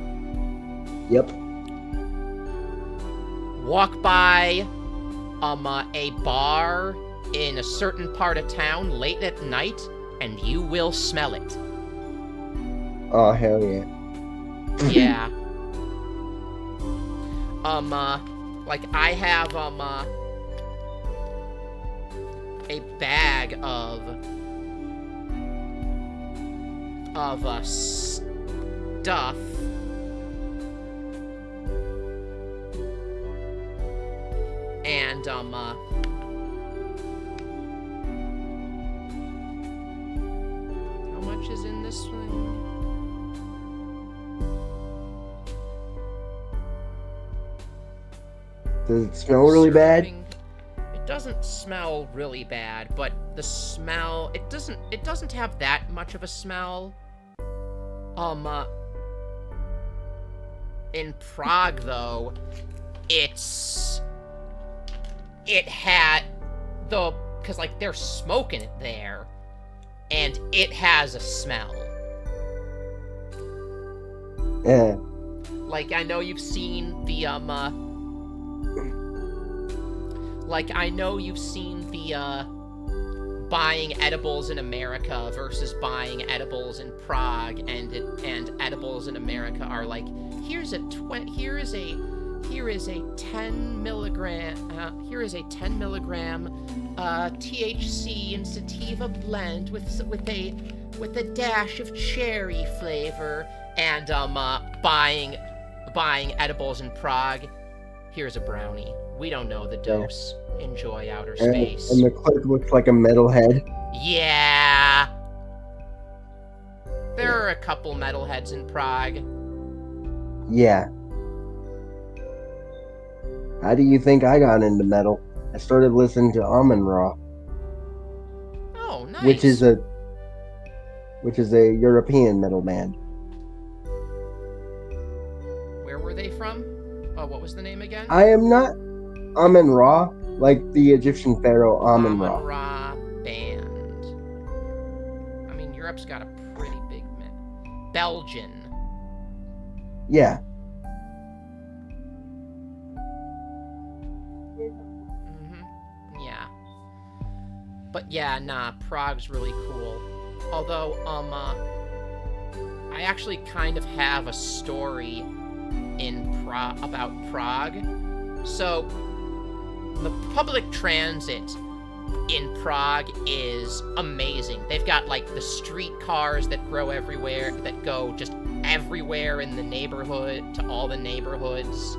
Yep. Walk by, a bar in a certain part of town late at night, and you will smell it. Oh, hell yeah. Yeah. Like, I have, a bag of stuff and, how much is in this one? Does it smell really bad? It doesn't smell really bad, but the smell, it doesn't have that much of a smell. In Prague, though, because, like, they're smoking it there, and it has a smell. Yeah. Like, I know you've seen the, buying edibles in America versus buying edibles in Prague, and edibles in America are like, here is a 10 milligram THC and sativa blend with a dash of cherry flavor, and buying edibles in Prague, here's a brownie. We don't know the dose. Enjoy outer space. And the clerk looks like a metalhead. Yeah. There are a couple metalheads in Prague. Yeah. How do you think I got into metal? I started listening to Amun-Ra. Oh, nice. Which is a European metal band. Where were they from? Oh, what was the name again? I am not Amun-Ra, like the Egyptian pharaoh Amun-Ra. Amun-Ra band. I mean, Europe's got a pretty big Belgian. Yeah. Yeah. But yeah, nah, Prague's really cool. Although, I actually kind of have a story about Prague. So, the public transit in Prague is amazing. They've got, like, the streetcars that go just everywhere in the neighborhood, to all the neighborhoods.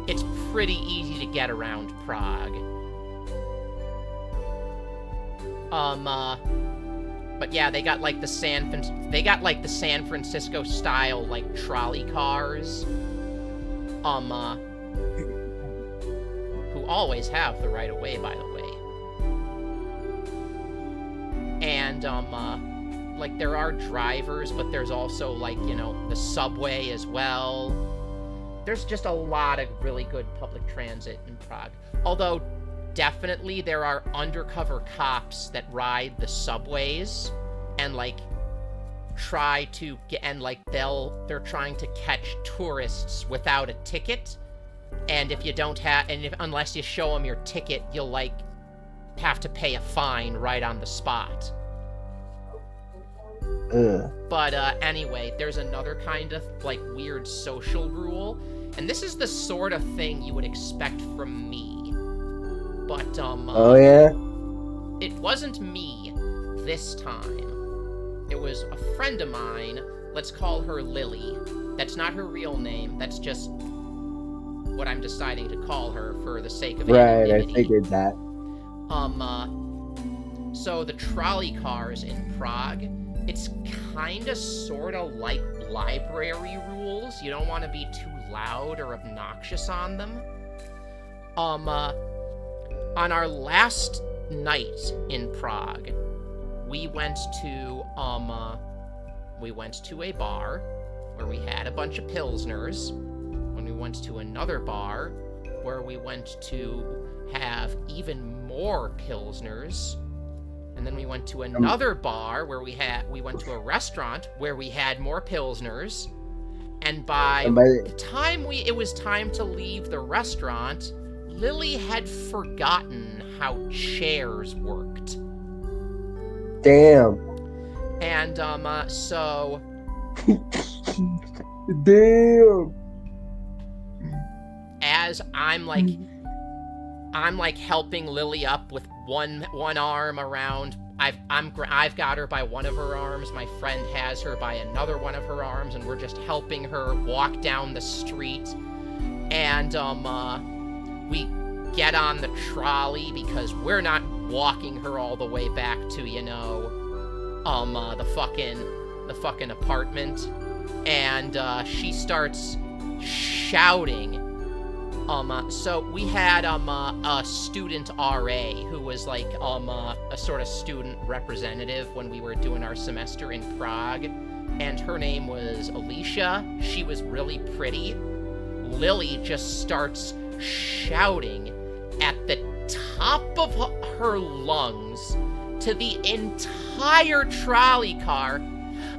It's pretty easy to get around Prague. But yeah, they got like the San Francisco style, like, trolley cars. Who always have the right of way, by the way. And like, there are drivers, but there's also, like, you know, the subway as well. There's just a lot of really good public transit in Prague. Although, definitely there are undercover cops that ride the subways and, like, try to get, and, like, they're trying to catch tourists without a ticket. And if you don't have, unless you show them your ticket, you'll, like, have to pay a fine right on the spot. But anyway, there's another kind of, like, weird social rule, and this is the sort of thing you would expect from me. But oh yeah? It wasn't me this time. It was a friend of mine, let's call her Lily. That's not her real name. That's just what I'm deciding to call her for the sake of Right, I anonymity. figured that. So the trolley cars in Prague, it's kinda sorta like library rules. You don't want to be too loud or obnoxious on them. On our last night in Prague, we went to a bar where we had a bunch of pilsners. And we went to another bar where we went to have even more pilsners. And then we went to another bar where we went to a restaurant where we had more pilsners. And by the time it was time to leave the restaurant, Lily had forgotten how chairs worked. Damn. And so Damn. as I'm like helping Lily up with one arm around. I've got her by one of her arms. My friend has her by another one of her arms, and we're just helping her walk down the street. And we get on the trolley because we're not walking her all the way back to the fucking apartment. And she starts shouting. So we had a student RA who was like a sort of student representative when we were doing our semester in Prague, and her name was Alicia. She was really pretty. Lily just starts shouting at the top of her lungs to the entire trolley car,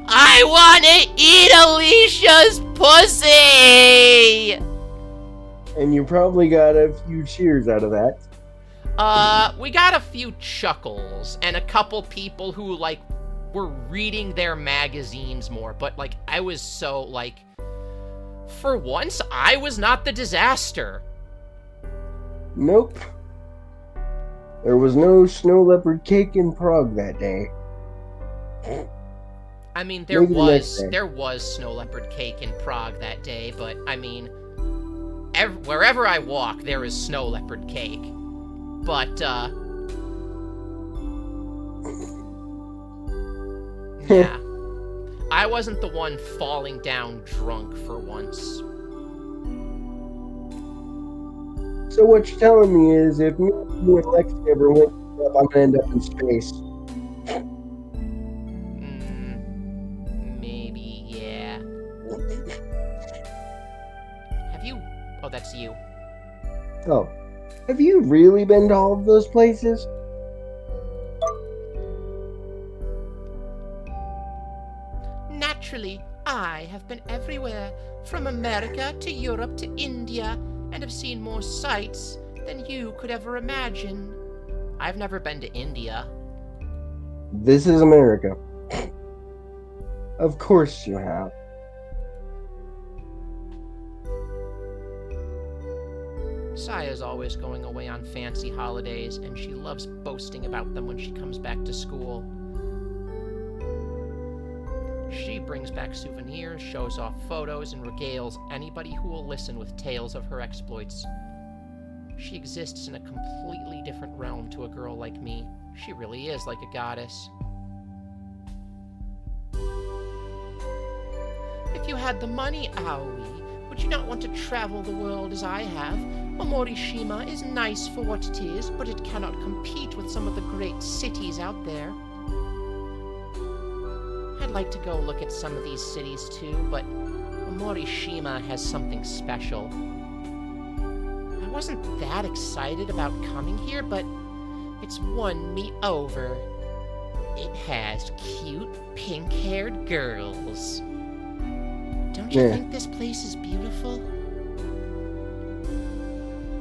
"I want to eat Alicia's pussy!" And you probably got a few cheers out of that. We got a few chuckles and a couple people who, like, were reading their magazines more, but, like, I was so, like, for once, I was not the disaster. Nope. There was no snow leopard cake in Prague that day. I mean, there was snow leopard cake in Prague that day, but, I mean, wherever I walk, there is snow leopard cake. But, yeah. I wasn't the one falling down drunk for once. So what you're telling me is if me and Lexi ever went up, I'm gonna end up in space. Maybe, yeah. Have you... Oh, that's you. Oh. Have you really been to all of those places? Naturally, I have been everywhere, from America to Europe to India, and have seen more sights than you could ever imagine. I've never been to India. This is America. Of course you have. Saya's always going away on fancy holidays, and she loves boasting about them when she comes back to school. She brings back souvenirs, shows off photos, and regales anybody who will listen with tales of her exploits. She exists in a completely different realm to a girl like me. She really is like a goddess. If you had the money, Aoi, would you not want to travel the world as I have? Omorishima is nice for what it is, but it cannot compete with some of the great cities out there. I'd like to go look at some of these cities too, but Omorishima has something special. I wasn't that excited about coming here, but it's won me over. It has cute, pink-haired girls. Don't you think this place is beautiful?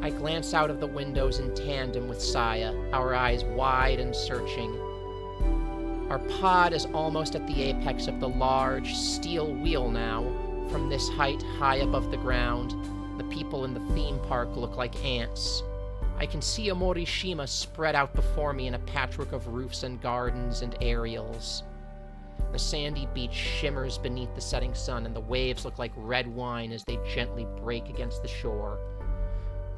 I glance out of the windows in tandem with Saya, our eyes wide and searching. Our pod is almost at the apex of the large steel wheel now. From this height, high above the ground, the people in the theme park look like ants. I can see Omorishima spread out before me in a patchwork of roofs and gardens and aerials. The sandy beach shimmers beneath the setting sun, and the waves look like red wine as they gently break against the shore.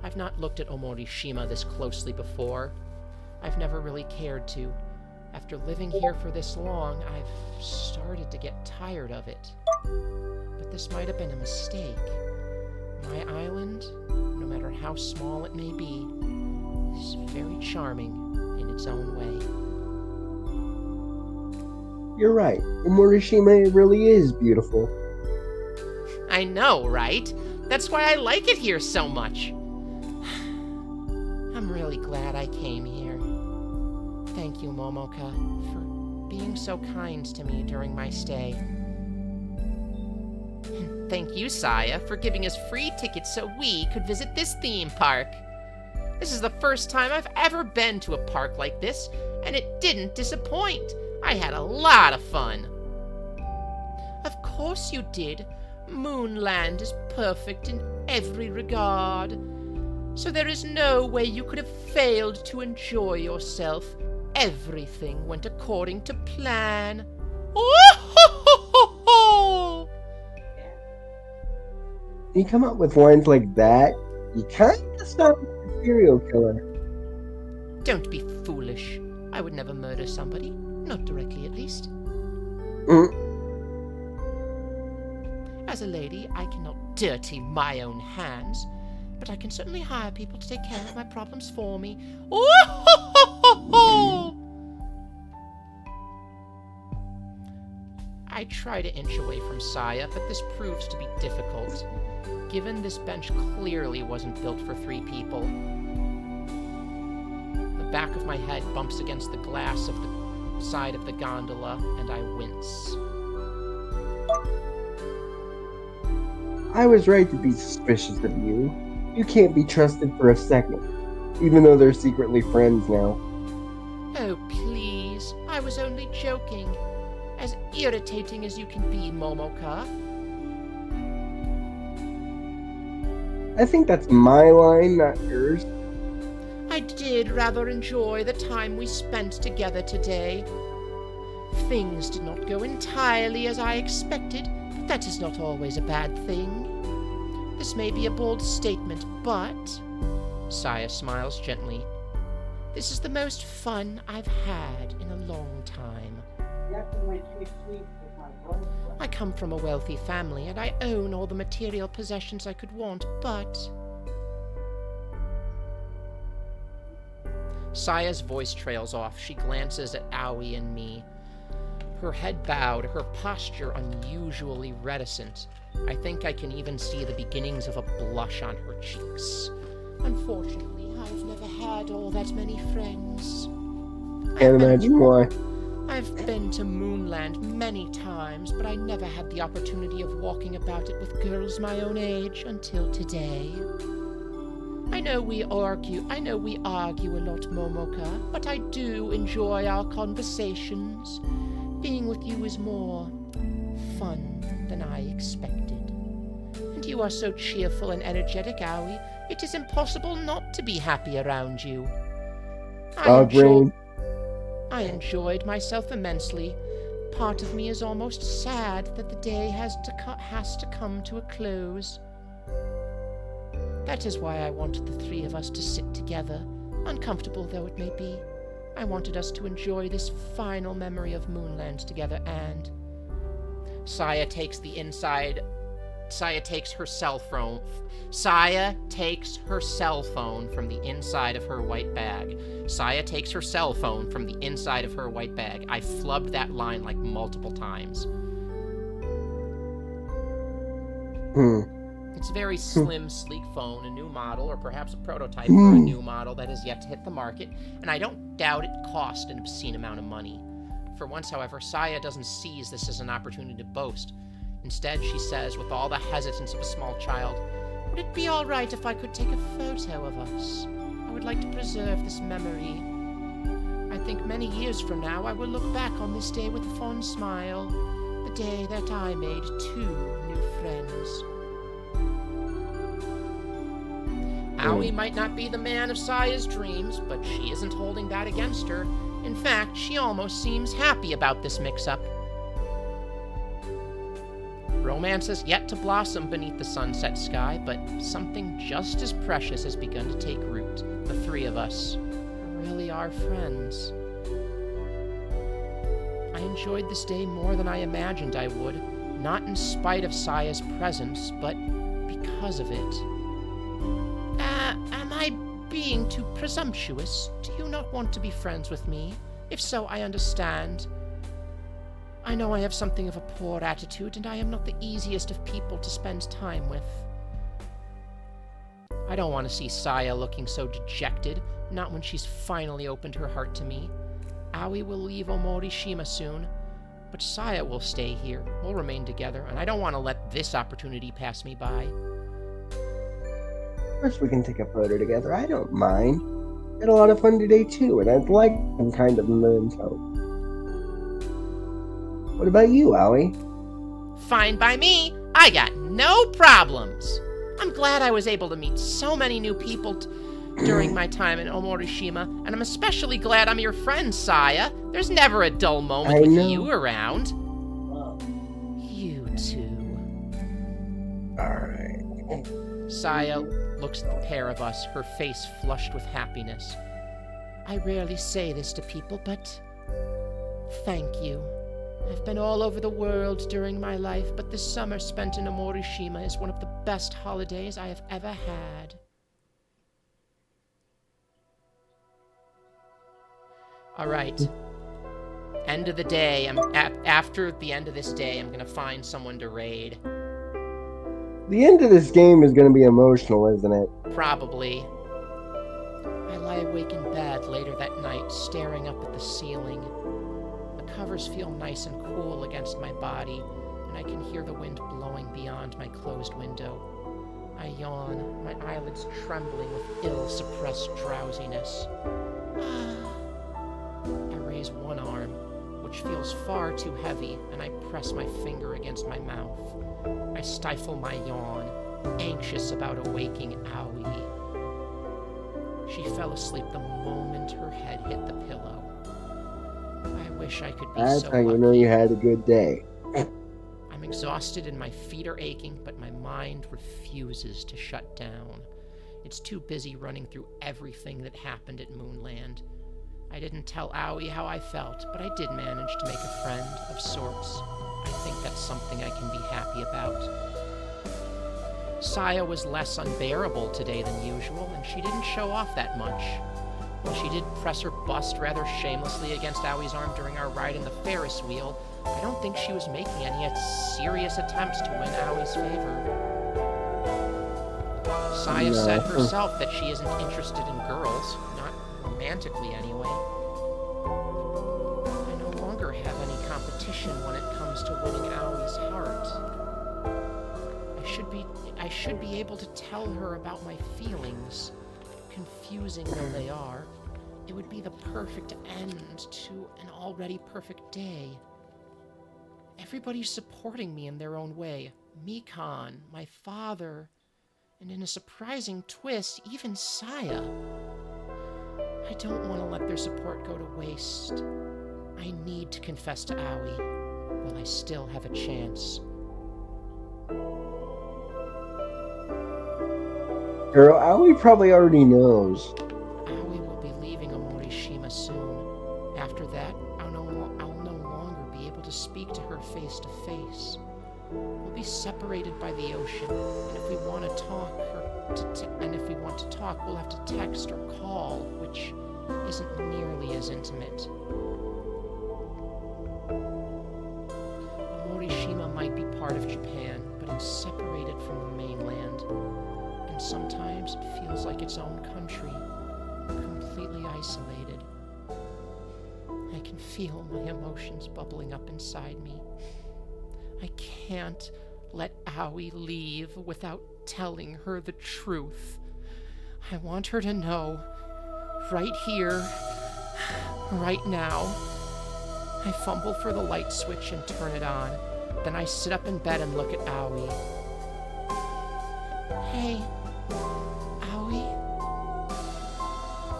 I've not looked at Omorishima this closely before. I've never really cared to. After living here for this long, I've started to get tired of it. But this might have been a mistake. My island, no matter how small it may be, is very charming in its own way. You're right. Morishima really is beautiful. I know, right? That's why I like it here so much. I'm really glad I came here. Thank you, Momoka, for being so kind to me during my stay. And thank you, Saya, for giving us free tickets so we could visit this theme park. This is the first time I've ever been to a park like this, and it didn't disappoint. I had a lot of fun. Of course you did. Moonland is perfect in every regard. So there is no way you could have failed to enjoy yourself. Everything went according to plan. Oh-ho-ho-ho-ho! You come up with lines like that, you kind of sound like a serial killer. Don't be foolish. I would never murder somebody. Not directly, at least. As a lady, I cannot dirty my own hands, but I can certainly hire people to take care of my problems for me. Oh-ho-ho-ho-ho! I try to inch away from Saya, but this proves to be difficult, given this bench clearly wasn't built for 3 people. The back of my head bumps against the glass of the side of the gondola, and I wince. I was right to be suspicious of you. You can't be trusted for a second, even though they're secretly friends now. Oh, please. I was only joking. As irritating as you can be, Momoka. I think that's my line, not yours. I did rather enjoy the time we spent together today. Things did not go entirely as I expected, but that is not always a bad thing. This may be a bold statement, but... Saya smiles gently. This is the most fun I've had in a long time. I come from a wealthy family, and I own all the material possessions I could want, but... Saya's voice trails off. She glances at Aoi and me. Her head bowed, her posture unusually reticent. I think I can even see the beginnings of a blush on her cheeks. Unfortunately, I've never had all that many friends. Can't imagine why. I've been to Moonland many times, but I never had the opportunity of walking about it with girls my own age until today. I know we argue a lot, Momoka, but I do enjoy our conversations. Being with you is more fun than I expected. And you are so cheerful and energetic, Aoi. It is impossible not to be happy around you. I enjoyed myself immensely. Part of me is almost sad that the day has to come to a close. That is why I wanted the 3 of us to sit together, uncomfortable though it may be. I wanted us to enjoy this final memory of Moonland together, and... Saya takes her cell phone from the inside of her white bag. Saya takes her cell phone from the inside of her white bag. I flubbed that line like multiple times. It's a very slim, sleek phone, a new model, or perhaps a prototype for a new model that has yet to hit the market, and I don't doubt it cost an obscene amount of money. For once, however, Saya doesn't seize this as an opportunity to boast. Instead, she says, with all the hesitance of a small child, "Would it be all right if I could take a photo of us? I would like to preserve this memory. I think many years from now I will look back on this day with a fond smile, the day that I made 2 new friends." Aoi might not be the man of Saya's dreams, but she isn't holding that against her. In fact, she almost seems happy about this mix-up. Romance has yet to blossom beneath the sunset sky, but something just as precious has begun to take root. The three of us really are friends. I enjoyed this day more than I imagined I would, not in spite of Saya's presence, but because of it. Am I being too presumptuous? Do you not want to be friends with me? If so, I understand. I know I have something of a poor attitude, and I am not the easiest of people to spend time with. I don't want to see Saya looking so dejected, not when she's finally opened her heart to me. Aoi will leave Omorishima soon, but Saya will stay here. We'll remain together, and I don't want to let this opportunity pass me by. Of course we can take a photo together. I don't mind. Had a lot of fun today too, and I'd like some kind of memento. What about you, Aoi? Fine by me. I got no problems. I'm glad I was able to meet so many new people during my time in Omorishima, and I'm especially glad I'm your friend, Saya. There's never a dull moment with you around. You two. Alright. Saya looks at the pair of us, her face flushed with happiness. I rarely say this to people, but thank you. I've been all over the world during my life, but this summer spent in Omorishima is one of the best holidays I have ever had. All right. End of the day. After the end of this day, I'm going to find someone to raid. The end of this game is going to be emotional, isn't it? Probably. I lie awake in bed later that night, staring up at the ceiling. The covers feel nice and cool against my body, and I can hear the wind blowing beyond my closed window. I yawn, my eyelids trembling with ill-suppressed drowsiness. I raise one arm, which feels far too heavy, and I press my finger against my mouth. I stifle my yawn, anxious about awaking Aoi. She fell asleep the moment her head hit the pillow. I wish I could be That's so how you lucky. know you had a good day. I'm exhausted and my feet are aching, but my mind refuses to shut down. It's too busy running through everything that happened at Moonland. I didn't tell Aoi how I felt, but I did manage to make a friend of sorts. I think that's something I can be happy about. Saya was less unbearable today than usual, and she didn't show off that much. While she did press her bust rather shamelessly against Aoi's arm during our ride in the Ferris wheel, I don't think she was making any serious attempts to win Aoi's favor. Saya said herself that she isn't interested in girls, not romantically anyway. I no longer have any competition when it comes to winning Aoi's heart. I should be able to tell her about my feelings, confusing though they are. It would be the perfect end to an already perfect day. Everybody's supporting me in their own way. Mikan, my father, and in a surprising twist, even Saya. I don't want to let their support go to waste. I need to confess to Aoi while I still have a chance. Girl, Aoi probably already knows. Aoi will be leaving Omorishima soon. After that, I'll no longer be able to speak to her face to face. We'll be separated by the ocean, and if we want to talk, we'll have to text or call, which isn't nearly as intimate. Omorishima might be part of Japan, but it's separated from the mainland. And sometimes it feels like its own country, completely isolated. I can feel my emotions bubbling up inside me. I can't let Aoi leave without telling her the truth. I want her to know, right here, right now. I fumble for the light switch and turn it on. Then I sit up in bed and look at Aoi. Hey, Aoi?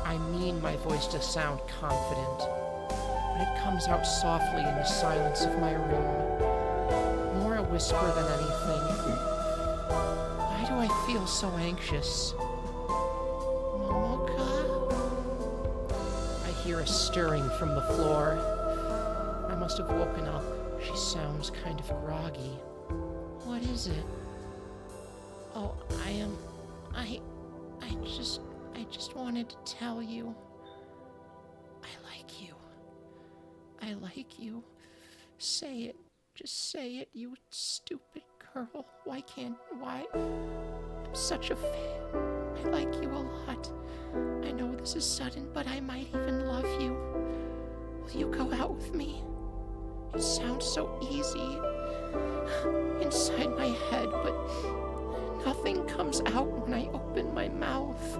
I mean my voice to sound confident, but it comes out softly in the silence of my room. More a whisper than anything. Why do I feel so anxious? Momoka? I hear a stirring from the floor. I must have woken up. She sounds kind of groggy. What is it? Oh, I just wanted to tell you. I like you. I like you. Say it. Just say it, you stupid girl. Why? I'm such a fan. I like you a lot. I know this is sudden, but I might even love you. Will you go out with me? It sounds so easy inside my head, but nothing comes out when I open my mouth.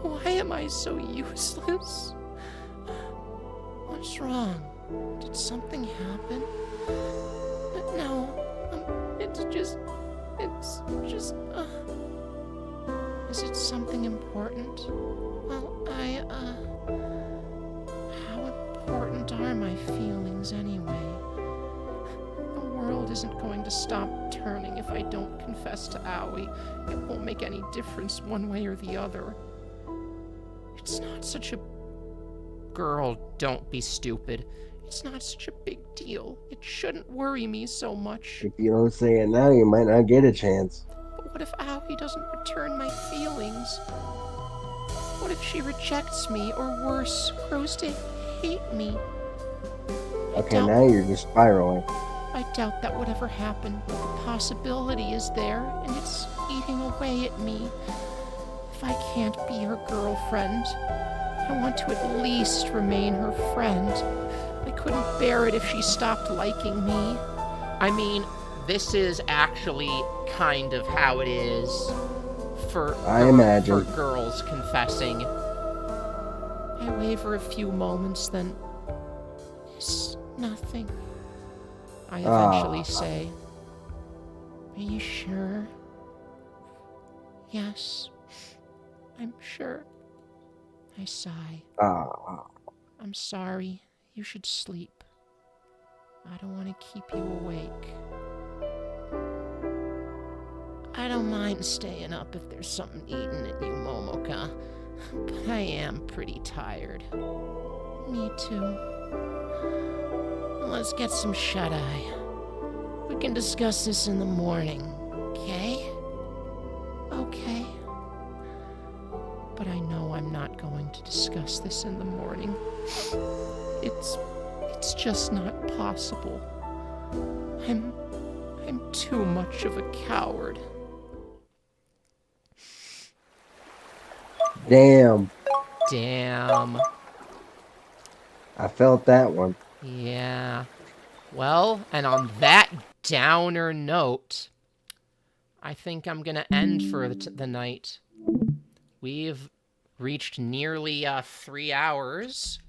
Why am I so useless? What's wrong? Did something happen? No, it's just, is it something important? Well, how important are my feelings anyway? The world isn't going to stop turning if I don't confess to Aoi. It won't make any difference one way or the other. It's not such a... Girl, don't be stupid. It's not such a big deal. It shouldn't worry me so much. If you don't say it now, you might not get a chance. But what if Aoi doesn't return my feelings? What if she rejects me, or worse, grows to hate me? Okay, now you're just spiraling. I doubt that would ever happen, but the possibility is there, and it's eating away at me. If I can't be her girlfriend, I want to at least remain her friend. I couldn't bear it if she stopped liking me. I mean, this is actually kind of how it is for girls confessing. I waver a few moments, then it's nothing. I eventually say, "Are you sure?" "Yes, I'm sure." I sigh. "I'm sorry. You should sleep. I don't want to keep you awake." "I don't mind staying up if there's something eating at you, Momoka. But I am pretty tired." "Me too." "Let's get some shut-eye. We can discuss this in the morning, okay?" "Okay." But I know I'm not going to discuss this in the morning. It's just not possible. I'm too much of a coward. Damn. I felt that one. Yeah. Well, and on that downer note, I think I'm gonna end for the night. We've reached nearly 3 hours,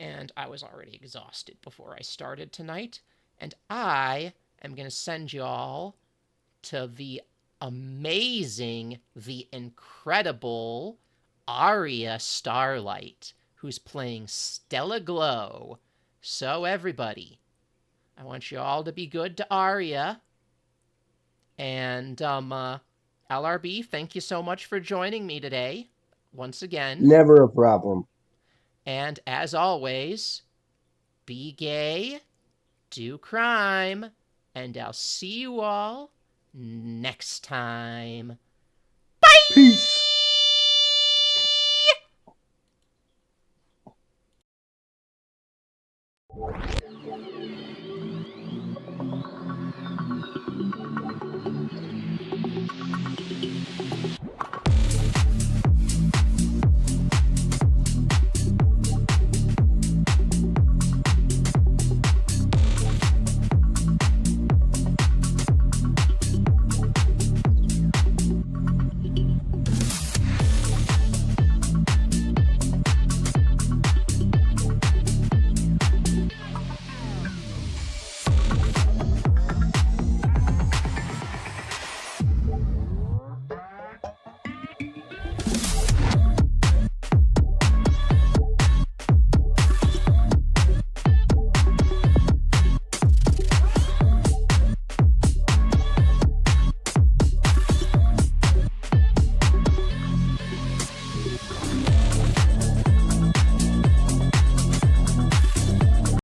and I was already exhausted before I started tonight, and I am gonna send you all to the amazing, the incredible Aria Starlight, who's playing Stella Glow. So everybody, I want you all to be good to Aria. And LRB, thank you so much for joining me today, once again. Never a problem. And as always, be gay, do crime, and I'll see you all next time. Bye! Peace.